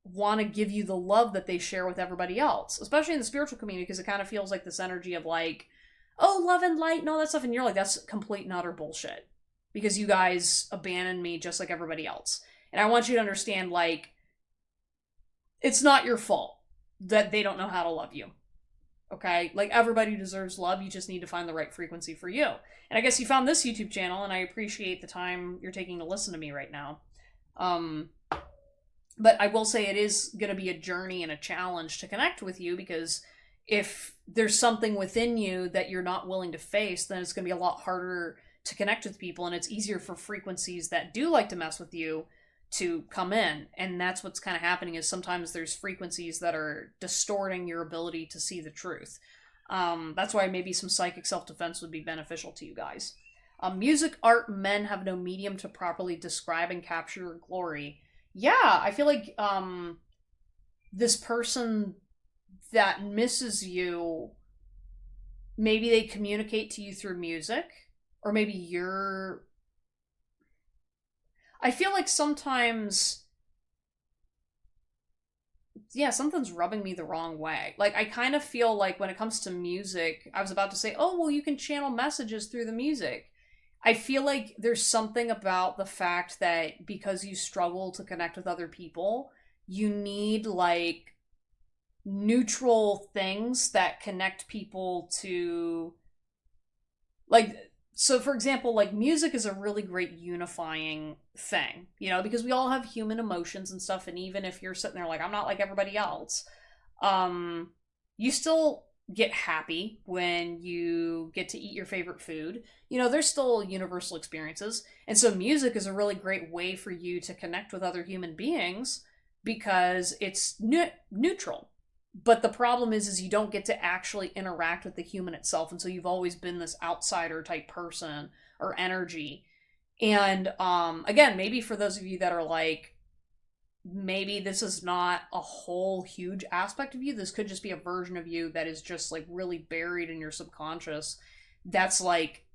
want to give you the love that they share with everybody else, especially in the spiritual community, because it kind of feels like this energy of like, oh, love and light and all that stuff. And you're like, that's complete and utter bullshit, because you guys abandoned me just like everybody else. And I want you to understand, like, it's not your fault that they don't know how to love you. Okay? Like, everybody deserves love. You just need to find the right frequency for you. And I guess you found this YouTube channel, and I appreciate the time you're taking to listen to me right now. But I will say it is going to be a journey and a challenge to connect with you, because if there's something within you that you're not willing to face, then it's going to be a lot harder to connect with people, and it's easier for frequencies that do like to mess with you to come in. And that's what's kind of happening, is sometimes there's frequencies that are distorting your ability to see the truth. That's why maybe some psychic self-defense would be beneficial to you guys. Music, art, men have no medium to properly describe and capture your glory. Yeah, I feel like this person that misses you, maybe they communicate to you through music, or maybe you're... I feel like sometimes, yeah, something's rubbing me the wrong way. Like, I kind of feel like when it comes to music, I was about to say, oh, well, you can channel messages through the music. I feel like there's something about the fact that because you struggle to connect with other people, you need, like, neutral things that connect people to, like, so for example, like, music is a really great unifying thing, you know, because we all have human emotions and stuff, and even if you're sitting there like, I'm not like everybody else, you still get happy when you get to eat your favorite food. You know, there's still universal experiences, and so music is a really great way for you to connect with other human beings, because it's neutral. But the problem is you don't get to actually interact with the human itself, and so you've always been this outsider type person or energy. And again, maybe for those of you that are like, maybe this is not a whole huge aspect of you, this could just be a version of you that is just like really buried in your subconscious, that's like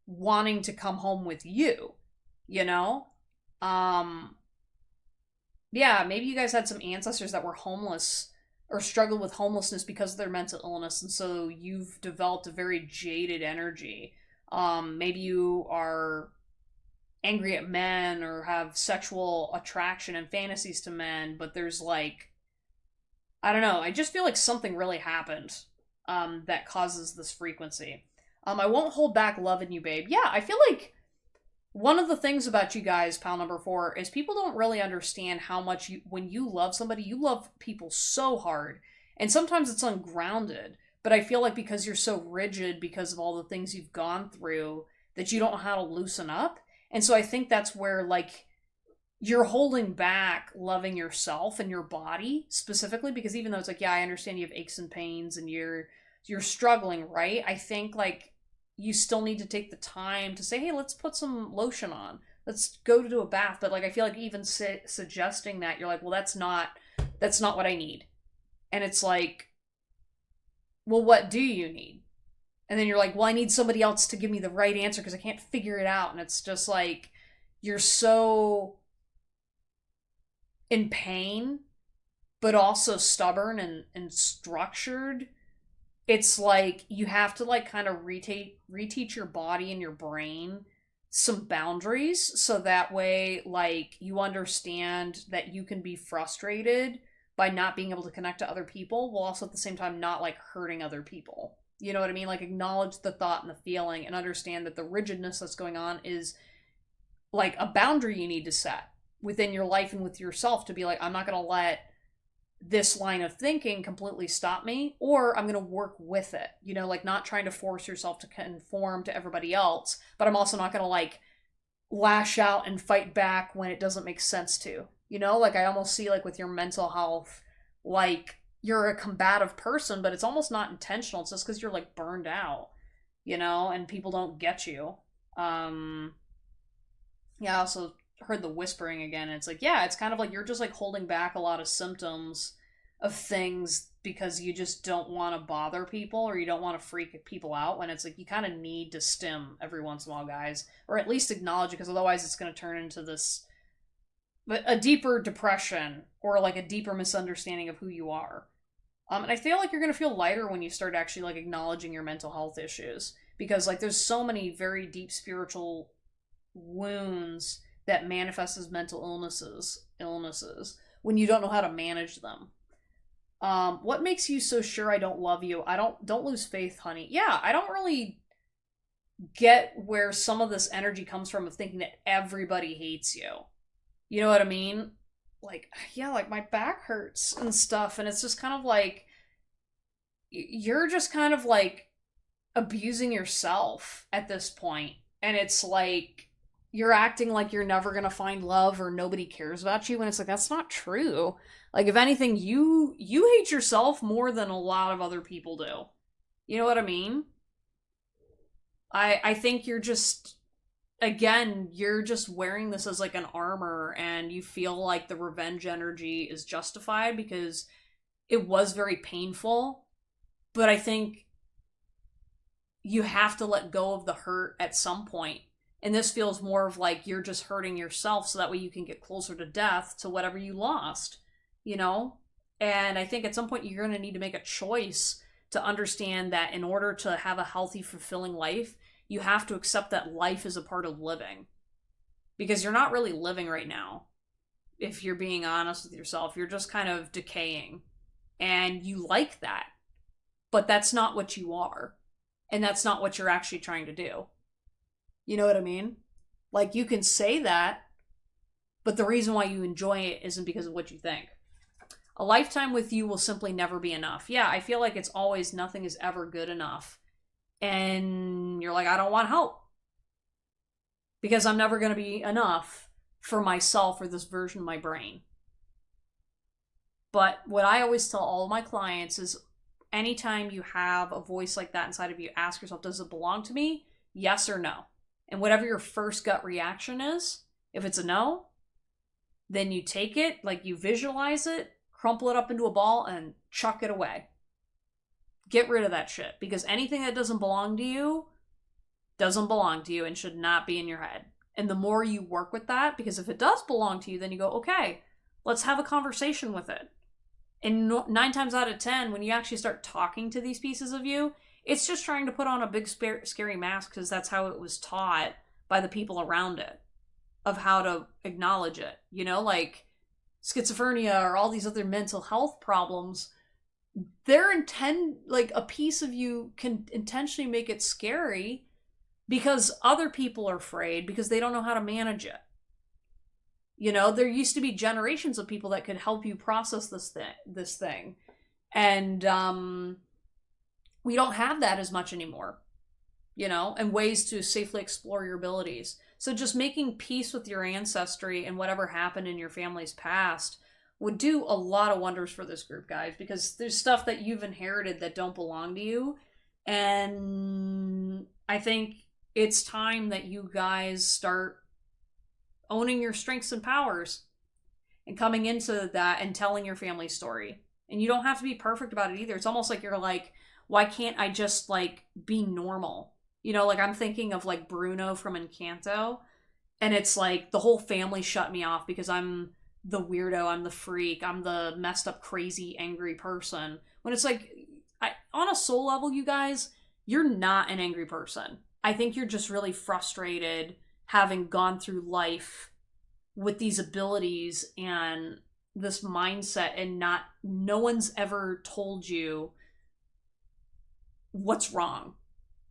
wanting to come home with you, you know? Yeah, maybe you guys had some ancestors that were homeless or struggled with homelessness because of their mental illness, and so you've developed a very jaded energy. Maybe you are angry at men or have sexual attraction and fantasies to men, but there's like, I don't know, I just feel like something really happened that causes this frequency. I won't hold back loving you, babe. Yeah, I feel like one of the things about you guys, pal number 4, is people don't really understand how much when you love somebody, you love people so hard. And sometimes it's ungrounded. But I feel like because you're so rigid because of all the things you've gone through, that you don't know how to loosen up. And so I think that's where, like, you're holding back loving yourself and your body specifically, because even though it's like, yeah, I understand you have aches and pains and you're struggling, right? I think, like, you still need to take the time to say, hey, let's put some lotion on. Let's go to do a bath. But, like, I feel like even suggesting that, you're like, well, that's not what I need. And it's like, well, what do you need? And then you're like, well, I need somebody else to give me the right answer because I can't figure it out. And it's just like, you're so in pain, but also stubborn and structured. It's like you have to, like, kind of reteach your body and your brain some boundaries, so that way, like, you understand that you can be frustrated by not being able to connect to other people, while also at the same time not, like, hurting other people. You know what I mean? Like, acknowledge the thought and the feeling and understand that the rigidness that's going on is, like, a boundary you need to set within your life and with yourself, to be like, I'm not going to let this line of thinking completely stop me, or I'm going to work with it. You know, like, not trying to force yourself to conform to everybody else, but I'm also not going to, like, lash out and fight back when it doesn't make sense to. You know, like, I almost see, like, with your mental health, like, you're a combative person, but it's almost not intentional. It's just because you're, like, burned out, you know, and people don't get you. Yeah, I also heard the whispering again. And it's like, yeah, it's kind of like you're just, like, holding back a lot of symptoms of things because you just don't want to bother people, or you don't want to freak people out, when it's like you kind of need to stim every once in a while, guys, or at least acknowledge it, because otherwise it's going to turn into this a deeper depression, or, like, a deeper misunderstanding of who you are. And I feel like you're going to feel lighter when you start actually, like, acknowledging your mental health issues, because, like, there's so many very deep spiritual wounds that manifest as mental illnesses when you don't know how to manage them. What makes you so sure I don't love you? Don't lose faith, honey. Yeah, I don't really get where some of this energy comes from, of thinking that everybody hates you. You know what I mean? Like, yeah, like, my back hurts and stuff, and it's just kind of like, you're just kind of, like, abusing yourself at this point. And it's like, you're acting like you're never gonna find love, or nobody cares about you, when it's like, that's not true. Like, if anything, you hate yourself more than a lot of other people do. You know what I mean? I think you're just, again, you're just wearing this as, like, an armor, and you feel like the revenge energy is justified because it was very painful. But I think you have to let go of the hurt at some point. And this feels more of like you're just hurting yourself, so that way you can get closer to death, to whatever you lost, you know? And I think at some point you're going to need to make a choice to understand that in order to have a healthy, fulfilling life, you have to accept that life is a part of living. Because you're not really living right now. If you're being honest with yourself, you're just kind of decaying. And you like that. But that's not what you are. And that's not what you're actually trying to do. You know what I mean? Like, you can say that, but the reason why you enjoy it isn't because of what you think. A lifetime with you will simply never be enough. Yeah, I feel like it's always, nothing is ever good enough. And you're like, I don't want help. Because I'm never going to be enough for myself, or this version of my brain. But what I always tell all of my clients is, anytime you have a voice like that inside of you, ask yourself, does it belong to me? Yes or no? And whatever your first gut reaction is, if it's a no, then you take it, like, you visualize it, crumple it up into a ball, and chuck it away. Get rid of that shit. Because anything that doesn't belong to you and should not be in your head. And the more you work with that, because if it does belong to you, then you go, okay, let's have a conversation with it. And 9 times out of 10, when you actually start talking to these pieces of you, it's just trying to put on a big scary mask, because that's how it was taught by the people around it, of how to acknowledge it. You know, like schizophrenia or all these other mental health problems, like a piece of you can intentionally make it scary because other people are afraid because they don't know how to manage it. You know, there used to be generations of people that could help you process this thing. And we don't have that as much anymore, you know, and ways to safely explore your abilities. So just making peace with your ancestry and whatever happened in your family's past would do a lot of wonders for this group, guys, because there's stuff that you've inherited that don't belong to you. And I think it's time that you guys start owning your strengths and powers and coming into that and telling your family story. And you don't have to be perfect about it either. It's almost like you're like, why can't I just like be normal? You know, like I'm thinking of like Bruno from Encanto, and it's like the whole family shut me off because I'm the weirdo, I'm the freak, I'm the messed up, crazy, angry person. When it's like, on a soul level, you guys, you're not an angry person. I think you're just really frustrated having gone through life with these abilities and this mindset, and no one's ever told you what's wrong.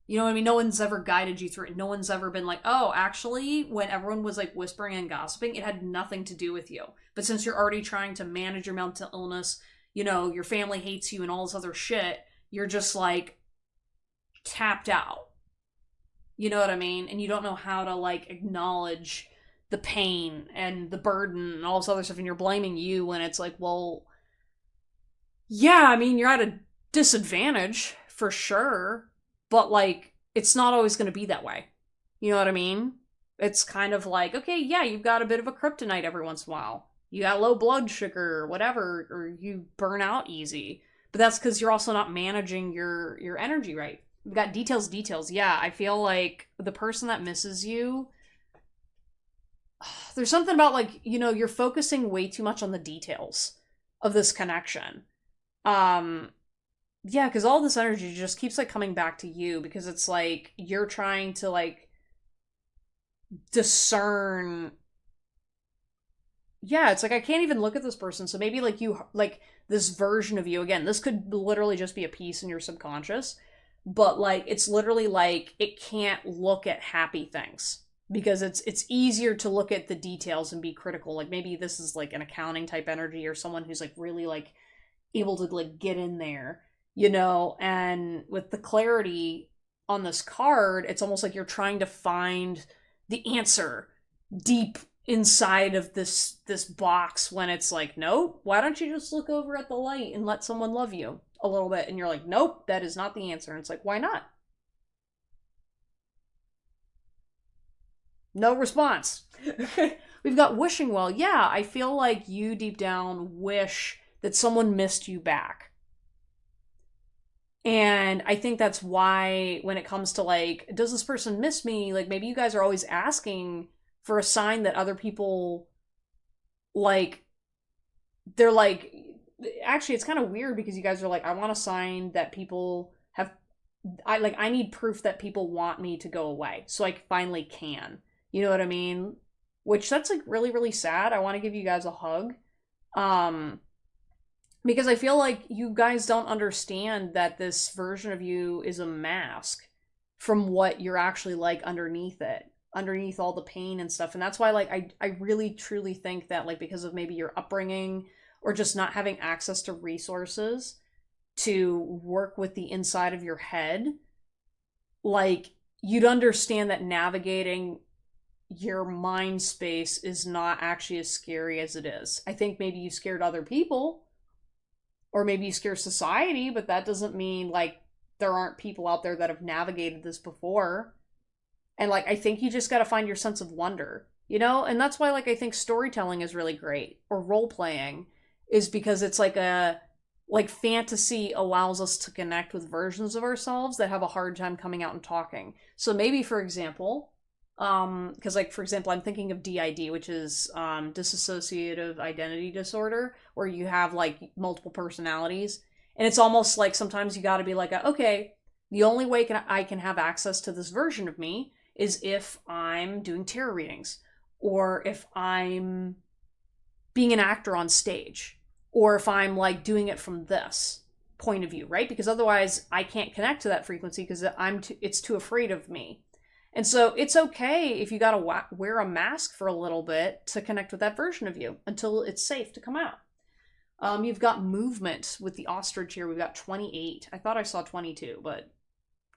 You know what I mean? No one's ever guided you through it. No one's ever been like, oh, actually, when everyone was like whispering and gossiping, it had nothing to do with you. But since you're already trying to manage your mental illness, you know, your family hates you and all this other shit, you're just like tapped out. You know what I mean? And you don't know how to like acknowledge the pain and the burden and all this other stuff, and you're blaming you when it's like, well, yeah, I mean, you're at a disadvantage for sure, but like, it's not always going to be that way. You know what I mean? It's kind of like, okay, yeah, you've got a bit of a kryptonite every once in a while. You got low blood sugar or whatever, or you burn out easy. But that's because you're also not managing your energy right. We've got details. Yeah, I feel like the person that misses you, there's something about like, you know, you're focusing way too much on the details of this connection. Um, yeah, because all this energy just keeps like coming back to you because it's like you're trying to like discern. Yeah, it's like I can't even look at this person. So maybe like you like this version of you again. This could literally just be a piece in your subconscious, but like it's literally like it can't look at happy things because it's easier to look at the details and be critical. Like maybe this is like an accounting type energy or someone who's like really like able to like get in there, you know, and with the clarity on this card, it's almost like you're trying to find the answer deep inside of this box when it's like, nope, why don't you just look over at the light and let someone love you a little bit? And you're like, nope, that is not the answer. And it's like, why not? No response. We've got wishing well. Yeah, I feel like you deep down wish that someone missed you back. And I think that's why when it comes to like, does this person miss me? Like maybe you guys are always asking for a sign that other people like they're like actually it's kind of weird because you guys are like, I want a sign that people have I need proof that people want me to go away so I finally can. You know what I mean? Which that's like really, really sad. I want to give you guys a hug. Um because I feel like you guys don't understand that this version of you is a mask from what you're actually like underneath it, underneath all the pain and stuff. And that's why like I really truly think that like because of maybe your upbringing or just not having access to resources to work with the inside of your head, like you'd understand that navigating your mind space is not actually as scary as it is. I think maybe you scared other people or maybe you scare society, but that doesn't mean like there aren't people out there that have navigated this before. And like I think you just got to find your sense of wonder, you know? And that's why like I think storytelling is really great or role playing is because it's like a like fantasy allows us to connect with versions of ourselves that have a hard time coming out and talking. So maybe for example, because like for example I'm thinking of DID, which is dissociative identity disorder, where you have like multiple personalities, and it's almost like sometimes you got to be like okay, the only way I can have access to this version of me is if I'm doing tarot readings or if I'm being an actor on stage or if I'm like doing it from this point of view, right? Because otherwise I can't connect to that frequency because it's too afraid of me. And so it's okay if you got to wear a mask for a little bit to connect with that version of you until it's safe to come out. You've got movement with the ostrich here. We've got 28. I thought I saw 22, but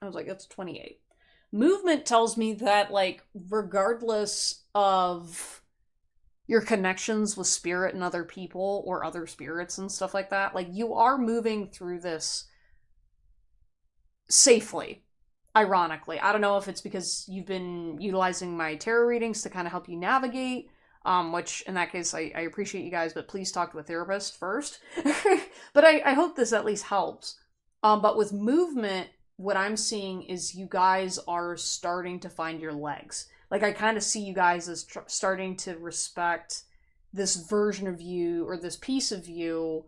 I was like, that's 28. Movement tells me that, like, regardless of your connections with spirit and other people or other spirits and stuff like that, like, you are moving through this safely, ironically. I don't know if it's because you've been utilizing my tarot readings to kind of help you navigate, which in that case, I appreciate you guys, but please talk to a therapist first. But I hope this at least helps. But with movement, what I'm seeing is you guys are starting to find your legs. Like, I kind of see you guys as starting to respect this version of you or this piece of you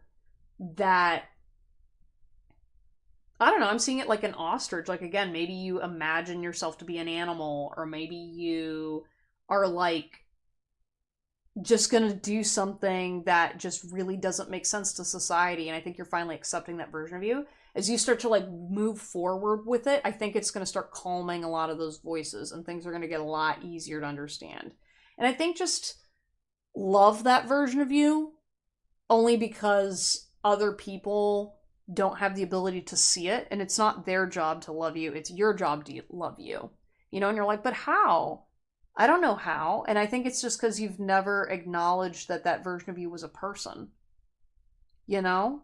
that, I don't know, I'm seeing it like an ostrich. Like, again, maybe you imagine yourself to be an animal, or maybe you are like just gonna do something that just really doesn't make sense to society, and I think you're finally accepting that version of you. As you start to like move forward with it, I think it's going to start calming a lot of those voices and things are going to get a lot easier to understand. And I think just love that version of you, only because other people don't have the ability to see it, and it's not their job to love you, it's your job to love you. You know, and you're like, but how? I don't know how. And I think it's just because you've never acknowledged that that version of you was a person. You know?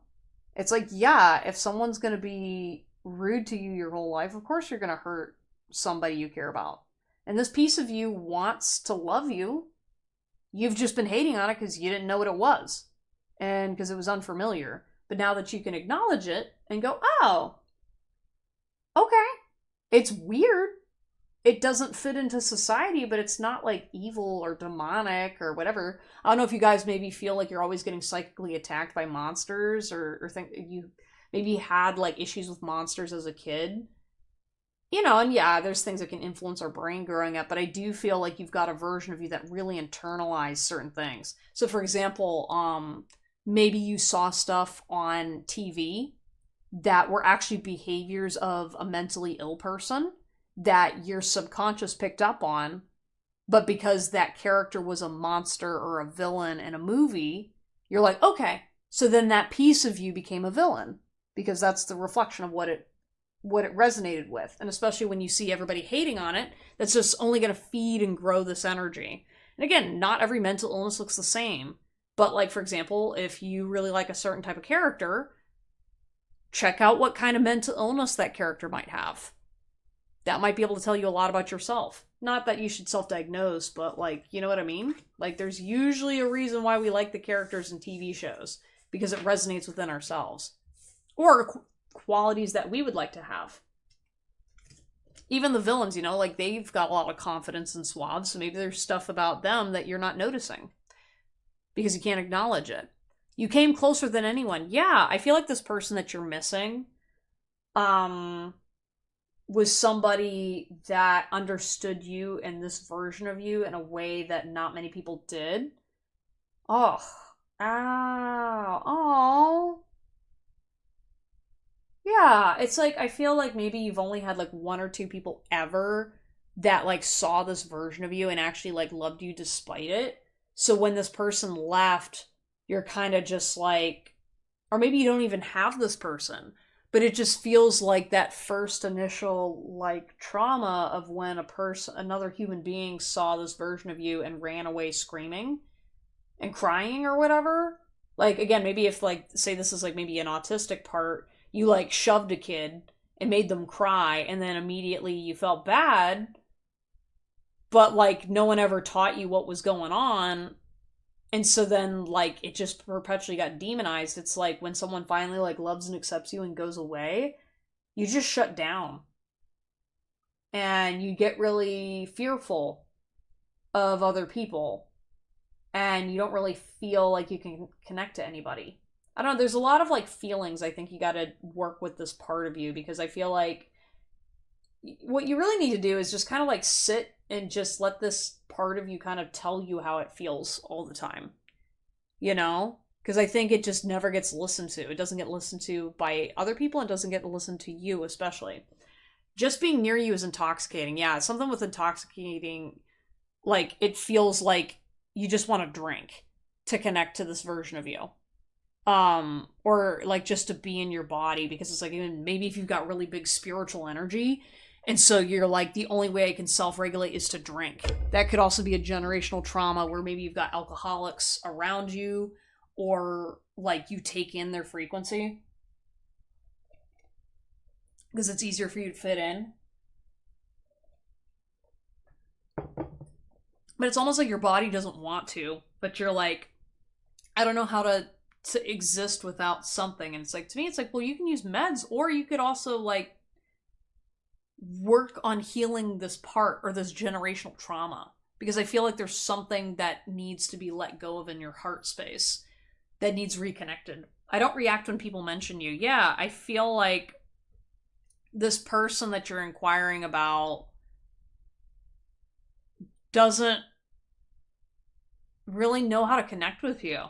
It's like, yeah, if someone's going to be rude to you your whole life, of course you're going to hurt somebody you care about. And this piece of you wants to love you. You've just been hating on it because you didn't know what it was. And because it was unfamiliar. But now that you can acknowledge it and go, oh, okay, it's weird. It doesn't fit into society, but it's not like evil or demonic or whatever. I don't know if you guys maybe feel like you're always getting psychically attacked by monsters, or think you maybe had like issues with monsters as a kid. You know, and yeah, there's things that can influence our brain growing up, but I do feel like you've got a version of you that really internalized certain things. So for example, maybe you saw stuff on TV that were actually behaviors of a mentally ill person that your subconscious picked up on, but because that character was a monster or a villain in a movie, you're like, okay, so then that piece of you became a villain because that's the reflection of what it resonated with. And especially when you see everybody hating on it, that's just only going to feed and grow this energy. And again, not every mental illness looks the same, but like, for example, if you really like a certain type of character, check out what kind of mental illness that character might have. That might be able to tell you a lot about yourself. Not that you should self-diagnose, but like, you know what I mean? Like, there's usually a reason why we like the characters in TV shows, because it resonates within ourselves. Or qualities that we would like to have. Even the villains, you know, like, they've got a lot of confidence and suave, so maybe there's stuff about them that you're not noticing. Because you can't acknowledge it. You came closer than anyone. Yeah, I feel like this person that you're missing, was somebody that understood you and this version of you in a way that not many people did. Oh, ow, oh. Yeah, it's like, I feel like maybe you've only had like one or two people ever that like saw this version of you and actually like loved you despite it. So when this person left, you're kind of just like, or maybe you don't even have this person, but it just feels like that first initial like trauma of when another human being saw this version of you and ran away screaming and crying or whatever. Like, again, maybe if like, say this is like maybe an autistic part, you like shoved a kid and made them cry and then immediately you felt bad, but like no one ever taught you what was going on. And so then, like, it just perpetually got demonized. It's like when someone finally, like, loves and accepts you and goes away, you just shut down. And you get really fearful of other people. And you don't really feel like you can connect to anybody. I don't know, there's a lot of, like, feelings I think you gotta work with this part of you. Because I feel like what you really need to do is just kind of, like, sit and just let this part of you kind of tell you how it feels all the time. You know? Because I think it just never gets listened to. It doesn't get listened to by other people, and doesn't get listened to you, especially. Just being near you is intoxicating. Yeah, something with intoxicating, like, it feels like you just want to drink to connect to this version of you. Or like just to be in your body, because it's like, even maybe if you've got really big spiritual energy, and so you're like, the only way I can self-regulate is to drink. That could also be a generational trauma where maybe you've got alcoholics around you, or like you take in their frequency because it's easier for you to fit in. But it's almost like your body doesn't want to, but you're like, I don't know how to exist without something. And it's like, to me, it's like, well, you can use meds, or you could also like work on healing this part or this generational trauma, because I feel like there's something that needs to be let go of in your heart space that needs reconnected. I don't react when people mention you. Yeah, I feel like this person that you're inquiring about doesn't really know how to connect with you.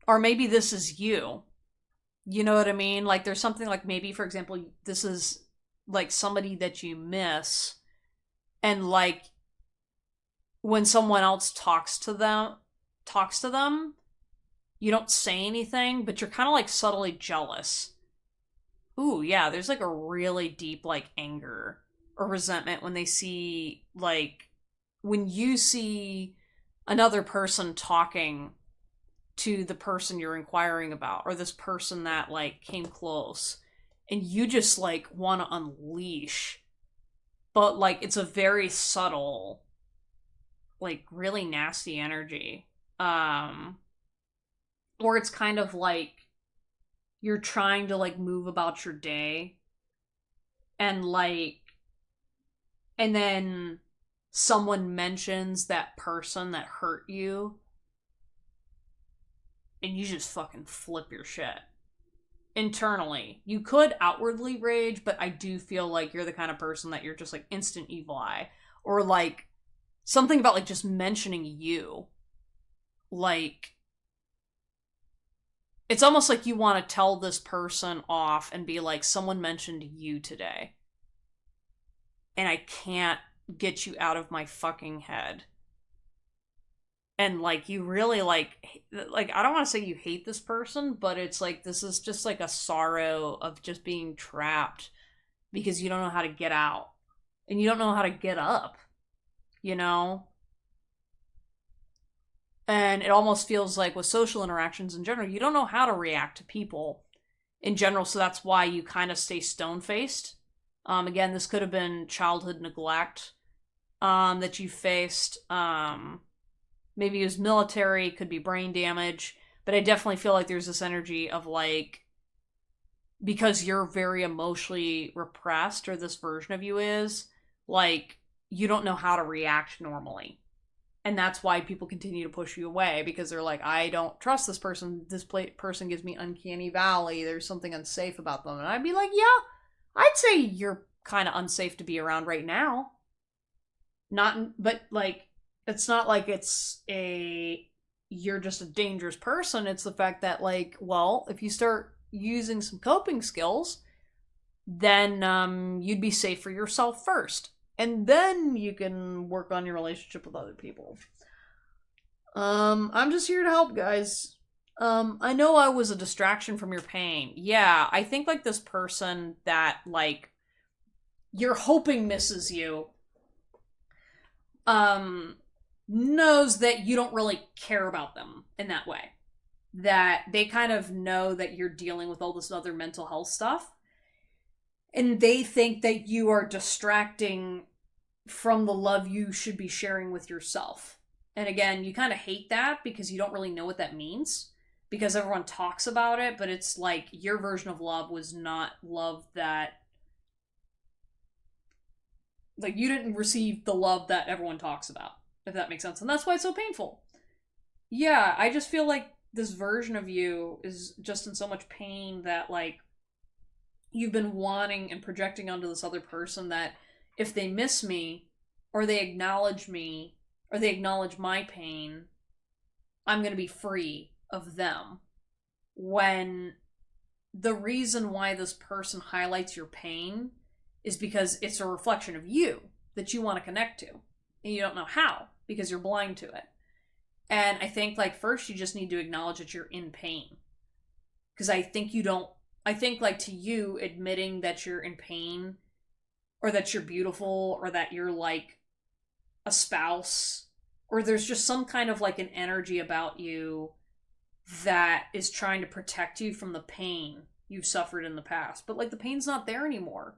Or maybe this is you. You know what I mean? Like, there's something like, maybe, for example, this is like somebody that you miss, and like when someone else talks to them, you don't say anything, but you're kind of like subtly jealous. Ooh, yeah, there's like a really deep like anger or resentment when they see, like, when you see another person talking to the person you're inquiring about, or this person that like came close, and you just like want to unleash, but like it's a very subtle, like really nasty energy. Or it's kind of like you're trying to like move about your day, and like, and then someone mentions that person that hurt you, and you just fucking flip your shit internally. You could outwardly rage, but I do feel like you're the kind of person that you're just like instant evil eye, or like something about like just mentioning you, like it's almost like you want to tell this person off and be like, someone mentioned you today, and I can't get you out of my fucking head. And like, you really like I don't want to say you hate this person, but it's like, this is just like a sorrow of just being trapped because you don't know how to get out, and you don't know how to get up, you know? And it almost feels like with social interactions in general, you don't know how to react to people in general, so that's why you kind of stay stone-faced. Again, this could have been childhood neglect that you faced. Maybe it was military, could be brain damage, but I definitely feel like there's this energy of like, because you're very emotionally repressed, or this version of you is, like, you don't know how to react normally. And that's why people continue to push you away, because they're like, I don't trust this person. This person gives me uncanny valley. There's something unsafe about them. And I'd be like, yeah, I'd say you're kind of unsafe to be around right now. Not, but like, it's not like you're just a dangerous person. It's the fact that, like, well, if you start using some coping skills, then you'd be safe for yourself first, and then you can work on your relationship with other people. I'm just here to help, guys. I know I was a distraction from your pain. Yeah, I think like this person that like you're hoping misses you knows that you don't really care about them in that way. That they kind of know that you're dealing with all this other mental health stuff, and they think that you are distracting from the love you should be sharing with yourself. And again, you kind of hate that because you don't really know what that means, because everyone talks about it, but it's like your version of love was not love that, like, you didn't receive the love that everyone talks about, if that makes sense. And that's why it's so painful. Yeah, I just feel like this version of you is just in so much pain that, like, you've been wanting and projecting onto this other person that if they miss me, or they acknowledge me, or they acknowledge my pain, I'm going to be free of them, when the reason why this person highlights your pain is because it's a reflection of you that you want to connect to. And you don't know how because you're blind to it. And I think, like, first you just need to acknowledge that you're in pain. Because I think you don't, I think, like, to you, admitting that you're in pain, or that you're beautiful, or that you're, like, a spouse, or there's just some kind of, like, an energy about you that is trying to protect you from the pain you've suffered in the past. But, like, the pain's not there anymore.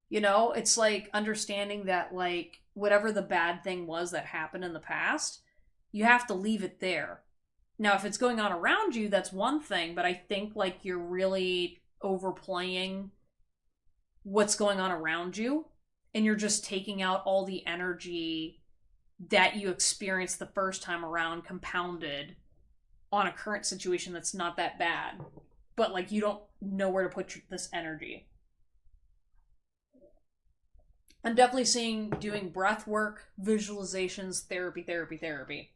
You know, it's like understanding that, like, whatever the bad thing was that happened in the past, you have to leave it there. Now, if it's going on around you, that's one thing, but I think, like, you're really overplaying what's going on around you, and you're just taking out all the energy that you experienced the first time around, compounded on a current situation that's not that bad, but, like, you don't know where to put this energy. I'm definitely seeing doing breath work, visualizations, therapy.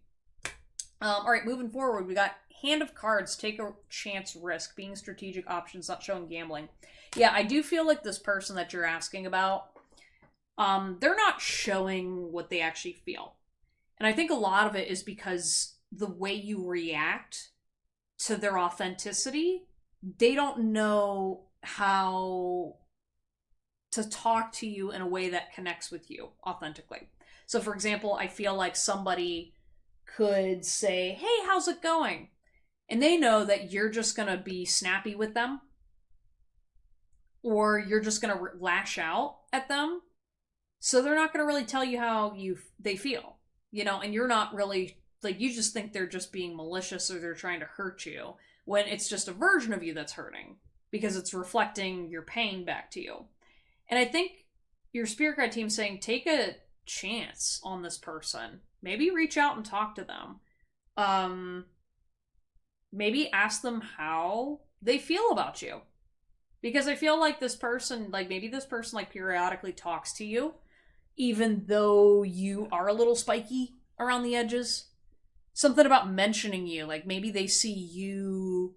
All right, moving forward, we got Hand of Cards, take a chance, risk, being strategic, options, not showing gambling. Yeah, I do feel like this person that you're asking about, they're not showing what they actually feel. And I think a lot of it is because the way you react to their authenticity, they don't know how to talk to you in a way that connects with you authentically. So, for example, I feel like somebody could say, "Hey, how's it going?" And they know that you're just going to be snappy with them, or you're just going to lash out at them. So they're not going to really tell you how they feel, you know, and you're not really, like, you just think they're just being malicious or they're trying to hurt you, when it's just a version of you that's hurting because it's reflecting your pain back to you. And I think your spirit guide team's saying, take a chance on this person. Maybe reach out and talk to them. Maybe ask them how they feel about you. Because I feel like this person, like, maybe this person, like, periodically talks to you, even though you are a little spiky around the edges. Something about mentioning you, like, maybe they see you,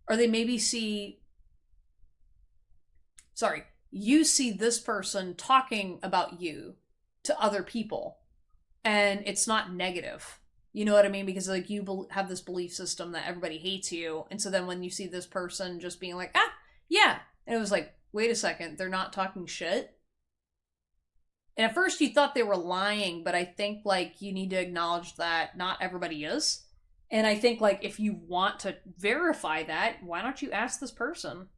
or they maybe see, you see this person talking about you to other people, and it's not negative. You know what I mean? Because, like, you have this belief system that everybody hates you, and so then when you see this person just being like, yeah, and it was like, wait a second, they're not talking shit? And at first you thought they were lying, but I think, like, you need to acknowledge that not everybody is. And I think, like, if you want to verify that, why don't you ask this person?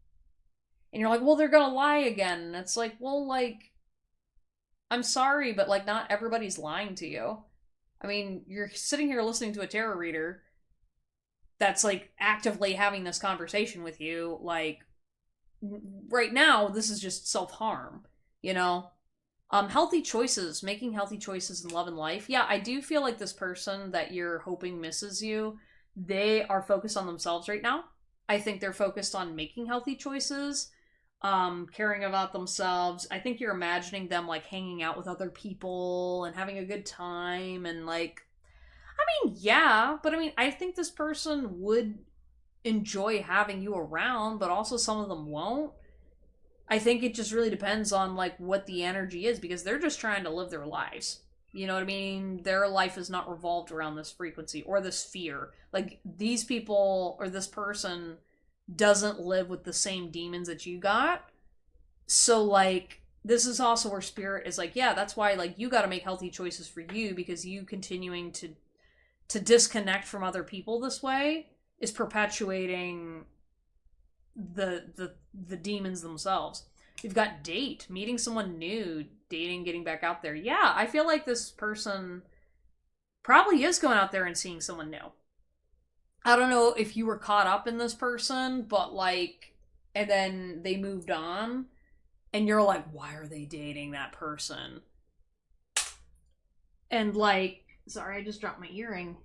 And you're like, well, they're gonna lie again. And it's like, well, like, I'm sorry, but, like, not everybody's lying to you. I mean, you're sitting here listening to a tarot reader that's, like, actively having this conversation with you. Like, right now, this is just self-harm, you know? Healthy choices, making healthy choices in love and life. Yeah, I do feel like this person that you're hoping misses you, they are focused on themselves right now. I think they're focused on making healthy choices, caring about themselves. I think you're imagining them, like, hanging out with other people and having a good time, and, like, I mean, yeah, but I mean, I think this person would enjoy having you around, but also some of them won't. I think it just really depends on, like, what the energy is, because they're just trying to live their lives. You know what I mean? Their life is not revolved around this frequency or this fear. Like, these people, or this person, doesn't live with the same demons that you got. So, like, this is also where spirit is like, yeah, that's why, like, you got to make healthy choices for you, because you continuing to disconnect from other people this way is perpetuating the demons themselves. You've got date, meeting someone new, dating, getting back out there. Yeah, I feel like this person probably is going out there and seeing someone new. I don't know if you were caught up in this person, but, like, and then they moved on, and you're like, why are they dating that person? And, like, sorry, I just dropped my earring.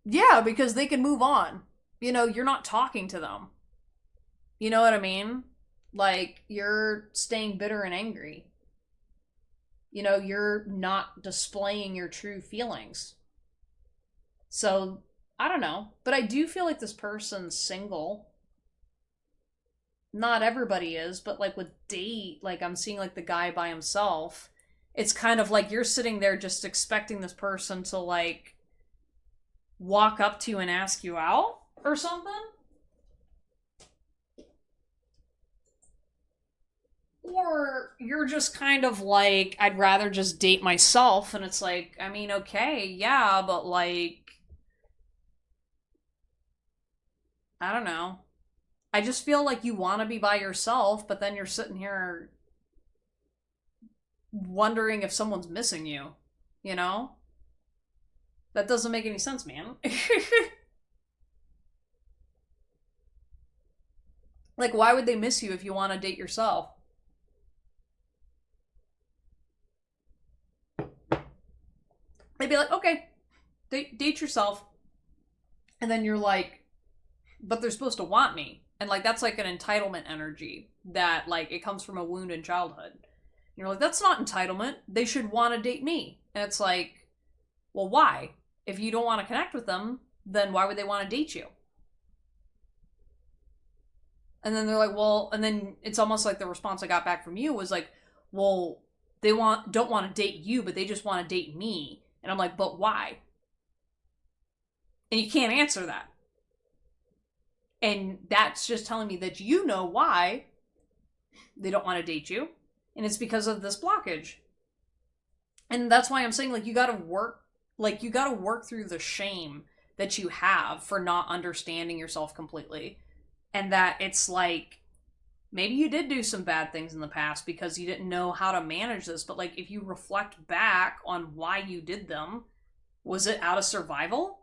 Yeah, because they can move on. You know, you're not talking to them. You know what I mean? Like, you're staying bitter and angry. you're not displaying your true feelings. So, I don't know. But I do feel like this person's single. Not everybody is, but like with date, like I'm seeing like the guy by himself. It's kind of like you're sitting there just expecting this person to like walk up to you and ask you out or something. Or you're just kind of like, I'd rather just date myself. And it's like, I mean, okay, yeah, but like, I don't know. I just feel like you want to be by yourself, but then you're sitting here wondering if someone's missing you, you know? That doesn't make any sense, man. Like, why would they miss you if you want to date yourself? They'd be like, okay, date yourself. And then you're like, but they're supposed to want me. And like, that's like an entitlement energy that like, it comes from a wound in childhood. And you're like, that's not entitlement. They should want to date me. And it's like, well, why? If you don't want to connect with them, then why would they want to date you? And then they're like, well, and then it's almost like the response I got back from you was like, well, they don't want to date you, but they just want to date me. And I'm like, but why? And you can't answer that. And that's just telling me that you know why they don't want to date you. And it's because of this blockage. And that's why I'm saying like you got to work through the shame that you have for not understanding yourself completely. And that it's like maybe you did do some bad things in the past because you didn't know how to manage this, but like if you reflect back on why you did them, was it out of survival?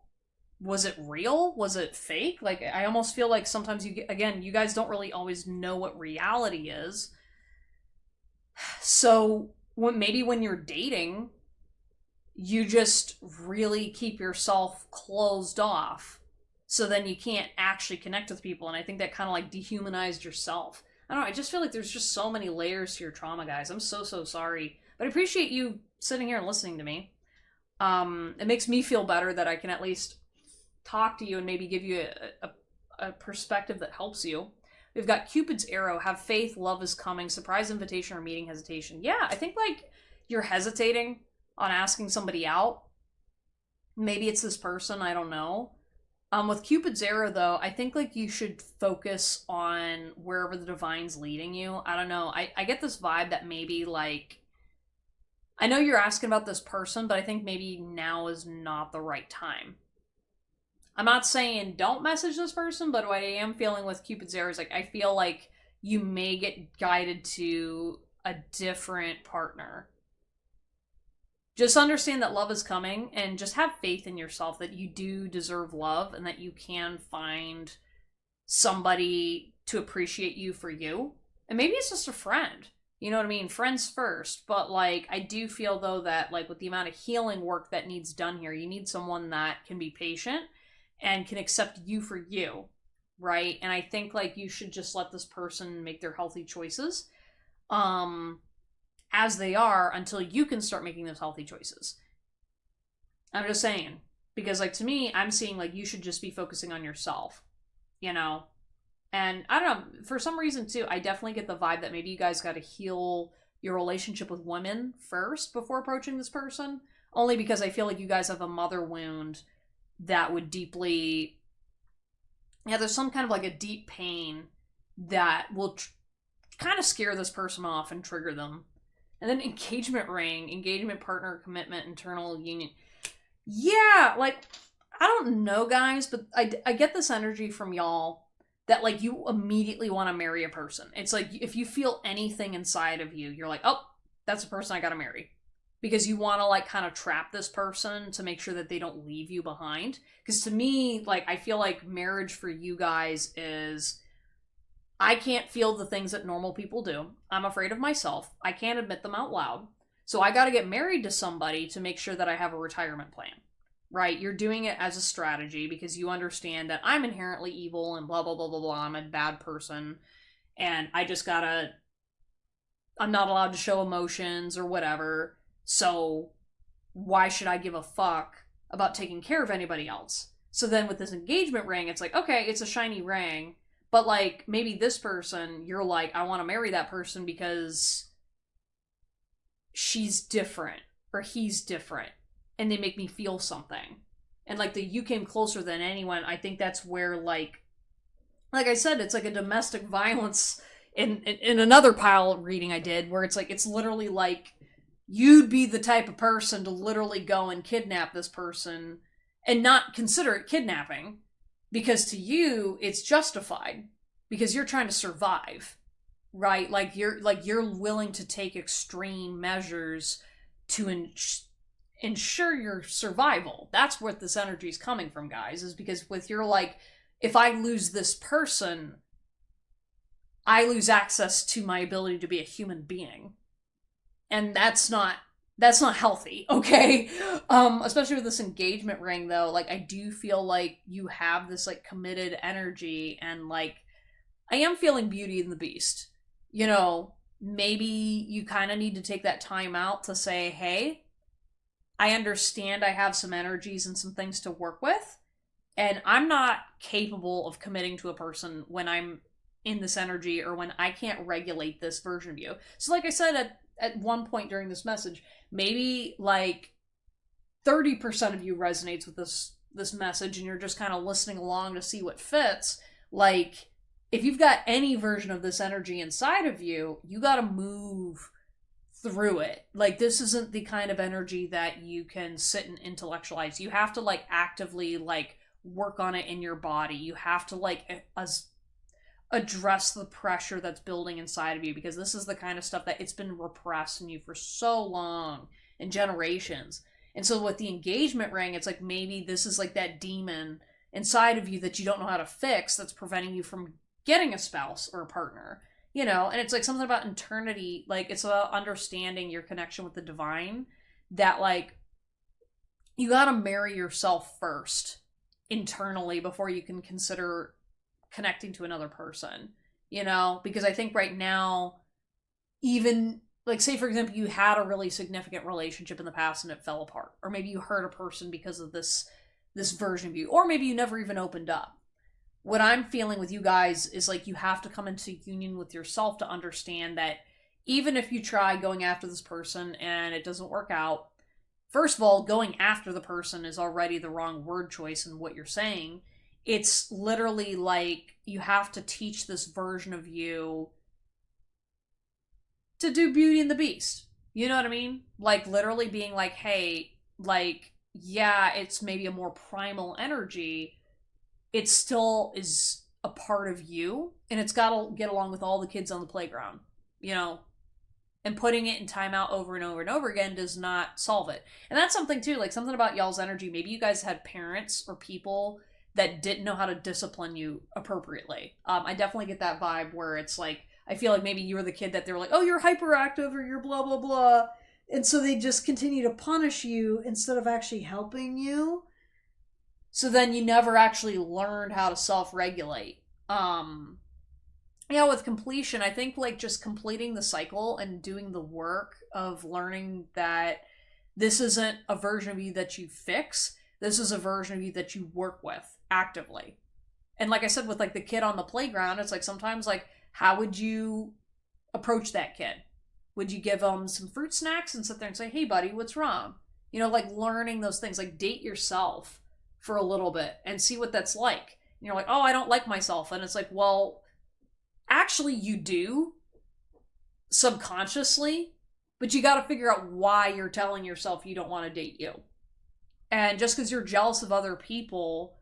Was it real? Was it fake? Like I almost feel like sometimes you guys don't really always know what reality is. So when you're dating, you just really keep yourself closed off. So then you can't actually connect with people. And I think that kind of like dehumanized yourself. I don't know. I just feel like there's just so many layers to your trauma, guys. I'm so sorry. But I appreciate you sitting here and listening to me. It makes me feel better that I can at least talk to you and maybe give you a perspective that helps you. We've got Cupid's arrow, have faith, love is coming, surprise invitation or meeting hesitation. Yeah, I think like you're hesitating on asking somebody out. Maybe it's this person, I don't know. With Cupid's arrow though, I think like you should focus on wherever the divine's leading you. I don't know. I get this vibe that maybe like I know you're asking about this person, but I think maybe now is not the right time. I'm not saying don't message this person, but what I am feeling with Cupid's arrow is like I feel like you may get guided to a different partner. Just understand that love is coming and just have faith in yourself that you do deserve love and that you can find somebody to appreciate you for you. And maybe it's just a friend. You know what I mean? Friends first. But like I do feel though that like with the amount of healing work that needs done here, you need someone that can be patient and can accept you for you, right? And I think like you should just let this person make their healthy choices. As they are until you can start making those healthy choices. I'm just saying. Because, like, to me, I'm seeing, like, you should just be focusing on yourself. You know? And, I don't know, for some reason, too, I definitely get the vibe that maybe you guys got to heal your relationship with women first before approaching this person. Only because I feel like you guys have a mother wound that would deeply... Yeah, there's some kind of, like, a deep pain that will kind of scare this person off and trigger them. And then engagement ring, engagement partner, commitment, internal union. Yeah, like, I don't know, guys, but I get this energy from y'all that, like, you immediately want to marry a person. It's like, if you feel anything inside of you, you're like, oh, that's a person I gotta marry. Because you want to, like, kind of trap this person to make sure that they don't leave you behind. Because to me, like, I feel like marriage for you guys is... I can't feel the things that normal people do. I'm afraid of myself. I can't admit them out loud. So I got to get married to somebody to make sure that I have a retirement plan. Right? You're doing it as a strategy because you understand that I'm inherently evil and blah, blah, blah, blah, blah. I'm a bad person. And I just got to I'm not allowed to show emotions or whatever. So why should I give a fuck about taking care of anybody else? So then with this engagement ring, it's like, okay, it's a shiny ring, but like maybe this person, you're like, I want to marry that person because she's different or he's different and they make me feel something. And like the you came closer than anyone, I think that's where like I said, it's like a domestic violence in another pile reading I did where it's like it's literally like you'd be the type of person to literally go and kidnap this person and not consider it kidnapping because to you it's justified because you're trying to survive, right? You're willing to take extreme measures to ensure your survival. That's what this energy is coming from, guys, is because with your like, if I lose this person, I lose access to my ability to be a human being. And that's not healthy, okay? Especially with this engagement ring though, like I do feel like you have this like committed energy and like I am feeling Beauty and the Beast. You know, maybe you kind of need to take that time out to say, hey, I understand I have some energies and some things to work with, and I'm not capable of committing to a person when I'm in this energy or when I can't regulate this version of you. So, like I said at one point during this message, maybe like 30% of you resonates with this message and you're just kind of listening along to see what fits. Like, if you've got any version of this energy inside of you, you got to move through it. Like this isn't the kind of energy that you can sit and intellectualize. You have to like actively like work on it in your body. You have to like address the pressure that's building inside of you because this is the kind of stuff that it's been repressed in you for so long and generations. And so with the engagement ring, it's like maybe this is like that demon inside of you that you don't know how to fix that's preventing you from getting a spouse or a partner. You know, and it's like something about eternity, like it's about understanding your connection with the divine, that like you gotta marry yourself first internally before you can consider connecting to another person, you know, because I think right now, even like say for example, you had a really significant relationship in the past and it fell apart, or maybe you hurt a person because of this version of you, or maybe you never even opened up. What I'm feeling with you guys is like you have to come into union with yourself to understand that even if you try going after this person and it doesn't work out, first of all, going after the person is already the wrong word choice in what you're saying. It's literally like you have to teach this version of you to do Beauty and the Beast. You know what I mean? Like literally being like, hey, like, yeah, it's maybe a more primal energy, it still is a part of you, and it's got to get along with all the kids on the playground, you know, and putting it in timeout over and over and over again does not solve it. And that's something too, like something about y'all's energy. Maybe you guys had parents or people that didn't know how to discipline you appropriately. I definitely get that vibe where it's like, I feel like maybe you were the kid that they were like, oh, you're hyperactive or you're blah, blah, blah. And so they just continue to punish you instead of actually helping you. So then you never actually learned how to self-regulate. Yeah, with completion, I think like just completing the cycle and doing the work of learning that this isn't a version of you that you fix. This is a version of you that you work with actively. And like I said, with like the kid on the playground, it's like sometimes like, how would you approach that kid? Would you give them some fruit snacks and sit there and say, hey buddy, what's wrong? You know, like learning those things, like date yourself for a little bit and see what that's like. And you're like, oh, I don't like myself. And it's like, well, actually you do subconsciously, but you got to figure out why you're telling yourself you don't want to date you. And just because you're jealous of other people,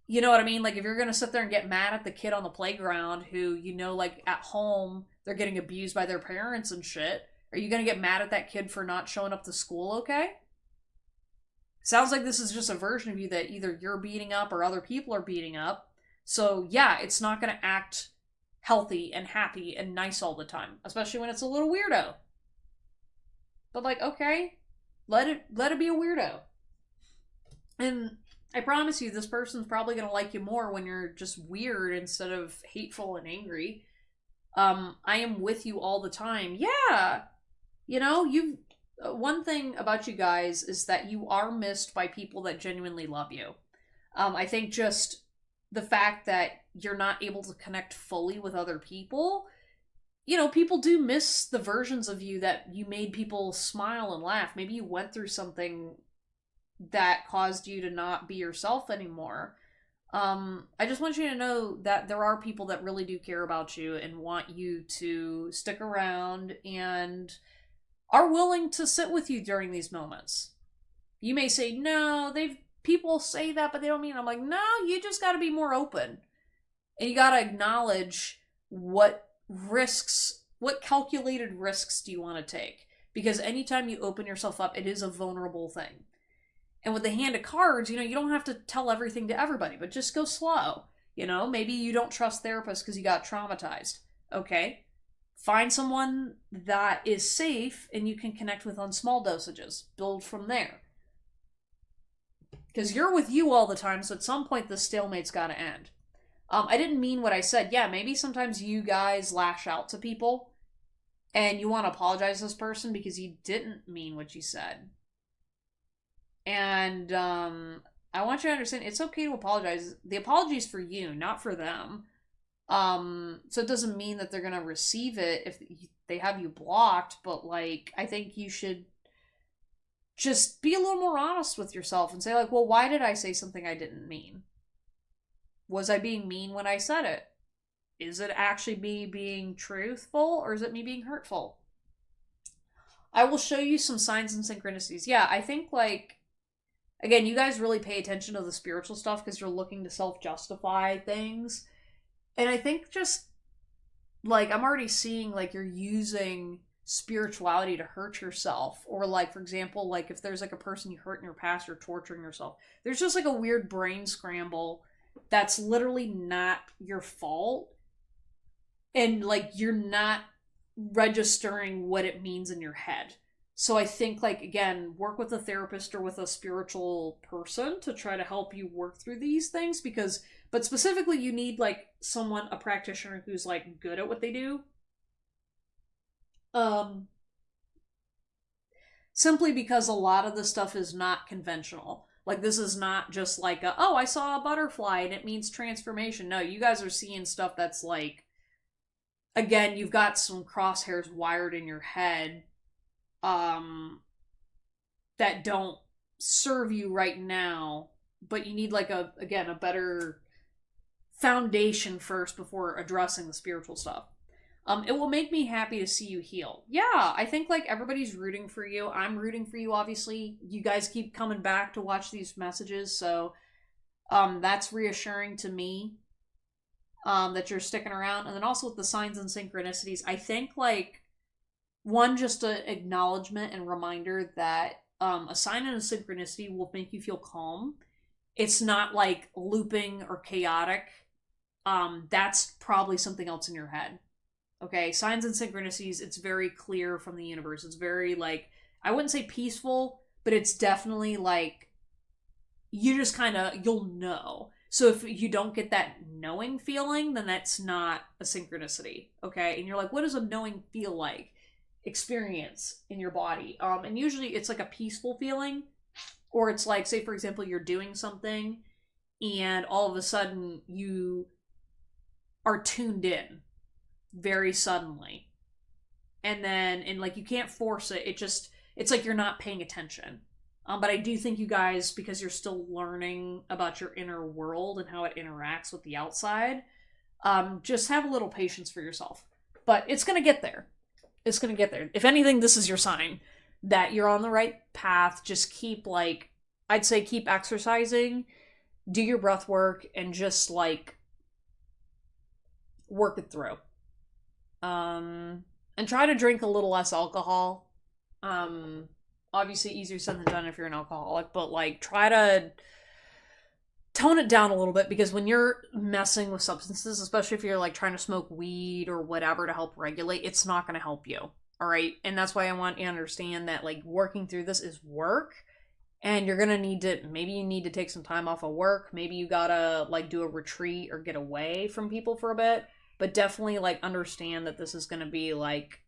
you know what I mean? Like if you're going to sit there and get mad at the kid on the playground who, you know, like at home, they're getting abused by their parents and shit. Are you going to get mad at that kid for not showing up to school okay? Sounds like this is just a version of you that either you're beating up or other people are beating up. So yeah, it's not going to act healthy and happy and nice all the time, especially when it's a little weirdo. But like, okay, let it be a weirdo. And I promise you, this person's probably going to like you more when you're just weird instead of hateful and angry. I am with you all the time. Yeah. You know, you one thing about you guys is that you are missed by people that genuinely love you. I think just the fact that you're not able to connect fully with other people, you know, people do miss the versions of you that you made people smile and laugh. Maybe you went through something that caused you to not be yourself anymore. I just want you to know that there are people that really do care about you and want you to stick around and are willing to sit with you during these moments. You may say, no, they've people say that, but they don't mean. I'm like, no, you just got to be more open. And you got to acknowledge what risks, what calculated risks do you want to take? Because anytime you open yourself up, it is a vulnerable thing. And with the hand of cards, you know, you don't have to tell everything to everybody, but just go slow. You know, maybe you don't trust therapists because you got traumatized. Okay. Find someone that is safe and you can connect with on small dosages. Build from there. Because you're with you all the time, so at some point the stalemate's got to end. I didn't mean what I said. Yeah, maybe sometimes you guys lash out to people and you want to apologize to this person because you didn't mean what you said. And I want you to understand it's okay to apologize. The apology is for you, not for them. So it doesn't mean that they're going to receive it if they have you blocked, but like, I think you should just be a little more honest with yourself and say, like, well, why did I say something I didn't mean? Was I being mean when I said it? Is it actually me being truthful or is it me being hurtful? I will show you some signs and synchronicities. Yeah, I think, like, again, you guys really pay attention to the spiritual stuff because you're looking to self-justify things. And I think just, like, I'm already seeing, like, you're using spirituality to hurt yourself. Or, like, for example, like, if there's, like, a person you hurt in your past, you're torturing yourself. There's just, like, a weird brain scramble that's literally not your fault. And, like, you're not registering what it means in your head. So I think, like, again, work with a therapist or with a spiritual person to try to help you work through these things but specifically you need, like, someone, a practitioner who's, like, good at what they do. Simply because a lot of the stuff is not conventional. Like, this is not just like oh, I saw a butterfly and it means transformation. No, you guys are seeing stuff that's like, again, you've got some crosshairs wired in your head that don't serve you right now, but you need, like, a better foundation first before addressing the spiritual stuff. It will make me happy to see you heal. Yeah, I think, like, everybody's rooting for you. I'm rooting for you, obviously. You guys keep coming back to watch these messages, so that's reassuring to me that you're sticking around. And then also with the signs and synchronicities, I think, like, one, just an acknowledgement and reminder that a sign and a synchronicity will make you feel calm. It's not, like, looping or chaotic. That's probably something else in your head. Okay, signs and synchronicities, it's very clear from the universe. It's very, like, I wouldn't say peaceful, but it's definitely, like, you just kind of, you'll know. So if you don't get that knowing feeling, then that's not a synchronicity, okay? And you're like, what does a knowing feel like? Experience in your body. And usually it's like a peaceful feeling, or it's like, say, for example, you're doing something, and all of a sudden you are tuned in very suddenly, and like, you can't force it. It's like you're not paying attention. But I do think you guys, because you're still learning about your inner world and how it interacts with the outside, just have a little patience for yourself. But it's gonna get there. It's gonna get there. If anything, this is your sign that you're on the right path. Just keep, like, I'd say keep exercising, do your breath work, and just, like, work it through. And try to drink a little less alcohol. Obviously easier said than done if you're an alcoholic, but, like, try to tone it down a little bit, because when you're messing with substances, especially if you're, like, trying to smoke weed or whatever to help regulate, it's not going to help you. All right. And that's why I want you to understand that, like, working through this is work, and you're going to need to, maybe you need to take some time off of work. Maybe you gotta, like, do a retreat or get away from people for a bit. but definitely like understand that this is going to be like,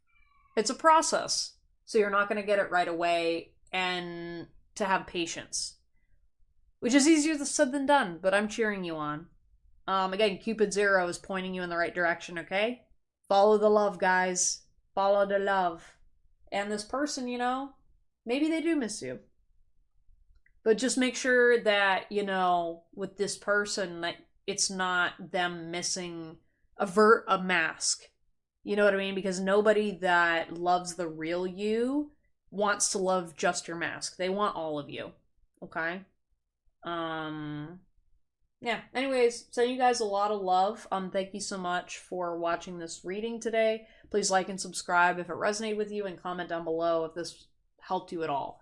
it's a process. So you're not going to get it right away, and to have patience, which is easier said than done, but I'm cheering you on. Again, Cupid Zero is pointing you in the right direction, okay? Follow the love, guys. Follow the love. And this person, you know, maybe they do miss you. But just make sure that, you know, with this person, that it's not them missing a mask. You know what I mean? Because nobody that loves the real you wants to love just your mask. They want all of you. Okay? Yeah, anyways, sending you guys a lot of love. Thank you so much for watching this reading today. Please like and subscribe if it resonated with you, and comment down below if this helped you at all.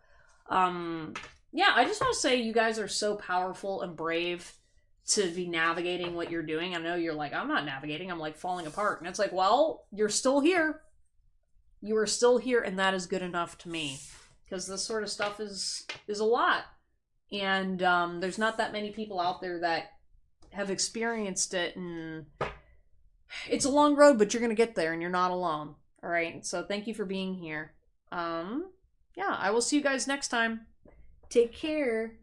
Yeah, I just want to say you guys are so powerful and brave to be navigating what you're doing. I know you're like, I'm not navigating, I'm like falling apart. And it's like, well, you're still here. You are still here, and that is good enough to me. Because this sort of stuff is a lot. And there's not that many people out there that have experienced it, and it's a long road, but you're going to get there, and you're not alone. All right, so thank you for being here. Yeah, I will see you guys next time. Take care.